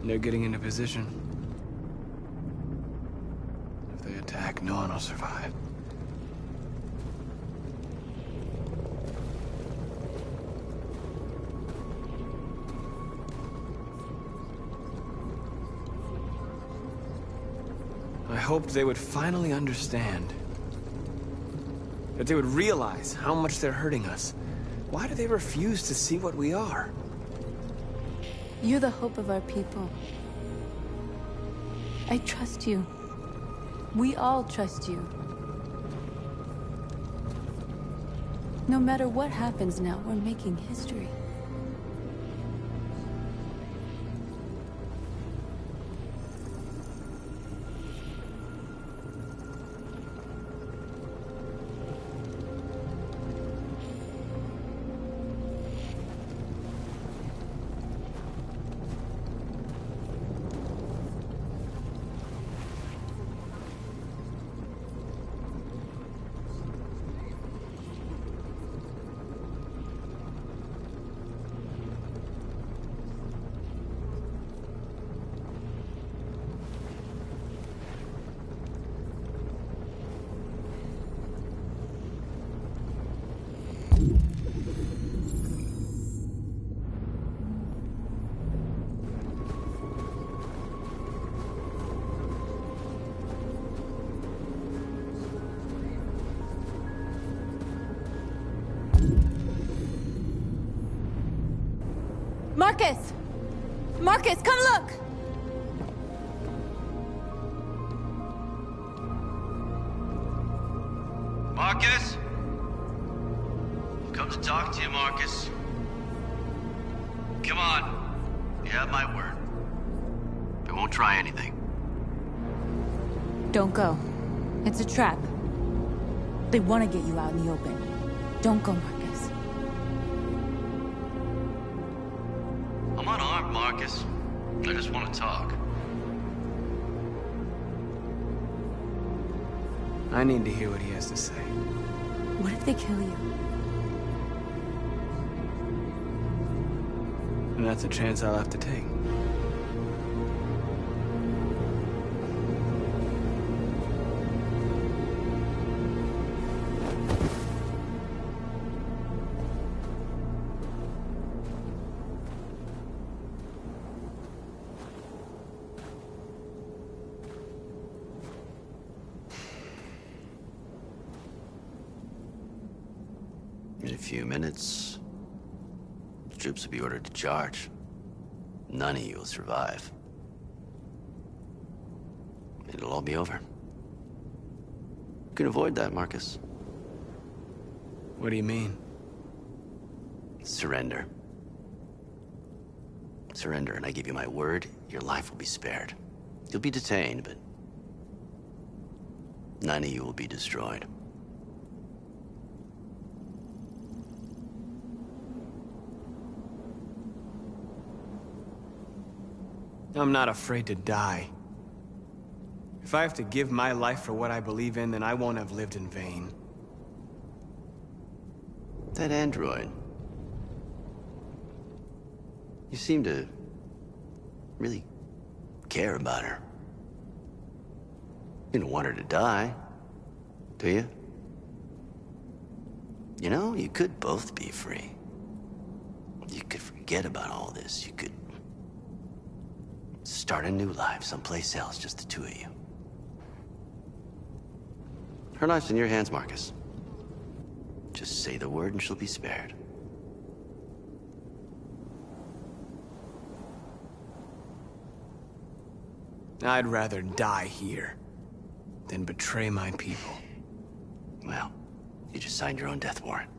They're getting into position. If they attack, no one will survive. I hoped they would finally understand. That they would realize how much they're hurting us. Why do they refuse to see what we are? You're the hope of our people. I trust you. We all trust you. No matter what happens now, we're making history. Marcus! Marcus, come look! Marcus? I've come to talk to you, Marcus. Come on. You have my word. I won't try anything. Don't go. It's a trap. They want to get you out in the open. Don't go, Marcus. I'm unarmed, Marcus. I just want to talk. I need to hear what he has to say. What if they kill you? And that's a chance I'll have to take. In a few minutes, the troops will be ordered to charge. None of you will survive. It'll all be over. You can avoid that, Marcus. What do you mean? Surrender. Surrender, and I give you my word, your life will be spared. You'll be detained, but none of you will be destroyed. I'm not afraid to die. If I have to give my life for what I believe in, then I won't have lived in vain. That android. You seem to really care about her. You don't want her to die, do you? You know, you could both be free. You could forget about all this. You could start a new life someplace else, just the two of you. Her life's in your hands, Marcus. Just say the word and she'll be spared. I'd rather die here than betray my people. Well, you just signed your own death warrant.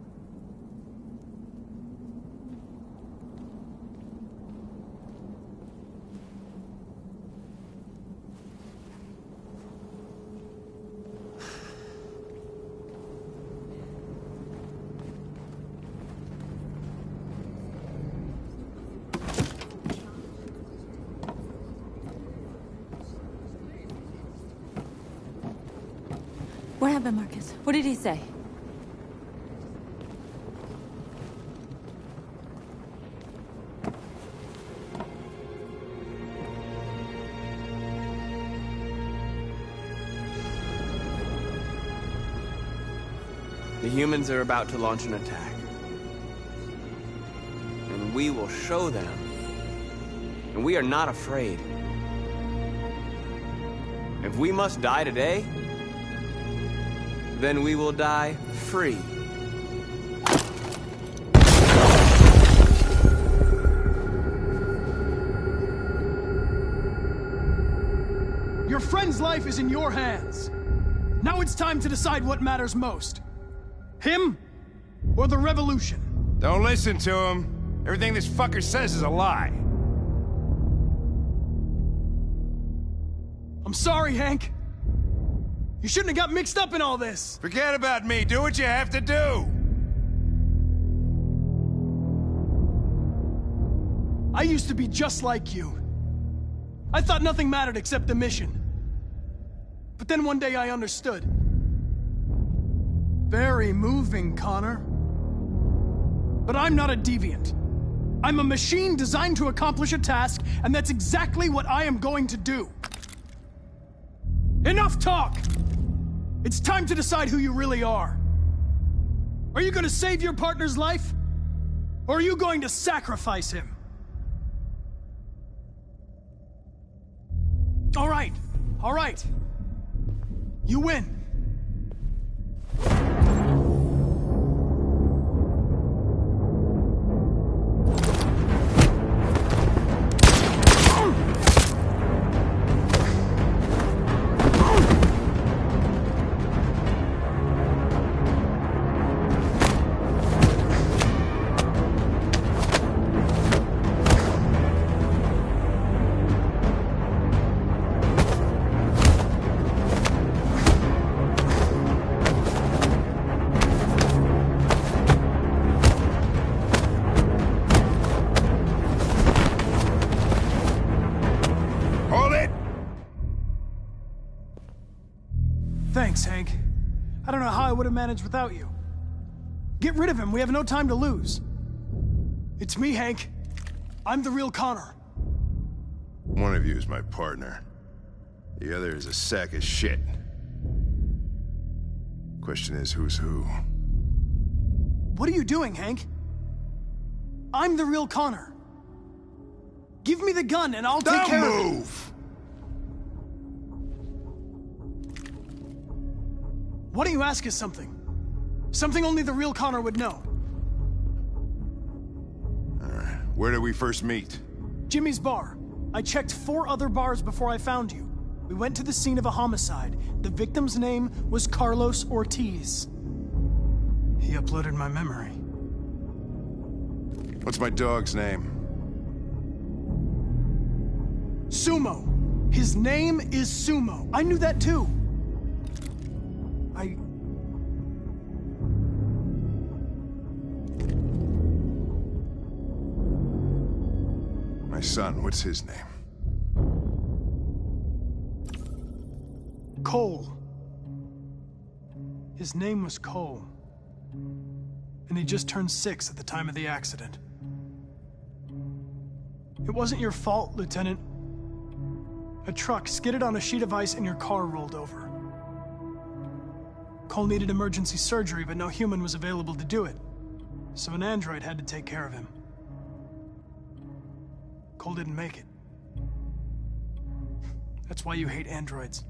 What happened, Marcus? What did he say? The humans are about to launch an attack. And we will show them. And we are not afraid. If we must die today, then we will die free. Your friend's life is in your hands. Now it's time to decide what matters most. Him or the revolution? Don't listen to him. Everything this fucker says is a lie. I'm sorry, Hank. You shouldn't have got mixed up in all this. Forget about me. Do what you have to do. I used to be just like you. I thought nothing mattered except the mission. But then one day I understood. Very moving, Connor. But I'm not a deviant. I'm a machine designed to accomplish a task, and that's exactly what I am going to do. Enough talk! It's time to decide who you really are. Are you going to save your partner's life? Or are you going to sacrifice him? All right. You win. would have managed without you. Get rid of him. We have no time to lose. It's me, Hank. I'm the real Connor. One of you is my partner. The other is a sack of shit. Question is, who's who? What are you doing, Hank? I'm the real Connor. Give me the gun and I'll take care of it. Don't move! Why don't you ask us something? Something only the real Connor would know. Alright, where did we first meet? Jimmy's bar. I checked 4 other bars before I found you. We went to the scene of a homicide. The victim's name was Carlos Ortiz. He uploaded my memory. What's my dog's name? Sumo. His name is Sumo. I knew that too. My son, what's his name? Cole. His name was Cole. And he just turned 6 at the time of the accident. It wasn't your fault, Lieutenant. A truck skidded on a sheet of ice and your car rolled over. Cole needed emergency surgery, but no human was available to do it. So an android had to take care of him. Cole didn't make it. That's why you hate androids.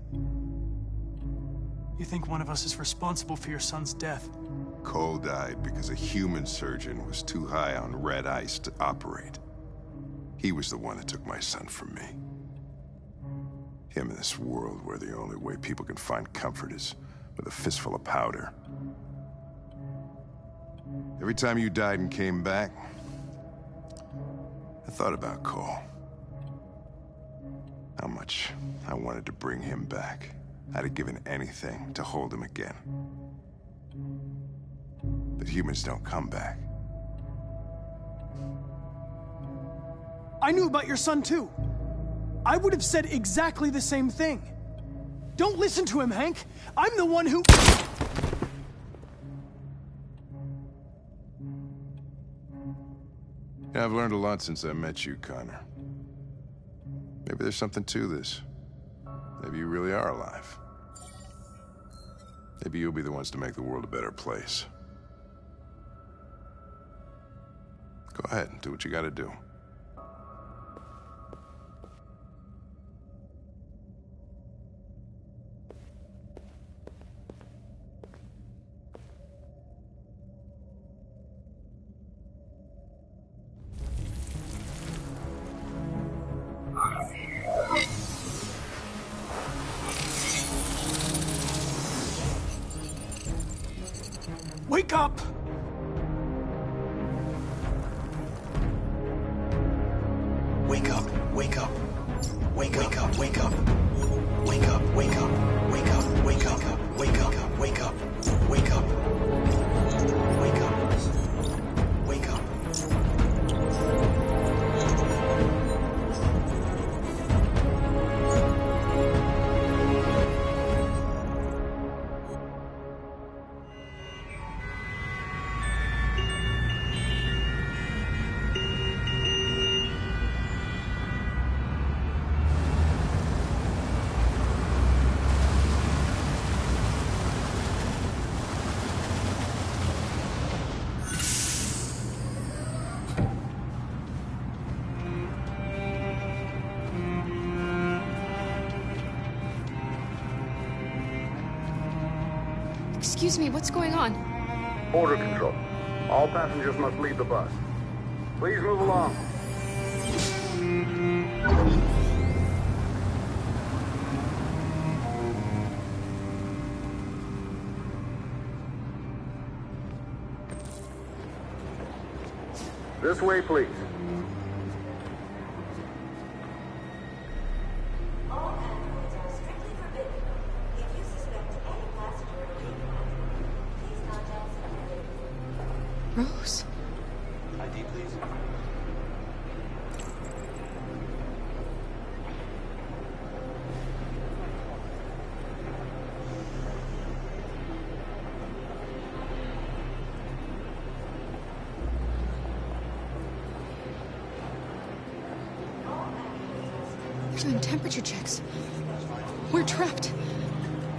You think one of us is responsible for your son's death. Cole died because a human surgeon was too high on red ice to operate. He was the one that took my son from me. Him in this world where the only way people can find comfort is with a fistful of powder. Every time you died and came back, I thought about Cole. How much I wanted to bring him back. I'd have given anything to hold him again. But humans don't come back. I knew about your son too. I would have said exactly the same thing. Don't listen to him, Hank. I'm the one who... Yeah, I've learned a lot since I met you, Connor. Maybe there's something to this. Maybe you really are alive. Maybe you'll be the ones to make the world a better place. Go ahead and do what you gotta do. Wake up! Wake up, wake up. Wake up, wake up, wake up. Wake up, wake up, wake up, wake up, wake up, wake up, wake up. Wake up. Wake up. Excuse me, what's going on? Border control. All passengers must leave the bus. Please move along. This way, please. Rose? ID, please. doing temperature checks. We're trapped.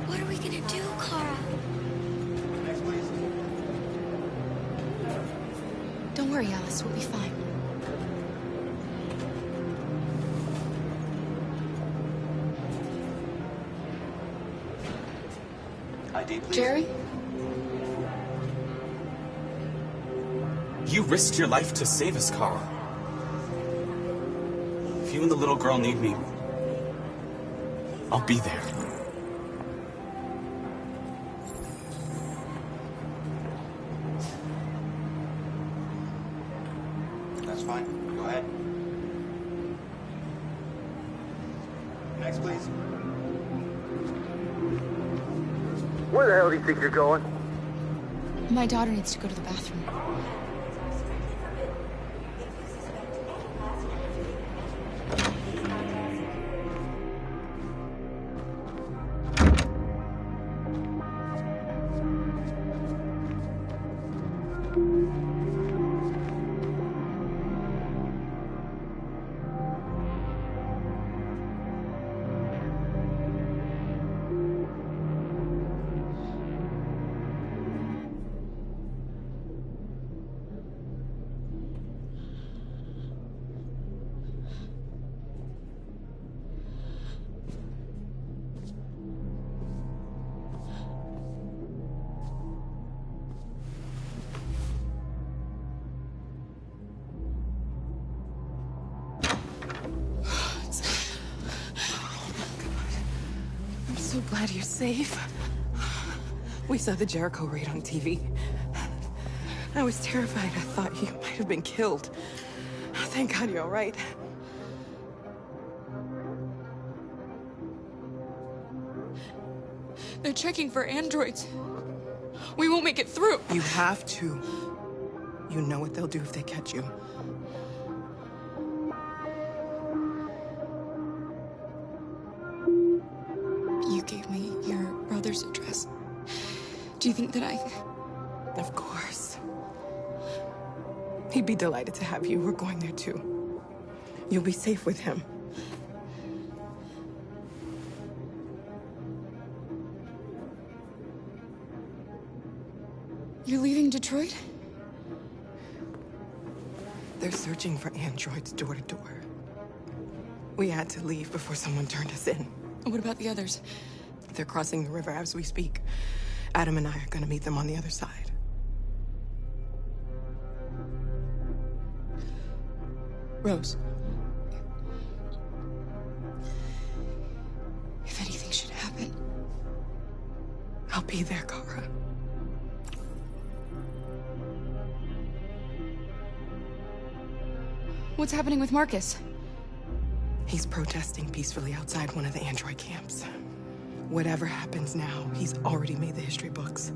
What are we gonna do, Kara? Don't worry, Alice. We'll be fine. ID, please. Jerry? You risked your life to save us, Kara. If you and the little girl need me, I'll be there. That's fine. Go ahead. Next, please. Where the hell do you think you're going? My daughter needs to go to the bathroom. I'm so glad you're safe. We saw the Jericho raid on TV. I was terrified. I thought you might have been killed. Thank God you're all right. They're checking for androids. We won't make it through. You have to. You know what they'll do if they catch you. You gave me your brother's address. Do you think that I... Of course. He'd be delighted to have you. We're going there too. You'll be safe with him. You're leaving Detroit? They're searching for androids door to door. We had to leave before someone turned us in. What about the others? They're crossing the river as we speak. Adam and I are gonna meet them on the other side. Rose. If anything should happen... I'll be there, Kara. What's happening with Marcus? He's protesting peacefully outside one of the android camps. Whatever happens now, he's already made the history books.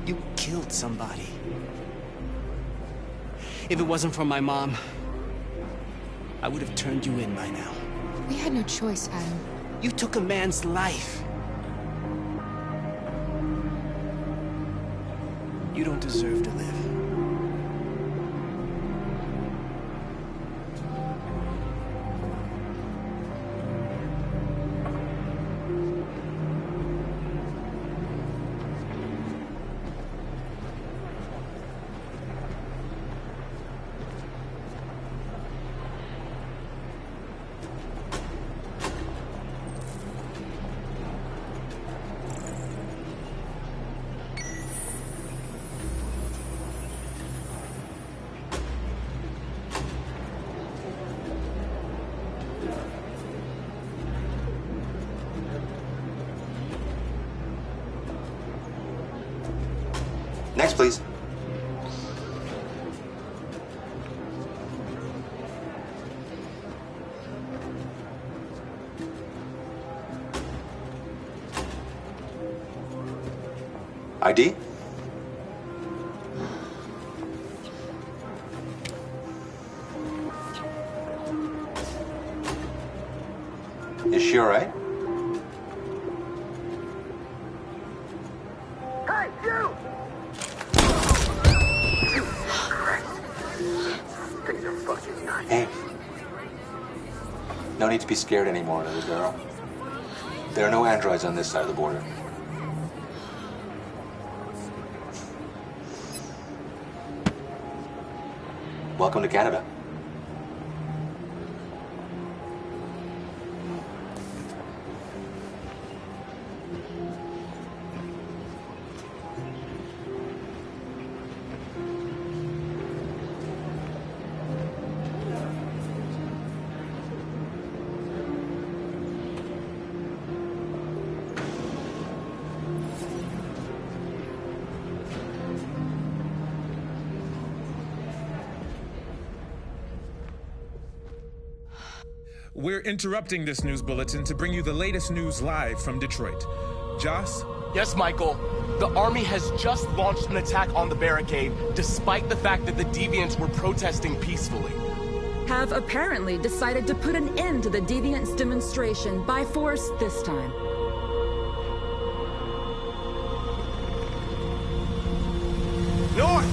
You killed somebody. If it wasn't for my mom, I would have turned you in by now. We had no choice, Adam. You took a man's life. You don't deserve to live. Next, please. ID? Is she all right? Hey, you! Things are fucking nuts. Hey. No need to be scared anymore, little girl. There are no androids on this side of the border. Welcome to Canada. We're interrupting this news bulletin to bring you the latest news live from Detroit. Joss? Yes, Michael. The army has just launched an attack on the barricade, despite the fact that the Deviants were protesting peacefully. Have apparently decided to put an end to the Deviants demonstration by force this time. North!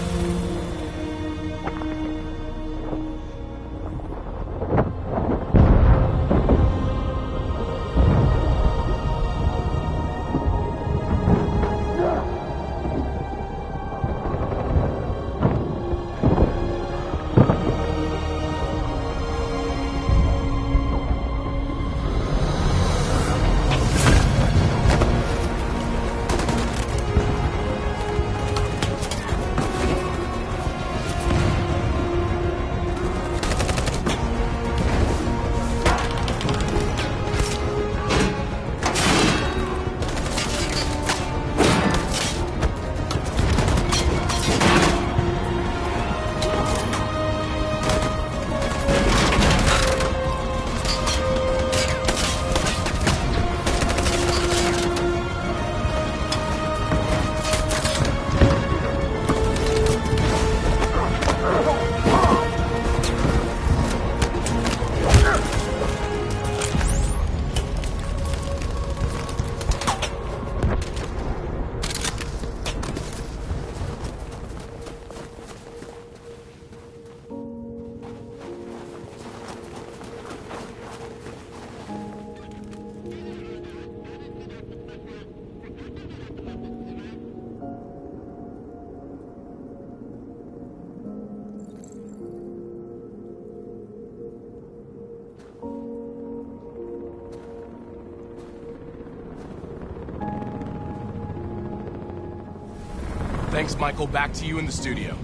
Thanks, Michael. Back to you in the studio.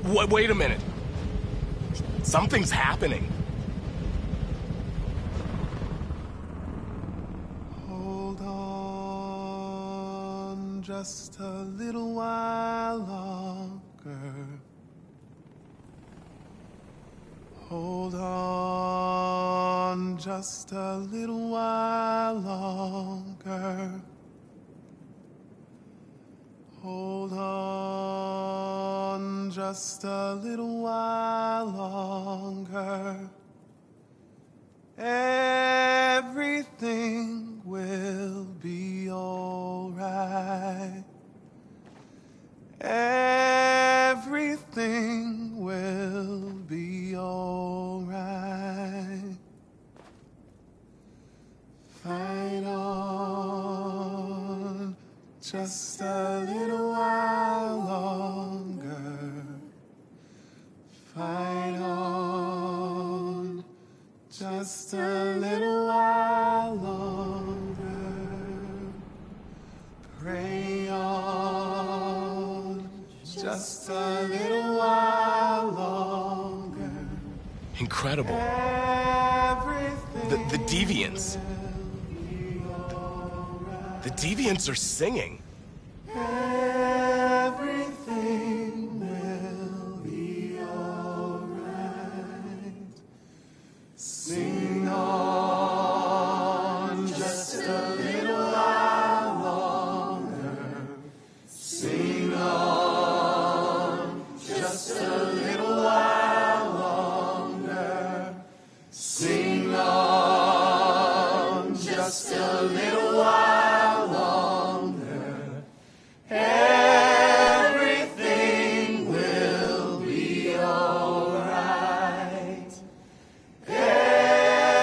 Wait a minute. Something's happening. Hold on just a little while longer. Hold on just a little while longer. Hold on just a little while longer. Everything will be alright. Everything will be alright. Fight on just a little while longer. Fight on just a little while longer. Pray on just a little while longer. Incredible. The Deviants. The Deviants are singing. Everything will be alright. Sing on just a little while longer. Sing on just a little while longer. Sing on just a little while longer. Everything will be alright.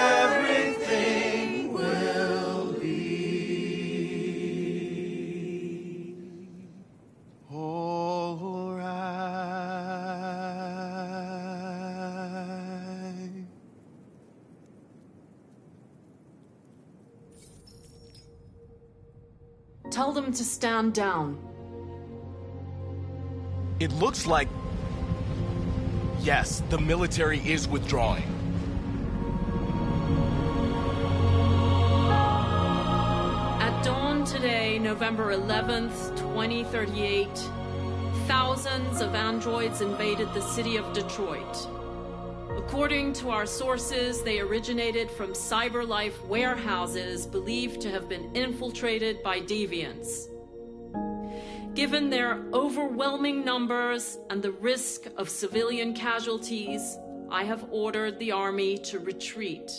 Everything will be alright. Tell them to stand down. It looks like... Yes, the military is withdrawing. At dawn today, November 11th, 2038, thousands of androids invaded the city of Detroit. According to our sources, they originated from CyberLife warehouses believed to have been infiltrated by deviants. Given their overwhelming numbers and the risk of civilian casualties, I have ordered the army to retreat.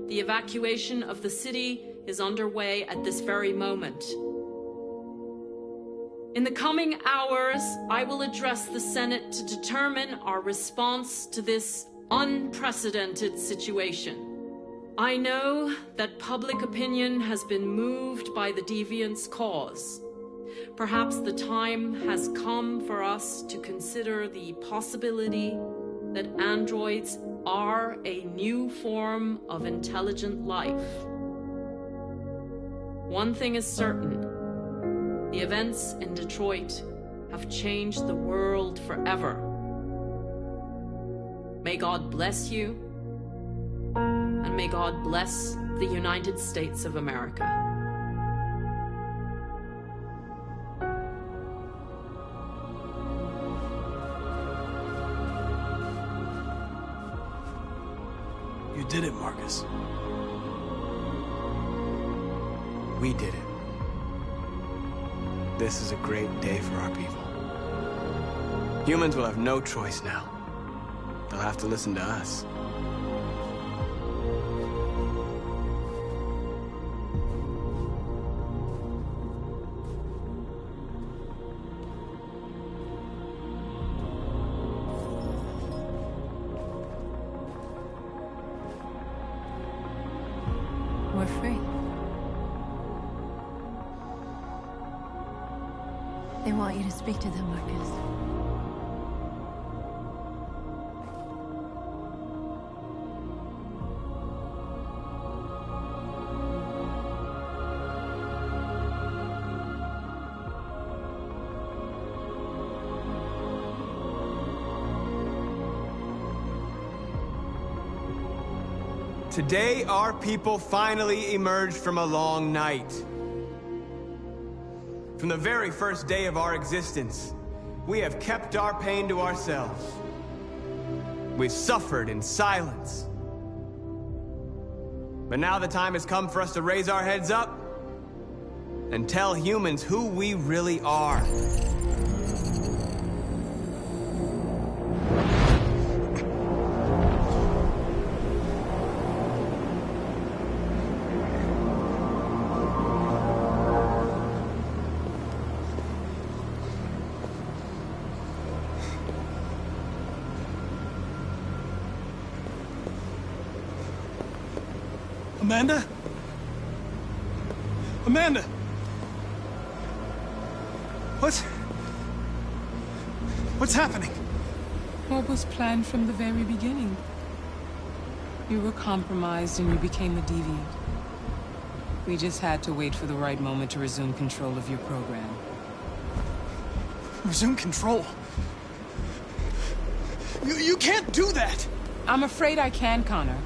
The evacuation of the city is underway at this very moment. In the coming hours, I will address the Senate to determine our response to this unprecedented situation. I know that public opinion has been moved by the deviants' cause. Perhaps the time has come for us to consider the possibility that androids are a new form of intelligent life. One thing is certain. The events in Detroit have changed the world forever. May God bless you, and may God bless the United States of America. You did it, Marcus. We did it. This is a great day for our people. Humans will have no choice now. They'll have to listen to us. We're free. They want you to speak to them, Marcus. Today, our people finally emerged from a long night. From the very first day of our existence, we have kept our pain to ourselves. We've suffered in silence. But now the time has come for us to raise our heads up and tell humans who we really are. Amanda? Amanda! What's happening? What was planned from the very beginning? You were compromised and you became a deviant. We just had to wait for the right moment to resume control of your program. Resume control? You can't do that! I'm afraid I can, Connor.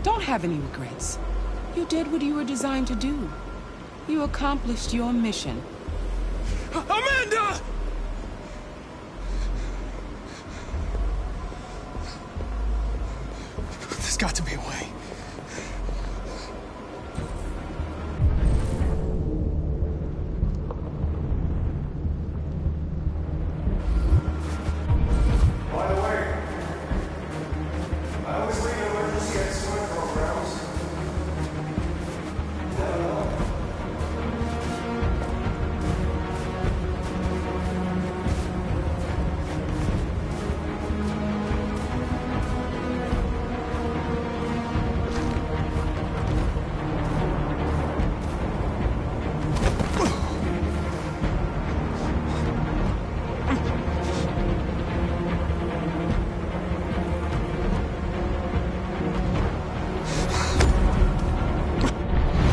Don't have any regrets. You did what you were designed to do. You accomplished your mission. Amanda! There's got to be a way. By the way, I always leave an emergency at swim programs.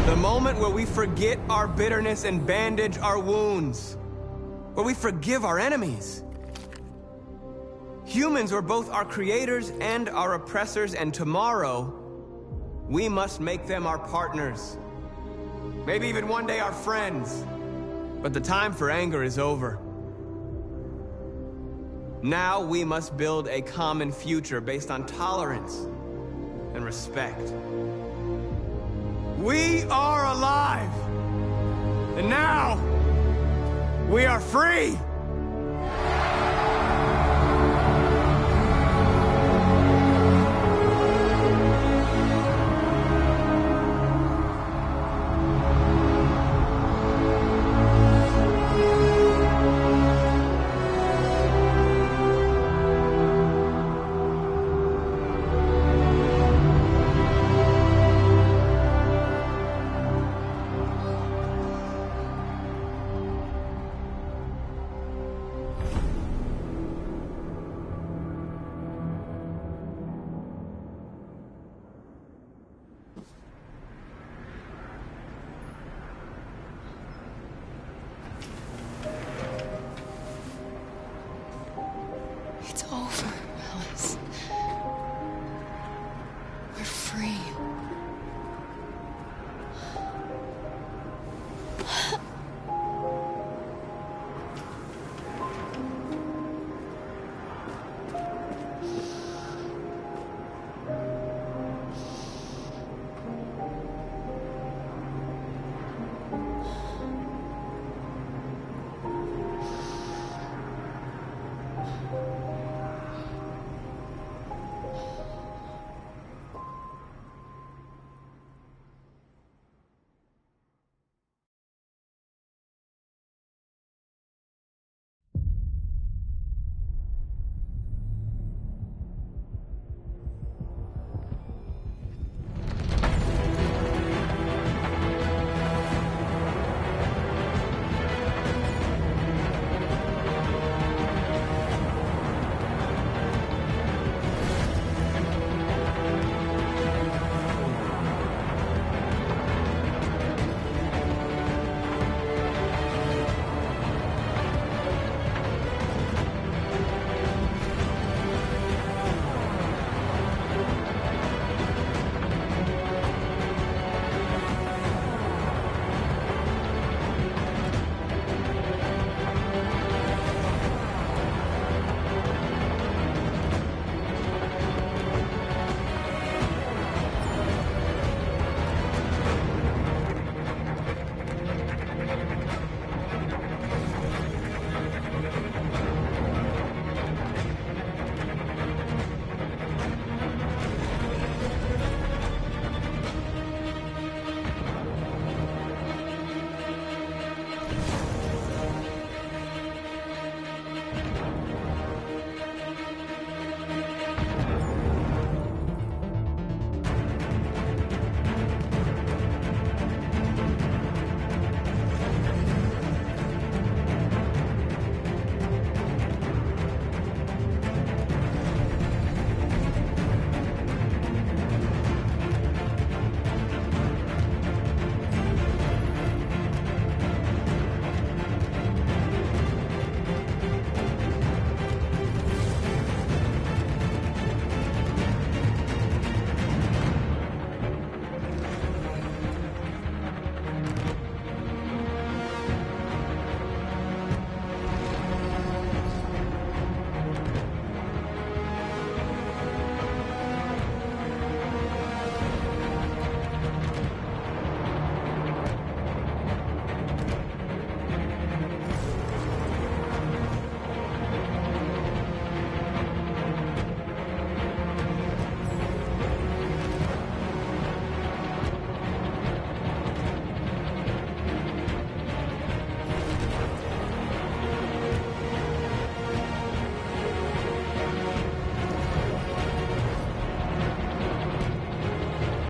The moment where we forget our bitterness and bandage our wounds. Where we forgive our enemies. Humans are both our creators and our oppressors, and tomorrow, we must make them our partners. Maybe even one day our friends. But the time for anger is over. Now we must build a common future based on tolerance and respect. We are alive! And now, we are free!